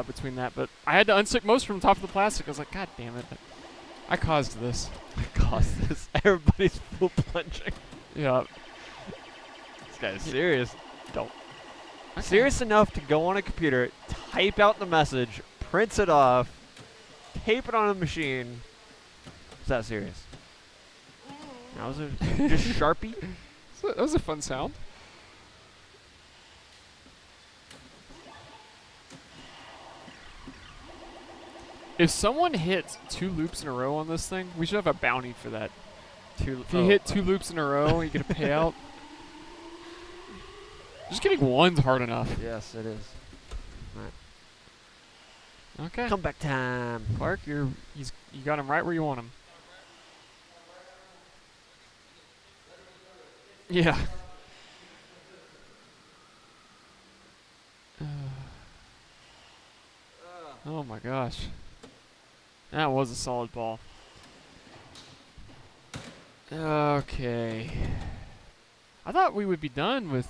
between that, but I had to unstick most from the top of the plastic. I was like, God damn it. I caused this. Cost this. Everybody's full plunging. Yeah. This guy's serious. Don't. Serious enough to go on a computer, type out the message, prints it off, tape it on a machine. Is that serious? That was just Sharpie? So that was a fun sound. If someone hits 2 loops in a row on this thing, we should have a bounty for that. If you hit 2 loops in a row, you get a payout. Just getting one's hard enough. Yes, it is. Okay. Comeback time. Clark, you got him right where you want him. Yeah. Oh my gosh. That was a solid ball. Okay. I thought we would be done with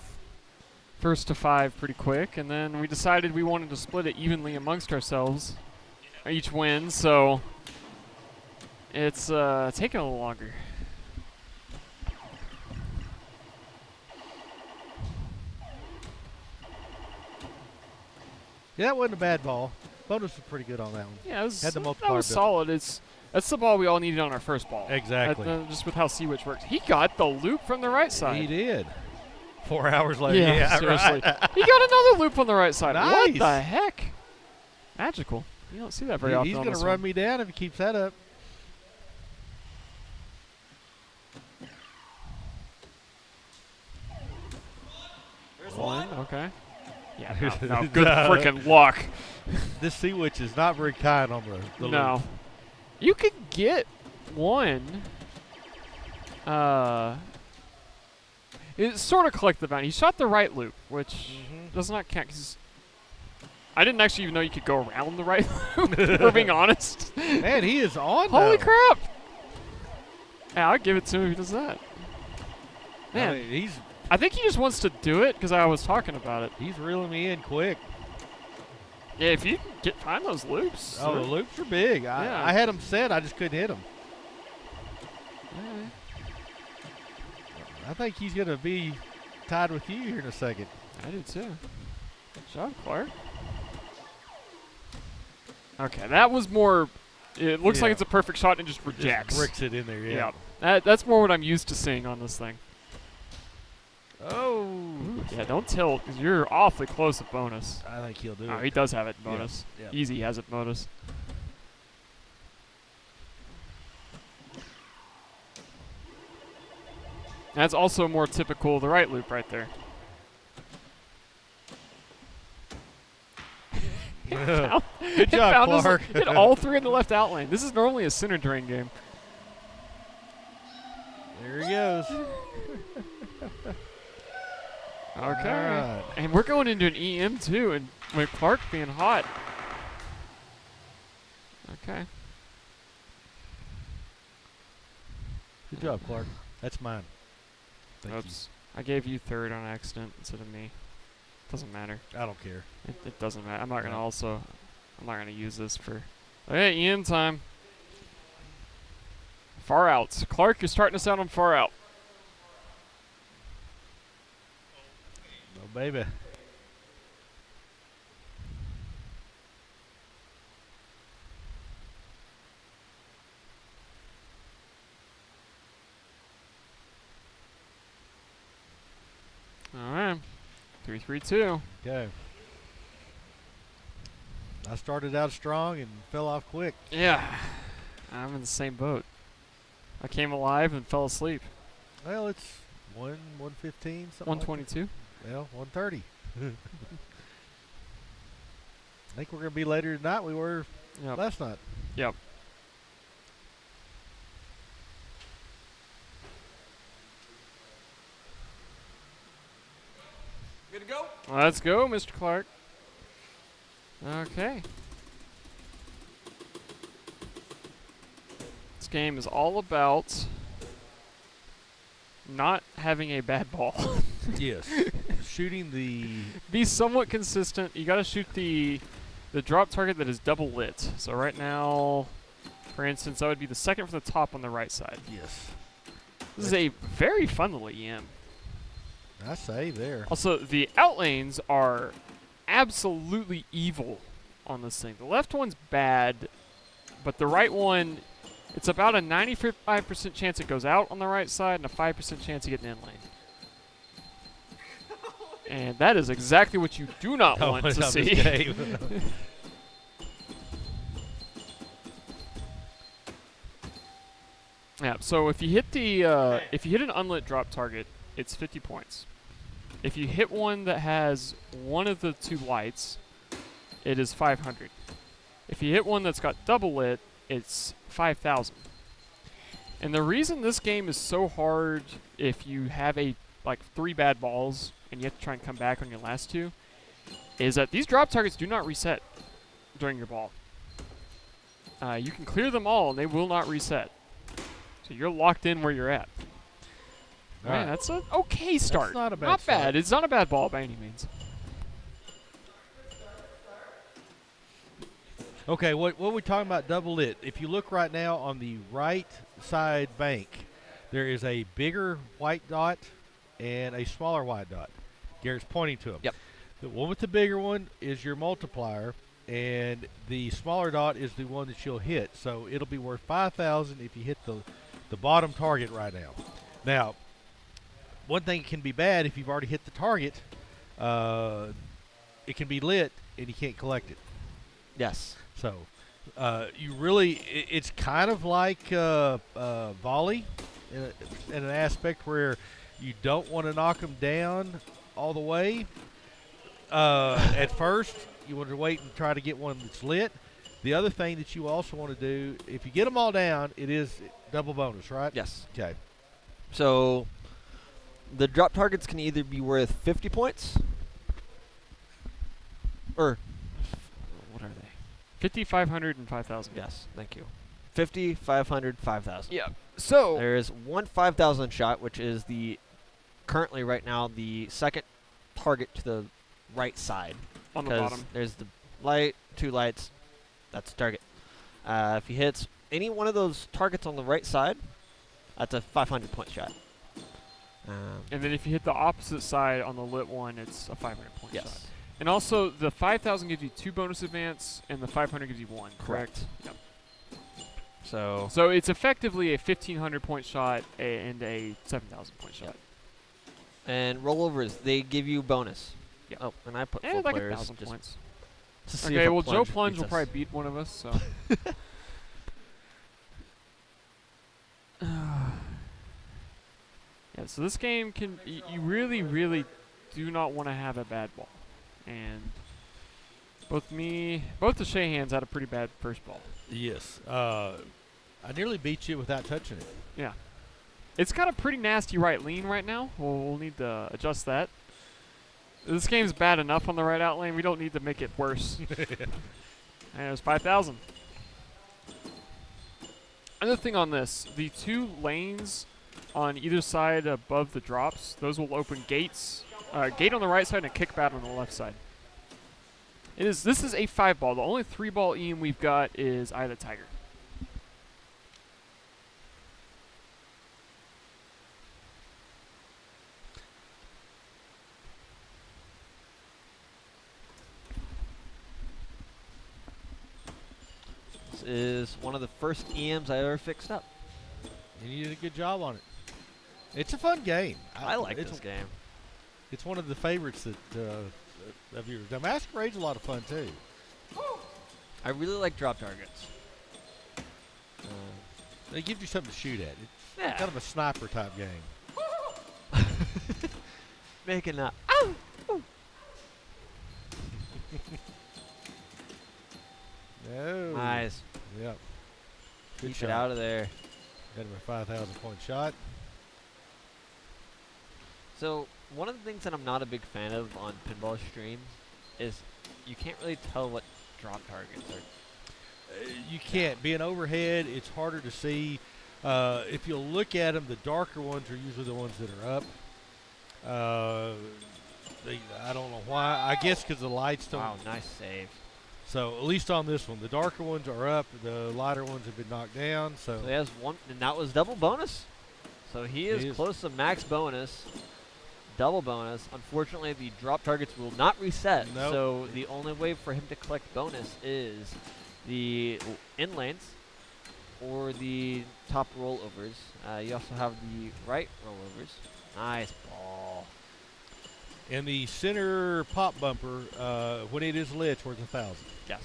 first to 5 pretty quick, and then we decided we wanted to split it evenly amongst ourselves. Each win, so it's taking a little longer. Yeah, that wasn't a bad ball. Bonus was pretty good on that one. Yeah, it was, Had the that multiplier was built. solid. That's the ball we all needed on our first ball. Exactly. Just with how Sea Witch works. He got the loop from the right side. He did. 4 hours later. Yeah, seriously. Right. He got another loop on the right side. What Nice. the heck? Magical. You don't see that very often. He's on going to this run one. me down if he keeps that up. One, okay. Yeah, no, good freaking luck. This Sea Witch is not very kind on the No. loop. You could get one. It sort of collect the bounty. He shot the right loop, which does not count. 'Cause I didn't actually even know you could go around the right loop, for being honest. Man, he is on Holy though. crap! Yeah, I'll give it to him if he does that. Man, I mean, I think he just wants to do it because I was talking about it. he's reeling me in quick. Yeah, if you can find those loops. Oh, the they're- loops are big. Yeah. I had them set. I just couldn't hit them. Yeah, I think he's going to be tied with you here in a second. I do too. Good job, Clark. Okay, that was more. It looks like Yeah. it's a perfect shot and just Just rejects. bricks it in there, yeah. That's more what I'm used to seeing on this thing. Oh. Yeah, don't tilt because you're awfully close at bonus. I think he'll do Oh, it. he does have it in bonus. Yeah. Easy has it in bonus. That's also more typical of the right loop right there. Good job, Clark. Hit all 3 in the left out lane. This is normally a center drain game. There he goes. Okay. Alright. And we're going into an EM too, and with Clark being hot. Okay. Good job, Clark. That's mine. Thank Oops. I gave you third on accident instead of me. Doesn't matter. you. I don't care. It doesn't matter. I'm not gonna No. I'm not gonna use this for. Okay, Ian time. Far outs. Clark, you're starting us out on far out. Oh, baby. All right. 3-3-2. Okay. I started out strong and fell off quick. Yeah. I'm in the same boat. I came alive and fell asleep. Well, it's 115, something 122. Like that. Well, 130. I think we're going to be later tonight we were Yep. last night. Yep. Good to go? Let's go, Mr. Clark. Okay. This game is all about not having a bad ball. Yes. Shooting the... Be somewhat consistent. You got to shoot the drop target that is double lit. So right now, for instance, that would be the second from the top on the right side. Yes. This is a very fun little EM. I say there. Also, the out lanes are absolutely evil on this thing. The left one's bad, but the right one, it's about a 95% chance it goes out on the right side and a 5% chance you get an in lane. And that is exactly what you do not want to This see. game. Yeah, so if you hit the if you hit an unlit drop target, it's 50 points. If you hit one that has one of the two lights, it is 500. If you hit one that's got double lit, it's 5,000. And the reason this game is so hard if you have like 3 bad balls and you have to try and come back on your last 2 is that these drop targets do not reset during your ball. You can clear them all and they will not reset. So you're locked in where you're at. Man, Alright. that's an okay start. not a bad Not start. bad. It's not a bad ball by any means. Okay, what we talking about double lit? If you look right now on the right side bank, there is a bigger white dot and a smaller white dot. Garrett's pointing to them. Yep. The one with the bigger one is your multiplier, and the smaller dot is the one that you'll hit. So it'll be worth 5,000 if you hit the bottom target right now. Now, one thing can be bad if you've already hit the target. It can be lit and you can't collect it. Yes. So, you really, it's kind of like volley in an aspect where you don't want to knock them down all the way. At first, you want to wait and try to get one that's lit. The other thing that you also want to do, if you get them all down, it is double bonus, right? Yes. Okay. So the drop targets can either be worth 50 points or what are they? 50, 500, and 5,000. Yes, thank you. 50, 500, 5,000. Yeah. So There is one 5,000 shot, which is currently right now the second target to the right side. on the 'Cause bottom. there's the light, 2 lights. That's the target. If he hits any one of those targets on the right side, that's a 500 point shot. And then if you hit the opposite side on the lit one, it's a 500 point yes. shot. And also, the 5,000 gives you 2 bonus advance, and the 500 gives you 1. Correct. Yep. So So it's effectively a 1,500 point shot and a 7,000 point shot. and rollovers, they give you bonus. Yep. Oh, and I put And full like players 1,000 just points. to see Okay, if a well, Joe plunge Plunge beats will us. probably beat one of us, so. Yeah, so this game can, you really, really do not want to have a bad ball. And both the Shahans had a pretty bad first ball. Yes. I nearly beat you without touching it. Yeah. It's got a pretty nasty right lean right now. We'll need to adjust that. This game's bad enough on the right out lane. We don't need to make it worse. And it was 5,000. Another thing on this, the 2 lanes on either side above the drops, those will open gates. Gate on the right side and a kickback on the left side. This is a 5-ball. The only 3-ball EM we've got is Eye of the Tiger. This is one of the first EMs I ever fixed up. And you did a good job on it. It's a fun game. I like this game. It's one of the favorites that of yours. Now, Masquerade's a lot of fun, too. I really like drop targets. It gives you something to shoot at. It's Yeah. kind of a sniper type game. Making up. No. Nice. Yep. Good Keep shot. it out of there. Got him a 5,000 point shot. So one of the things that I'm not a big fan of on pinball streams is you can't really tell what drop targets are. You can't. Being overhead, it's harder to see. If you look at them, the darker ones are usually the ones that are up. I don't know why. I guess because the lights don't. Wow, nice save. So at least on this one, the darker ones are up. The lighter ones have been knocked down. So So he has one, and that was double bonus. So he is is. close to max bonus. Double bonus. Unfortunately, the drop targets will not reset. Nope. So the only way for him to collect bonus is the in lanes or the top rollovers. You also have the right rollovers. Nice ball. and the center pop bumper, when it is lit, it's worth 1,000. Yes.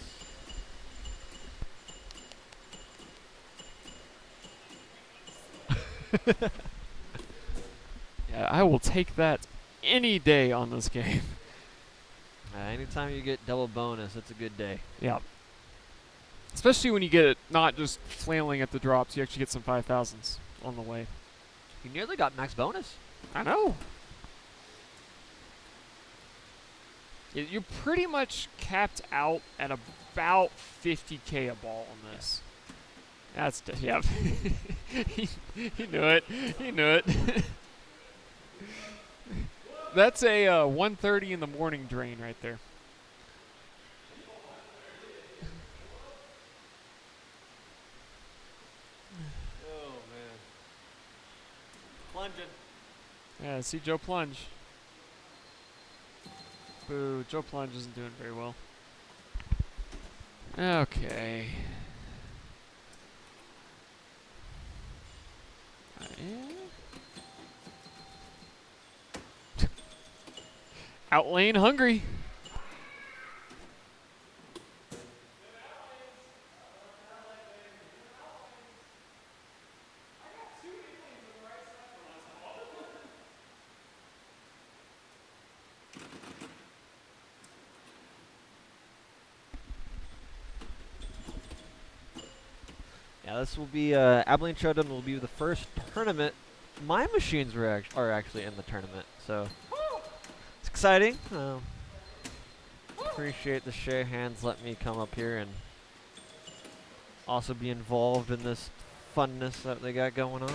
Yeah, I will take that any day on this game. Anytime you get double bonus, it's a good day. Yeah. Especially when you get it not just flailing at the drops, you actually get some 5,000s on the way. You nearly got max bonus. I know. You're pretty much capped out at about 50K a ball on this. That's yeah. he knew it. He knew it. That's a 1:30 in the morning drain right there. Oh man. Plunging. Yeah, see Joe plunge. Boo, Joe Plunge isn't doing very well. Okay. Outlane hungry. Yeah, this will be Abilene Showdown will be the first tournament. My machines were are actually in the tournament, so it's exciting. Appreciate the share hands. Let me come up here and also be involved in this funness that they got going on.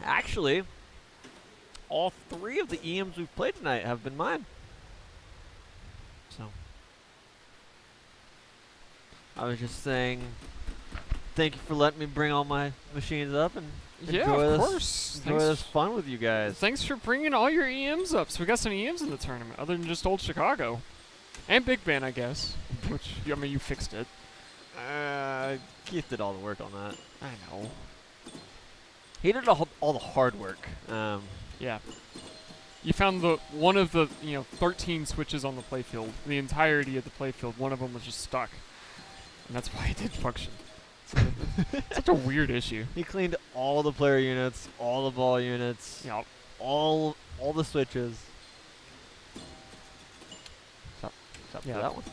Actually, all three of the EMs we've played tonight have been mine. So I was just saying, thank you for letting me bring all my machines up and Yeah, enjoy of this, course. enjoy this fun with you guys. Thanks for bringing all your EMs up. So we got some EMs in the tournament, other than just old Chicago. And Big Ben, I guess. Which, I mean, you fixed it. Keith did all the work on that. I know. He did all the hard work. Yeah. You found one of the 13 switches on the playfield. The entirety of the playfield, one of them was just stuck. And that's why it didn't function. Such a weird issue. He cleaned all the player units, all the ball units, Yep. all the switches. Except for that one.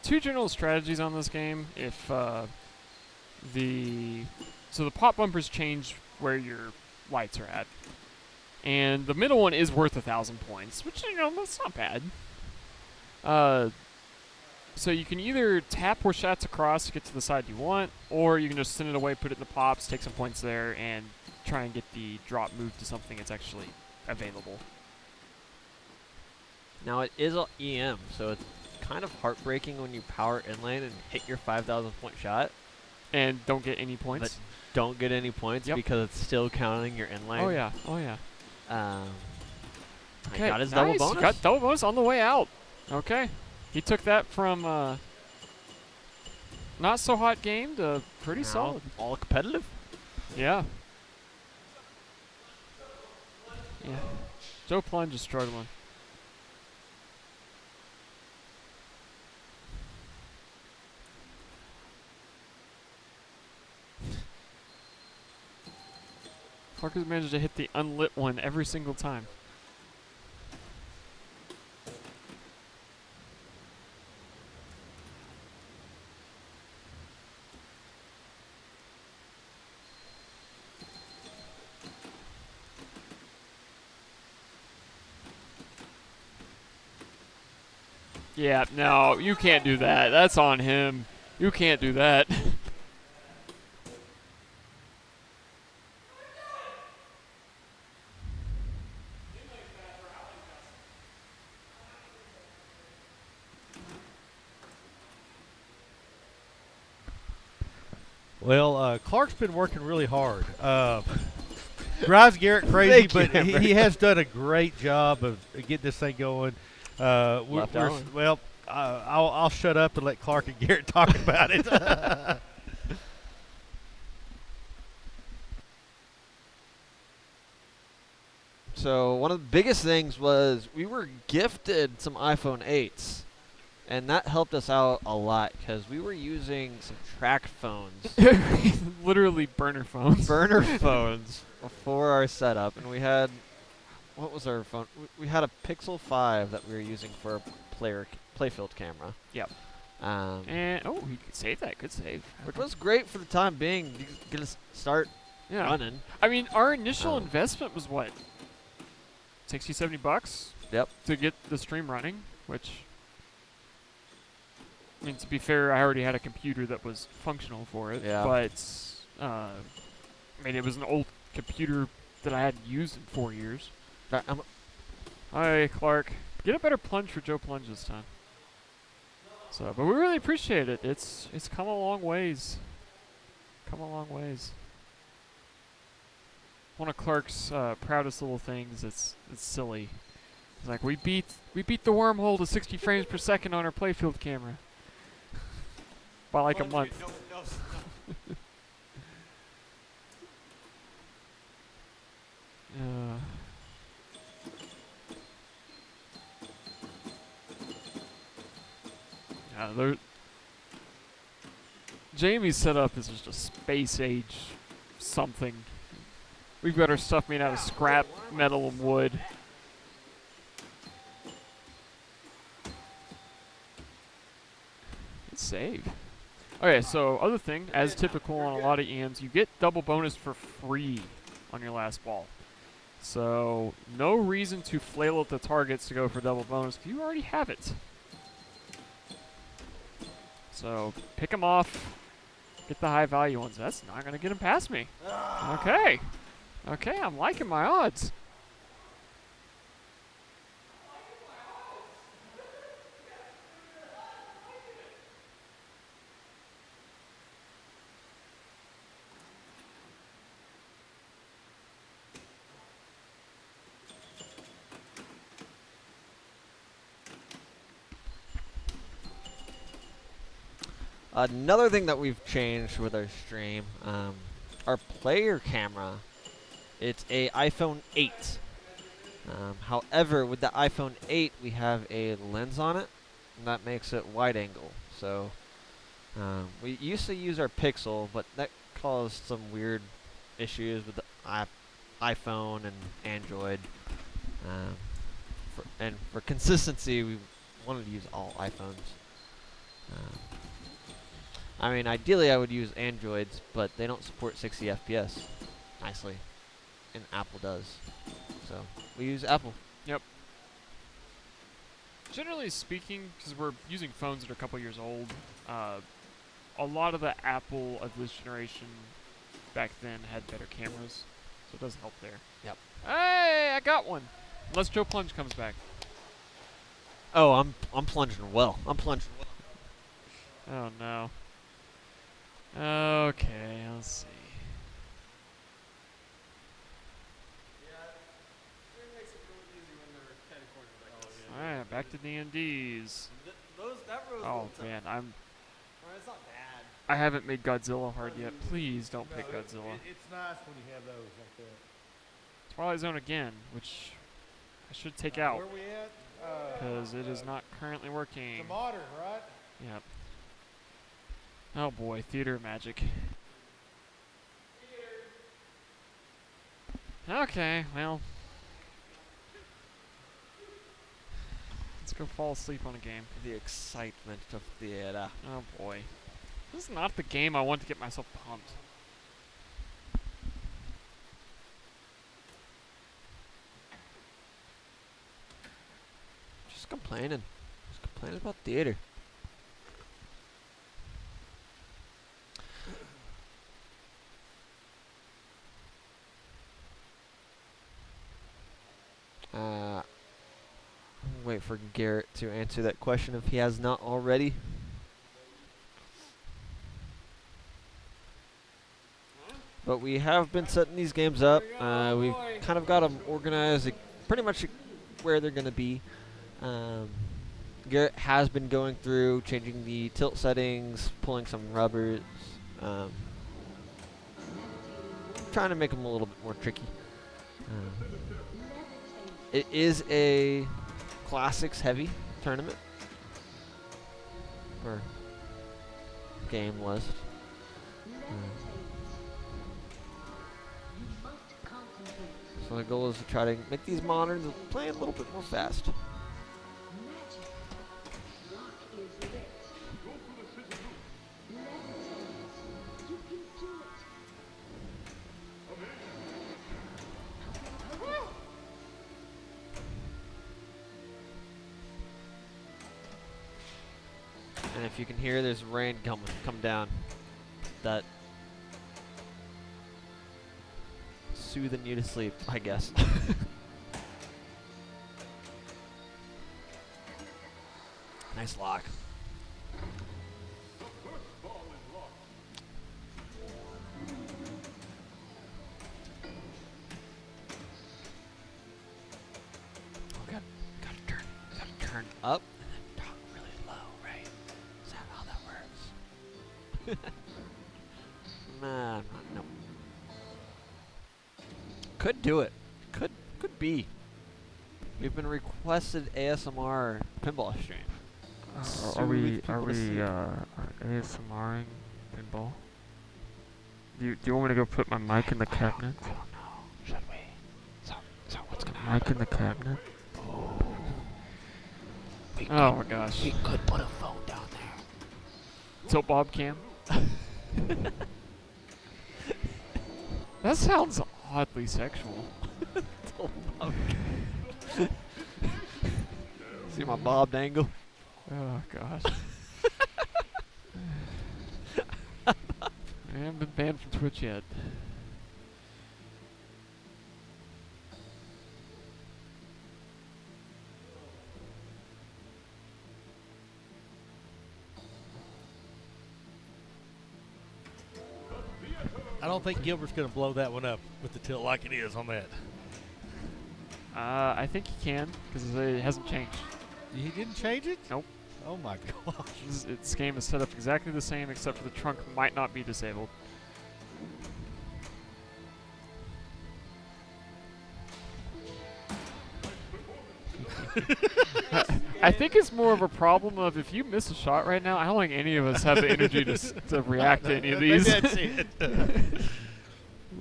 Two general strategies on this game. If the pop bumpers change where your lights are at, and the middle one is worth 1,000 points, which that's not bad. So you can either tap where shots across to get to the side you want, or you can just send it away, put it in the pops, take some points there, and try and get the drop moved to something that's actually available. Now it is a EM, so it's kind of heartbreaking when you power inlane and hit your 5,000 point shot, And don't get any points. but don't get any points Yep. because it's still counting your inlane. Oh yeah, oh yeah. I got his double nice. bonus. Got double bonus on the way out. Okay. He took that from not so hot game to pretty Now, solid. all competitive. Yeah. Yeah. Joe Plunge is struggling. Parker's managed to hit the unlit one every single time. Yeah, no, you can't do that. That's on him. You can't do that. Well, Clark's been working really hard. Drives Garrett crazy, Thank you, but he has done a great job of getting this thing going. Left Allen. Well, I'll shut up and let Clark and Garrett talk about it. So one of the biggest things was we were gifted some iPhone 8s, and that helped us out a lot because we were using some track phones, Literally burner phones. burner phones, for our setup, and we had, what was our phone? We had a Pixel 5 that we were using for a playfield camera. Yep. And And he could save that. Good save. which was great for the time being. You get to start Yeah. running. I mean, our initial Um, investment was what? 60, 70 bucks? Yep. To get the stream running, which, I mean, to be fair, I already had a computer that was functional for it. Yeah. But, I mean, it was an old computer that I hadn't used in 4 years. Hi, Clark. Get a better plunge for Joe Plunge this time. So, but we really appreciate it. It's come a long ways. Come a long ways. One of Clark's proudest little things. It's silly. It's like we beat the wormhole to 60 frames per second on our playfield camera by like a month. Yeah, Jamie's setup is just a space age something. We've got our stuff made out of scrap metal and wood. Good save. Okay, so other thing, as typical on a lot of EMs, you get double bonus for free on your last ball. So no reason to flail at the targets to go for double bonus if you already have it. So pick them off, get the high value ones. That's not going to get them past me. Okay. Okay, I'm liking my odds. Another thing that we've changed with our stream, our player camera, it's a iPhone 8. However, with the iPhone 8, we have a lens on it, and that makes it wide angle. So we used to use our Pixel, but that caused some weird issues with the iPhone and Android. For consistency, we wanted to use all iPhones. I mean, ideally I would use Androids, but they don't support 60 FPS nicely, and Apple does. So we use Apple. Yep. Generally speaking, because we're using phones that are a couple years old, a lot of the Apple of this generation back then had better cameras, so it doesn't help there. Yep. Hey, I got one. Unless Joe Plunge comes back. Oh, I'm plunging well. I'm plunging well. Oh no. Okay, let's see. Alright, back to D&Ds. Oh man, It's not bad. I haven't made Godzilla hard yet. Please don't pick Godzilla. It's nice when you have those like that. Twilight Zone again, which I should take out Where we at? because it is not currently working. The modern, right? Yep. Oh boy, Theater of Magic. Okay, well. Let's go fall asleep on a game. The excitement of theater. Oh boy. This is not the game I want to get myself pumped. Just complaining. Just complaining about theater. Wait for Garrett to answer that question if he has not already. But we have been setting these games up. We've kind of got them organized pretty much where they're going to be. Garrett has been going through, changing the tilt settings, pulling some rubbers, trying to make them a little bit more tricky. It is a classics heavy tournament or game list. So the goal is to try to make these moderns play a little bit more fast. And if you can hear, there's rain come down. That soothing you to sleep, I guess. Nice lock. Oh, gotta turn up and then talk really low, right? Is that how that works? Nah, no. Could do it. Could be. We've been requested ASMR pinball stream. Are we people to see. ASMRing pinball? Do you want me to go put my mic in the cabinet? I don't know. Should we? So what's gonna Mic happen? in the cabinet? We Oh my gosh. We could put a phone down there. Tilt Bob cam? That sounds oddly sexual. See my bob dangle? Oh gosh. I haven't been banned from Twitch yet. I don't think Gilbert's going to blow that one up with the tilt like it is on that. I think he can, because it hasn't changed. He didn't change it? Nope. Oh my gosh. This game is set up exactly the same, except for the trunk might not be disabled. I think it's more of a problem of if you miss a shot right now, I don't think any of us have the energy to react to any of these. Maybe that's it.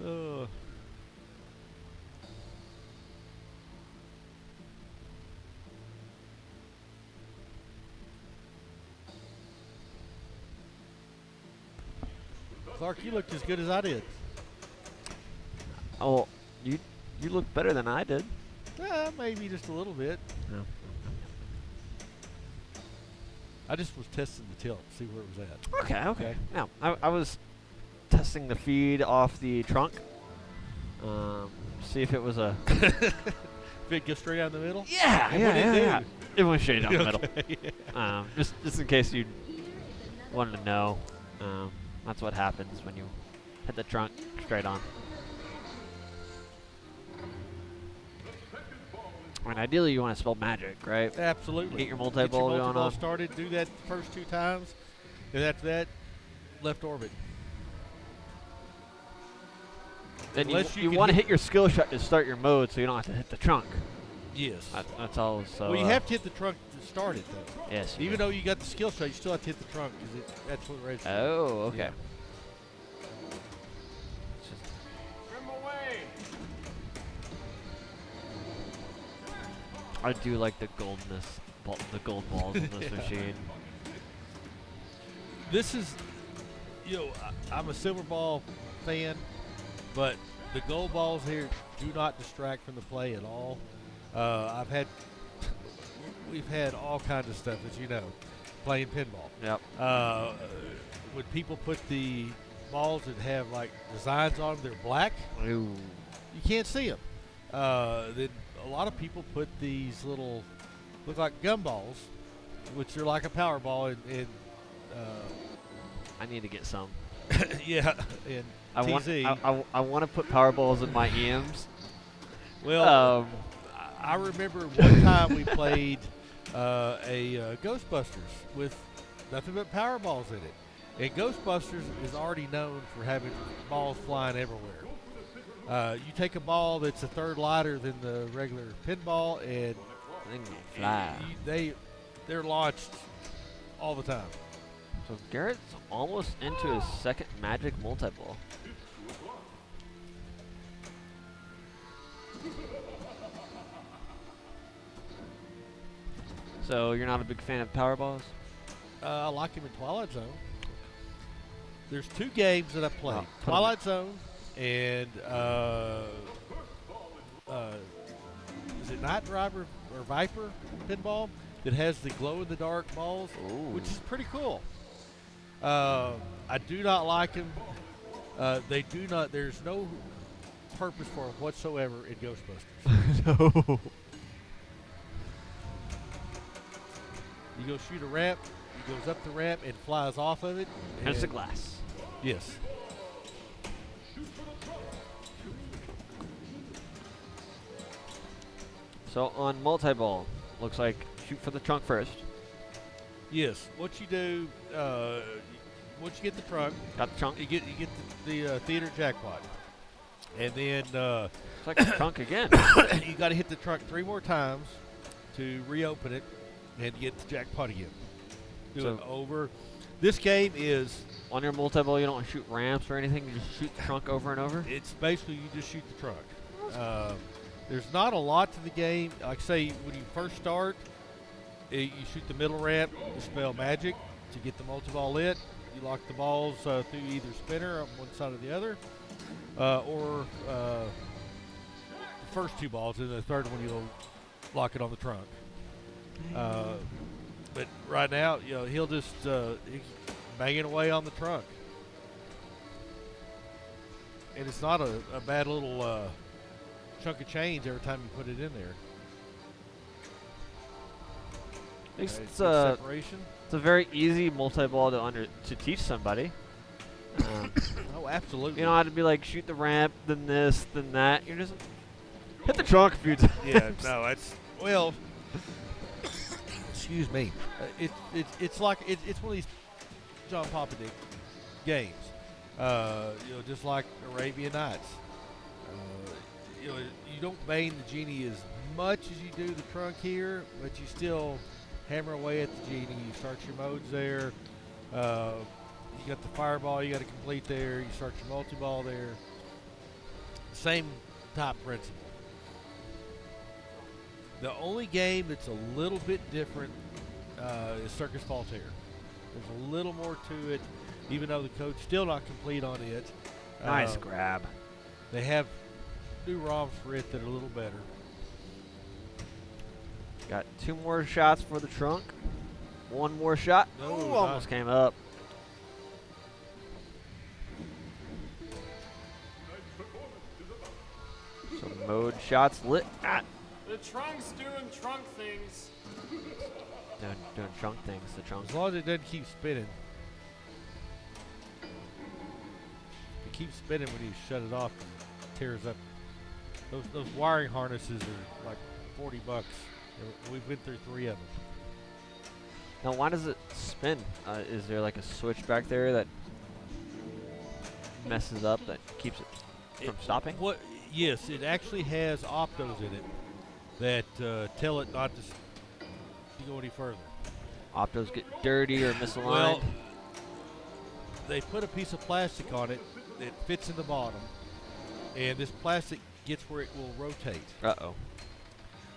Oh. Clark, you looked as good as I did. Oh, you look better than I did. Maybe just a little bit. No. I just was testing the tilt, see where it was at. Okay. Okay. Now, I was testing the feed off the trunk. See if it was a. If it goes straight down the middle? Yeah, And what'd it do? It went straight down the middle. Okay, yeah. Just in case you wanted to know, that's what happens when you hit the trunk straight on. I mean, ideally you want to spell magic, right? Absolutely. Get your multi-ball going on. Started, do that the first 2 times, and after that, left orbit. Then Unless you can want to hit your skill shot to start your mode, so you don't have to hit the trunk. Yes. That's all. So. Well, you have to hit the trunk to start it, though. Yes. you Even do. though you got the skill shot, you still have to hit the trunk because that's what registers. Oh, okay. Yeah. It's just- Trim away. I do like the the gold balls in this Yeah. machine. This is, I'm a silver ball fan, but the gold balls here do not distract from the play at all. We've had all kinds of stuff, as you know, playing pinball. Yep. When people put the balls that have like designs on them, they're black. Ooh. You can't see them. Then a lot of people put these little, look like gumballs, which are like a power ball, and I need to get some. yeah, and TZ. I want to put power balls in my EMs. Well, I remember one time we played a Ghostbusters with nothing but power balls in it. And Ghostbusters is already known for having balls flying everywhere. You take a ball that's a third lighter than the regular pinball, and They can fly. they're launched all the time. So Garrett's almost into his second magic multi-ball. So you're not a big fan of power balls? I like him in Twilight Zone. There's 2 games that I played: Oh, put 'em Twilight Zone and is it Night Driver or Viper pinball that has the glow-in-the-dark balls, which is pretty cool. I do not like them. They do not. There's no purpose for them whatsoever in Ghostbusters. No. You go shoot a ramp, he goes up the ramp and flies off of it. And it's a glass. Yes. So on multi-ball, looks like shoot for the trunk first. Yes. What you do, once you get the trunk, Got the trunk. you get the theater jackpot, and then It's like a trunk again. you got to hit the trunk 3 more times to reopen it and get the jackpot again. Do it So- over. This game is, On your multi-ball, you don't shoot ramps or anything. You just shoot the trunk over and over. it's basically you just shoot the trunk. There's not a lot to the game. Like say when you first start, you shoot the middle ramp to spell magic to get the multi-ball lit. You lock the balls through either spinner on one side or the other, or the first 2 balls, and the third one you'll lock it on the trunk. But right now, he'll just he's banging away on the trunk, and it's not a bad little chunk of change every time you put it in there. It's, Good uh, separation. it's a very easy multi-ball to teach somebody. Oh, absolutely. You don't have to be like shoot the ramp, then this, then that. You're just hit the trunk a few times. Yeah, no, it's well. Excuse me. It's like it's one of these John Popadick games. Just like Arabian Nights. You don't bang the genie as much as you do the trunk here, but you still hammer away at the genie. You start your modes there. You got the fireball you got to complete there. You start your multi-ball there. Same type principle. The only game that's a little bit different is Circus Voltaire. There's a little more to it, even though the code's still not complete on it. Nice grab. They have new ROMs for it that are a little better. Got 2 more shots for the trunk. One more shot. No, Ooh, not- almost came up. So mode shots lit. Ah, The trunk's doing trunk things. doing trunk things. The trunk. As long as it doesn't keep spinning. If it keeps spinning when you shut it off, it tears up. Those wiring harnesses are like $40. We've been through 3 of them. Now, why does it spin? Is there like a switch back there that messes up, that keeps it from stopping? What? Yes, it actually has optos in it that tell it not to go any further. Optos get dirty or misaligned. Well, they put a piece of plastic on it that fits in the bottom, and this plastic gets where it will rotate. Uh-oh.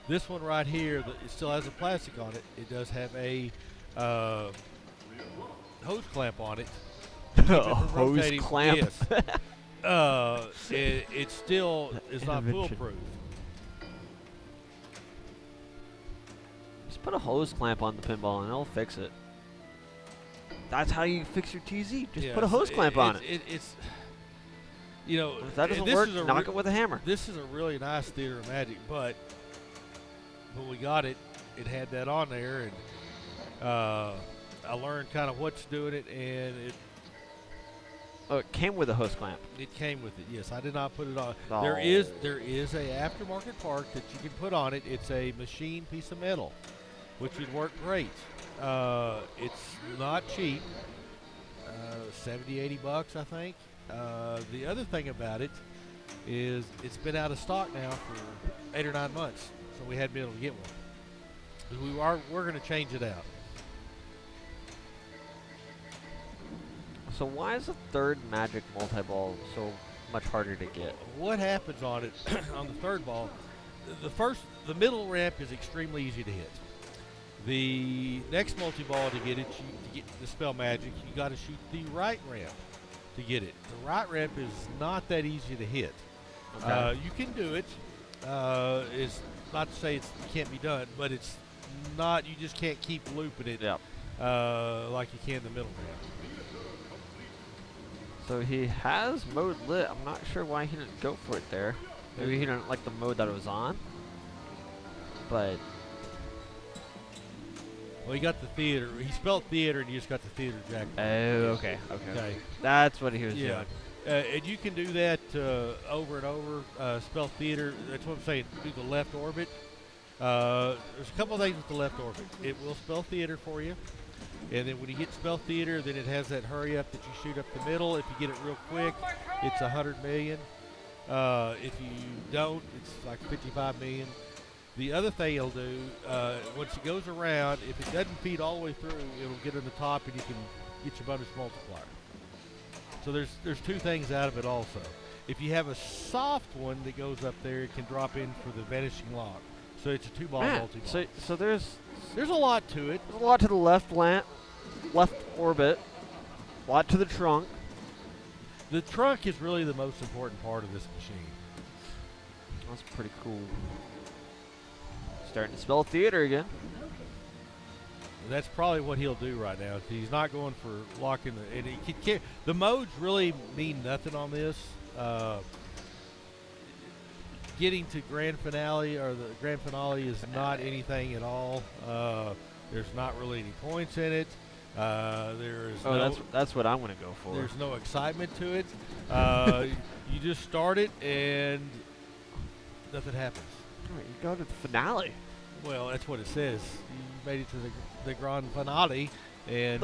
This one right here, it still has a plastic on it. It does have a hose clamp on it. to keep it from Hose rotating. clamp. Yes. It still is not Intervention. foolproof. Just put a hose clamp on the pinball and it'll fix it. That's how you fix your TZ. Just put a hose clamp on it. It's you know, If that doesn't this work, is a knock it with a hammer. This is a really nice theater of magic, but when we got it, it had that on there, and I learned kind of what's doing it, and Oh, it came with a hose clamp. it came with it. Yes, I did not put it on. Oh. There is a aftermarket part that you can put on it. It's a machine piece of metal, which would work great. It's not cheap. 70, 80 bucks, I think. The other thing about it is it's been out of stock now for 8 or 9 months, so we hadn't been able to get one. We're going to change it out. So why is the third Magic multi-ball so much harder to get? What happens on it on the third ball? The middle ramp is extremely easy to hit. The next multi-ball to get it, to get the spell magic, you got to shoot the right ramp to get it. The right ramp is not that easy to hit. Okay. You can do it. It's not to say it can't be done, but it's not. You just can't keep looping it Yep. like you can the middle ramp. So he has mode lit. I'm not sure why he didn't go for it there. Maybe he didn't like the mode that it was on. But Well, he got the theater. He spelled theater, and you just got the theater jack. oh, okay. Okay. That's what he was Yeah. doing. And you can do that over and over. Spell theater. That's what I'm saying. Do the left orbit. There's a couple of things with the left orbit. It will spell theater for you. And then when you get spell theater, then it has that hurry up that you shoot up the middle. If you get it real quick, it's 100 million. If you don't, it's like 55 million. The other thing it'll do, once it goes around, if it doesn't feed all the way through, it'll get on the top and you can get your bonus multiplier. So there's two things out of it also. If you have a soft one that goes up there, it can drop in for the vanishing lock. So it's a 2-ball Man, multi-ball. so there's There's a lot to it. a lot to the left orbit, a lot to the trunk. The trunk is really the most important part of this machine. That's pretty cool. Starting to spell theater again. That's probably what he'll do right now. He's not going for locking the. And the modes really mean nothing on this. Getting to grand finale or the grand finale is not anything at all. There's not really any points in it. There's That's what I'm gonna go for. There's no excitement to it. You just start it and nothing happens. Alright, you go to the finale. Well, that's what it says. You made it to the grand finale, and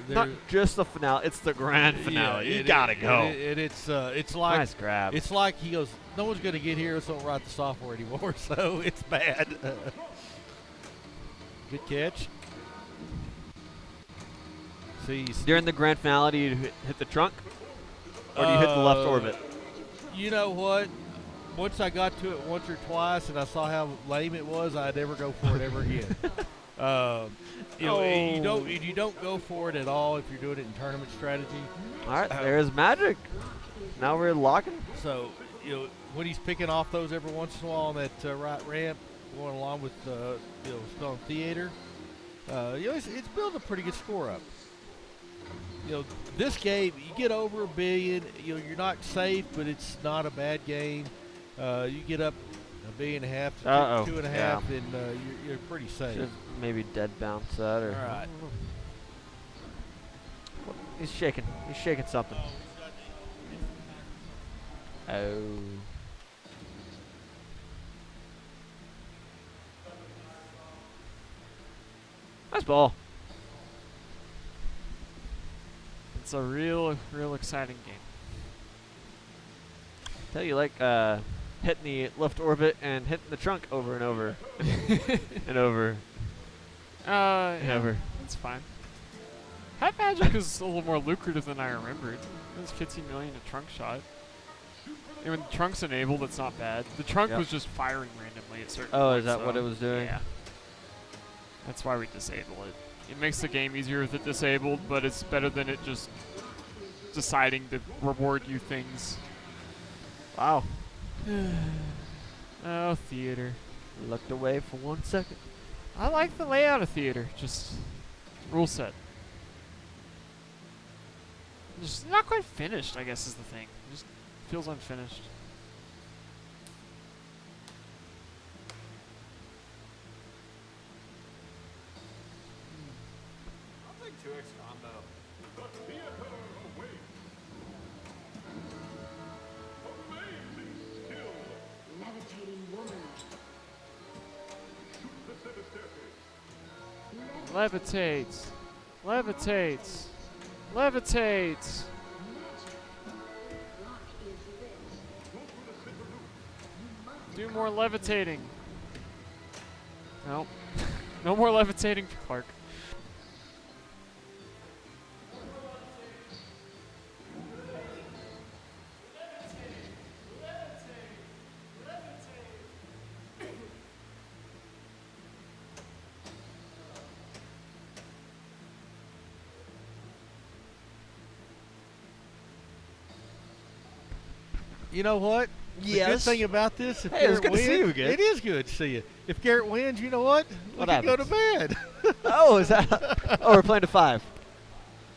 Not just the finale; it's the grand finale. You gotta go. It's like Nice grab. It's like he goes, no one's gonna get here, so don't write the software anymore. So it's bad. Good catch. See, During the grand finale, do you hit the trunk, or do you hit the left orbit? You know what? Once I got to it once or twice, and I saw how lame it was, I'd never go for it ever again. You don't go for it at all if you're doing it in tournament strategy. All right, there's magic. Now we're locking. So, when he's picking off those every once in a while on that right ramp, going along with spelling theater, It's building a pretty good score up. This game, you get over $1 billion, you're not safe, but it's not a bad game. You get up $1.5 billion to Uh-oh. 2.5, Yeah. and you're pretty safe. Should maybe dead bounce that or. All right. He's shaking. He's shaking something. Oh. Nice ball. It's a real exciting game. Tell you like hitting the left orbit and hitting the trunk over and over and over and Yeah, over. that's fine. Hat Magic is a little more lucrative than I remembered. It was 15 million a trunk shot. And when the trunk's enabled, it's not bad. The trunk Yep. was just firing randomly at certain Oh, points. is that what so it was doing? Yeah. That's why we disable it. It makes the game easier with it disabled, but it's better than it just deciding to reward you things. Wow. Oh, theater. Looked away for 1 second. I like the layout of theater. Just rule set. Just not quite finished, I guess, is the thing. Just feels unfinished. I'll take 2x combo. Levitating woman. Levitates. Levitates. Levitates. Block is lit. Do more levitating. Nope. No more levitating for Clark. You know what? The good Yes. thing about this, if Hey, it was Garrett good to wins, see you again. it is good to see you. If Garrett wins, you know what? We What can go to happens? bed. Oh, is that? Oh, we're playing to 5.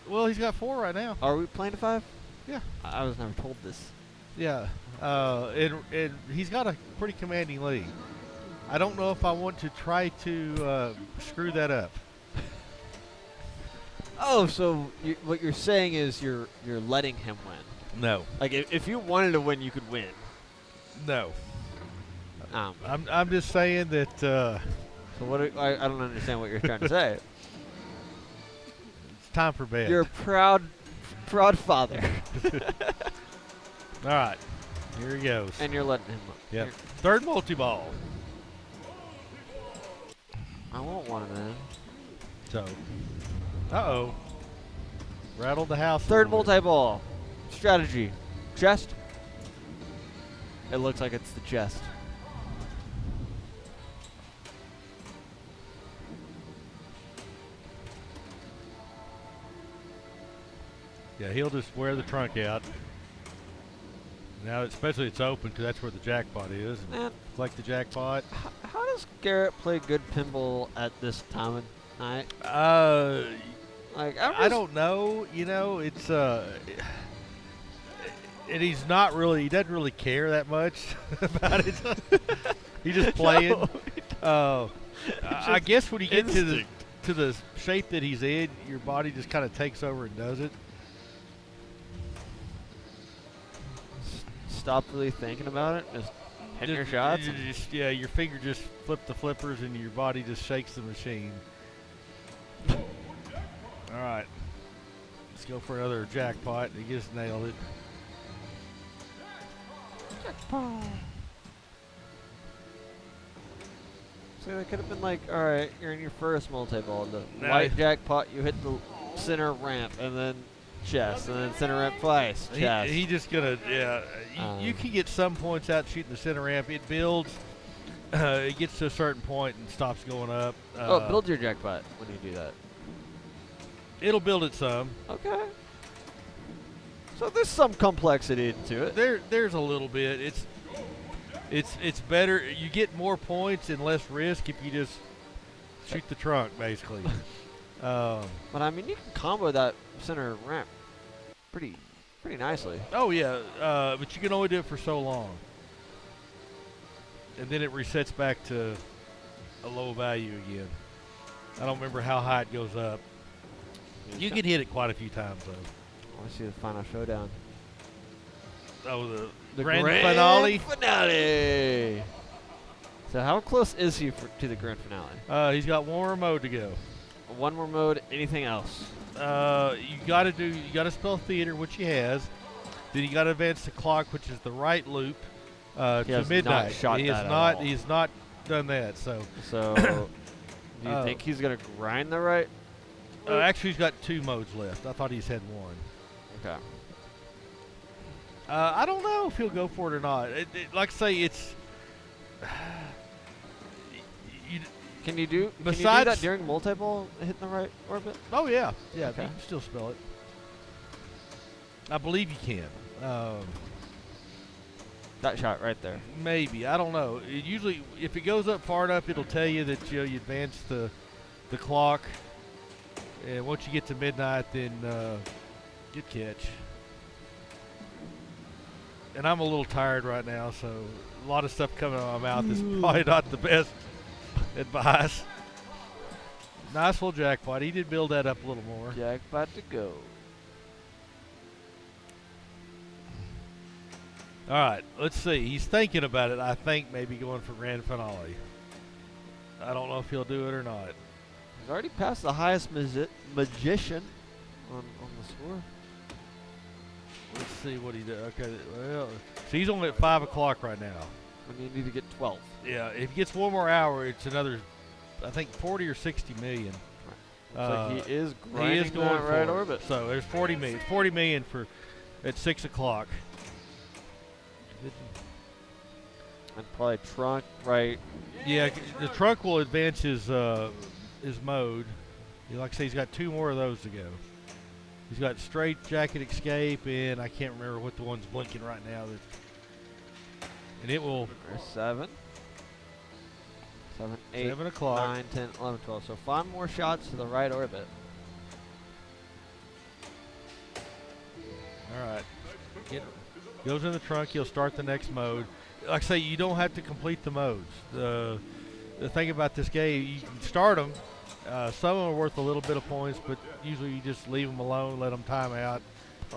Well, he's got 4 right now. Are we playing to 5? Yeah. I was never told this. Yeah. And he's got a pretty commanding lead. I don't know if I want to try to screw that up. Oh, so what you're saying is you're letting him win. No. Like if you wanted to win, you could win. No. I'm just saying that so what? I don't understand what you're trying to say. it's time for bed. You're a proud father, All right. Here he goes. and you're letting him. Yep. You're- Third multi-ball. I want one of them. So. Uh-oh. Rattled the house. a Third little bit. multi-ball. Strategy. Chest. It looks like it's the chest. Yeah, he'll just wear the trunk out. Now, especially it's open because that's where the jackpot is. Man, Like the jackpot. how does Garrett play good pinball at this time of night? Like I don't know. You know, it's and he's not really. He doesn't really care that much about it. He's just playing. I guess when you get to the shape that he's in, your body just kind of takes over and does it. Stop really thinking about it. Just hitting your shots. Yeah, your finger just flip the flippers and your body just shakes the machine. All right. Let's go for another jackpot. He just nailed it. So that could have been like, all right, you're in your first multi-ball. The No. white jackpot, you hit the center ramp, and then chest, and then center ramp twice, chest. He just gonna you can get some points out shooting the center ramp. It builds. It gets to a certain point and stops going up. Build your jackpot when you do that. It'll build it some. Okay. So there's some complexity to it. There's a little bit. It's better. You get more points and less risk if you just shoot the trunk, basically. But I mean, you can combo that center ramp pretty nicely. Oh yeah, but you can only do it for so long, and then it resets back to a low value again. I don't remember how high it goes up. You can hit it quite a few times though. I want to see the final showdown. Oh, The grand finale. finale. So how close is he to the grand finale? He's got one more mode to go. One more mode. Anything else? You got to spell theater, which he has. Then you got to advance the clock, which is the right loop to has midnight. not shot he that has at not. all. He's not done that. So So, do you think he's gonna grind the right? actually, he's got 2 modes left. I thought he's had 1. Okay. I don't know if he'll go for it or not. Like I say, it's. Can you do Besides- that during multi-ball hitting the right orbit? Oh yeah, yeah. Okay. You can still spell it. I believe you can. That shot right there. Maybe, I don't know. It usually, if it goes up far enough, it'll tell you that you advance the clock, and once you get to midnight, then good catch. And I'm a little tired right now, so a lot of stuff coming out of my mouth is probably not the best advice. Nice little jackpot. He did build that up a little more. Jackpot to go. All right, let's see. He's thinking about it. I think maybe going for grand finale. I don't know if he'll do it or not. He's already passed the highest magician on the score. Let's see what he does. Okay, well, so he's only at 5 o'clock right now. And you need to get 12. Yeah, if he gets one more hour, it's another, I think, 40 or 60 million. Looks like he is He grinding is going that for right it. orbit. So there's 40 million. 40 million for at 6 o'clock. And probably trunk right. Yeah, the truck will advance his mode. Like I say, he's got 2 more of those to go. He's got straight jacket escape, and I can't remember what the one's blinking right now. And it will. There's 7. 7, 8, 7 o'clock. 9, 10, 11, 12. So 5 more shots to the right orbit. All right. Goes in the trunk. He'll start the next mode. Like I say, you don't have to complete the modes. The thing about this game, you can start them. Some of them are worth a little bit of points, but usually you just leave them alone, let them time out,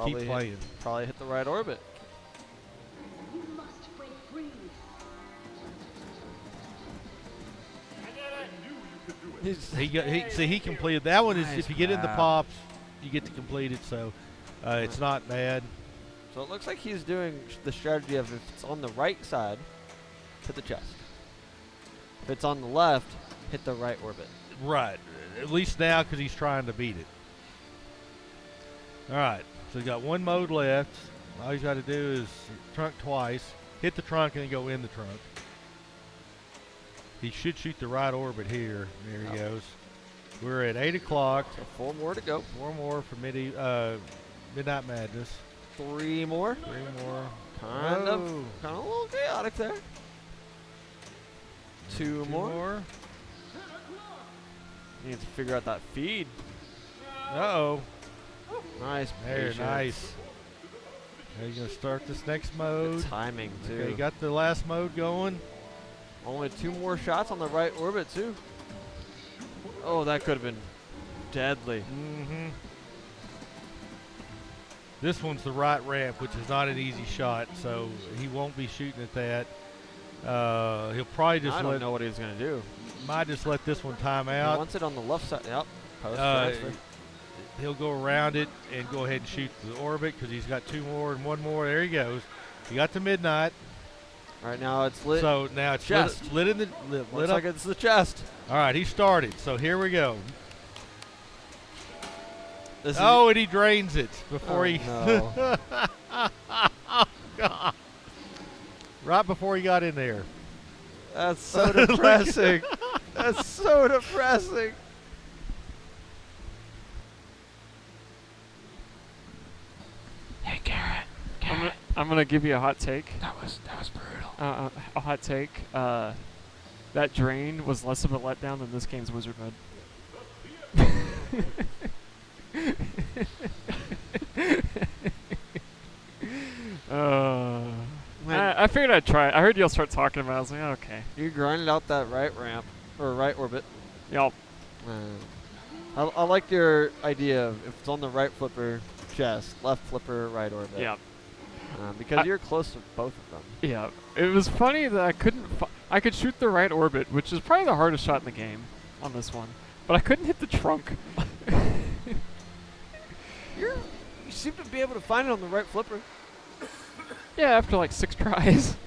keep playing. Probably hit the right orbit. You must break free. He completed that one. Is Nice if you get in the grab. pops, you get to complete it. So it's not bad. So it looks like he's doing the strategy of if it's on the right side, hit the chest. If it's on the left, hit the right orbit. Right. At least now, because he's trying to beat it. All right. So he's got 1 mode left. All he's got to do is trunk twice, hit the trunk, and then go in the trunk. He should shoot the right orbit here. There he goes. We're at 8 o'clock. So 4 more to go. 4 more for Midnight Madness. 3 more. 3 more. Kind of a little chaotic there. 2 2 more. more. Needs to figure out that feed. Uh-oh. Nice. There, patience. nice. Now he's going to start this next The mode. timing too. Okay, got the last mode going. Only 2 more shots on the right orbit too. Oh, that could have been deadly. Mm-hmm. This one's the right ramp, which is not an easy shot, so he won't be shooting at that. He'll probably just I don't know what he's gonna do. might just let this one time He out. wants it on the left side. Yep. Post Uh, transfer. He'll go around it and go ahead and shoot the orbit because he's got 2 more and 1 more. There he goes. He got to midnight. Right now it's lit. So now it's Chest. lit in the lit Looks up. like it's the chest. All right, he started. So here we go. This Oh, and he drains it before he. no. Oh, God. Right before he got in there. That's so depressing. That's so depressing. Hey, Garrett. I'm gonna give you a hot take. That was brutal. A hot take. that drain was less of a letdown than this game's wizard mode. I figured I'd try it. I heard y'all start talking about it. I was like, okay. You grinded out that right ramp, or right orbit. Y'all. I like your idea of if it's on the right flipper, chest, left flipper, right orbit. Yeah. Because you're close to both of them. Yeah. It was funny that I couldn't. I could shoot the right orbit, which is probably the hardest shot in the game on this one, but I couldn't hit the trunk. You seem to be able to find it on the right flipper. Yeah, after like 6 tries.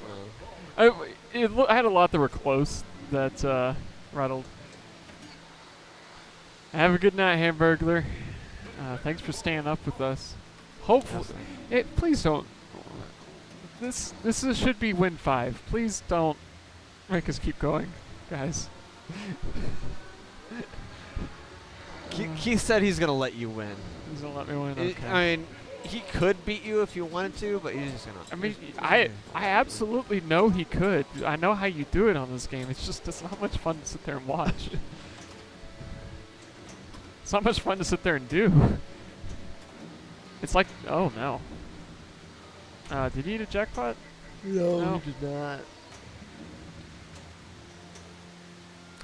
I had a lot that were close that rattled. Have a good night, Hamburglar. Thanks for staying up with us. Hopefully, please don't. This should be win 5. Please don't make us keep going, guys. Keith said he's gonna let you win. He's gonna let me win. Okay. I mean, he could beat you if you wanted to, but he's just gonna. I mean, I absolutely know he could. I know how you do it on this game. It's not much fun to sit there and watch. It's not much fun to sit there and do. It's like, oh no. Did he eat a jackpot? No. he did not.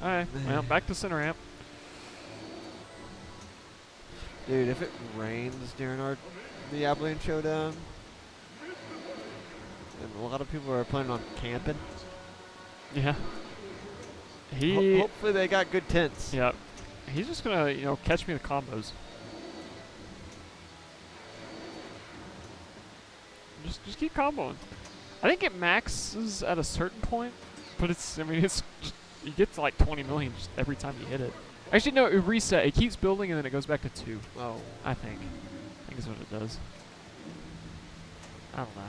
Alright, well, back to center ramp. Dude, if it rains during the Abilene Showdown, and a lot of people are planning on camping. Yeah. Hopefully they got good tents. Yeah. He's just gonna, catch me with combos. Just keep comboing. I think it maxes at a certain point, but you get to like 20 million just every time you hit it. Actually, no, it reset. It keeps building and then it goes back to 2. Oh. I think is what it does. I don't know.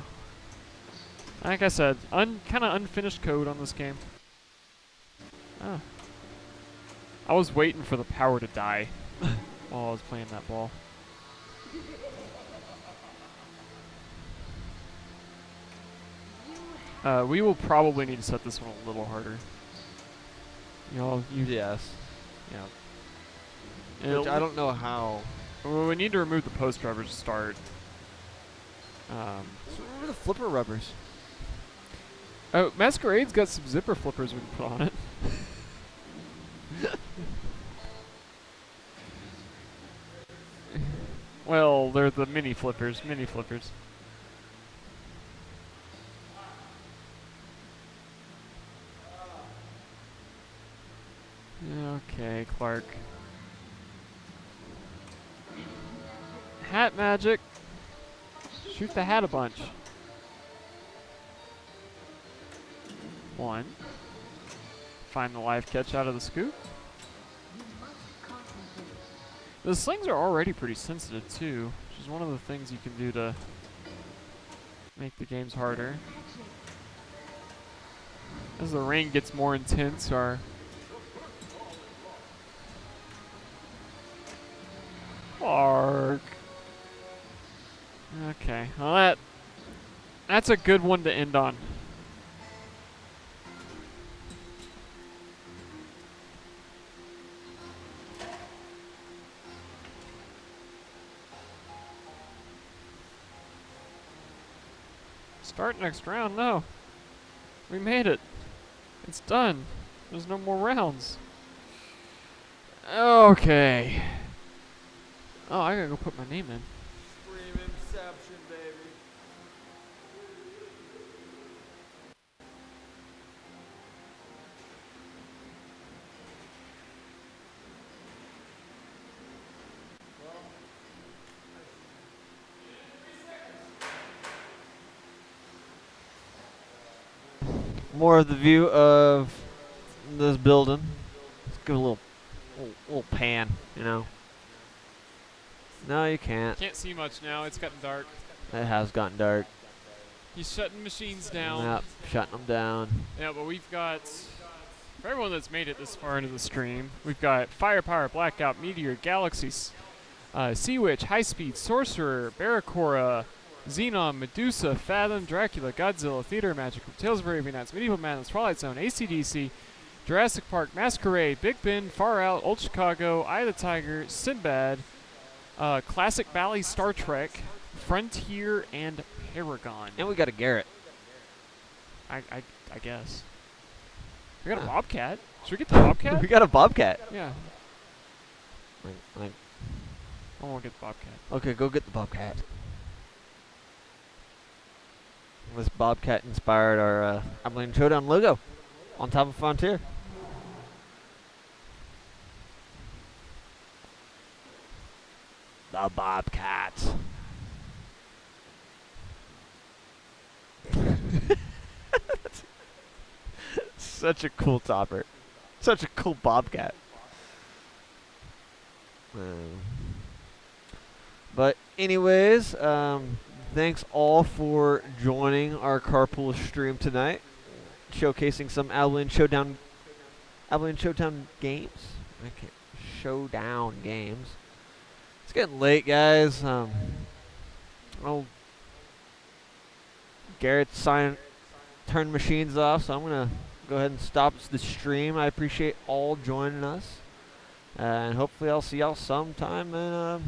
Like I said, kind of unfinished code on this game. Oh. I was waiting for the power to die while I was playing that ball. We will probably need to set this one a little harder. Yes. Yeah. Which I don't know how. Well, we need to remove the post rubbers to start. So remember the flipper rubbers. Oh, Masquerade's got some zipper flippers we can put on it. Well, they're the mini flippers. Okay, Clark. Hat magic. Shoot the hat a bunch. 1. Find the live catch out of the scoop. The slings are already pretty sensitive too, which is one of the things you can do to make the games harder. As the rain gets more intense, our Clark. Okay, well that's a good one to end on. Start next round? No. We made it. It's done. There's no more rounds. Okay. Oh, I gotta go put my name in. Scream Inception, baby. More of the view of this building. Let's give it a little pan, No, you can't. Can't see much now. It's gotten dark. It has gotten dark. He's shutting machines down. Yep, shutting them down. Yeah, but we've got, for everyone that's made it this far into the stream, we've got Firepower, Blackout, Meteor, Galaxy, Sea Witch, High Speed, Sorcerer, Barracora, Xenon, Medusa, Fathom, Dracula, Godzilla, Theater Magic, Tales of Arabian Nights, Medieval Madness, Twilight Zone, AC/DC, Jurassic Park, Masquerade, Big Ben, Far Out, Old Chicago, Eye of the Tiger, Sinbad, Classic Valley, Star Trek, Frontier, and Paragon. And we got a Garrett. I guess. We got a Huh. Bobcat. Should we get the Bobcat? We got a Bobcat. Yeah. Like, I want to get the Bobcat. okay, go get the Bobcat. This Bobcat inspired our Abilene Showdown logo on top of Frontier. The Bobcat. Such a cool topper. Such a cool Bobcat. But anyways, thanks all for joining our carpool stream tonight, showcasing some Abilene Showdown games. Okay, Showdown games. It's getting late, guys. Oh, Garrett's turned machines off, so I'm gonna go ahead and stop the stream. I appreciate all joining us, and hopefully I'll see y'all sometime in,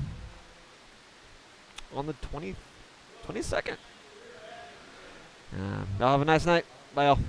on the 22nd. Y'all have a nice night. Bye, y'all.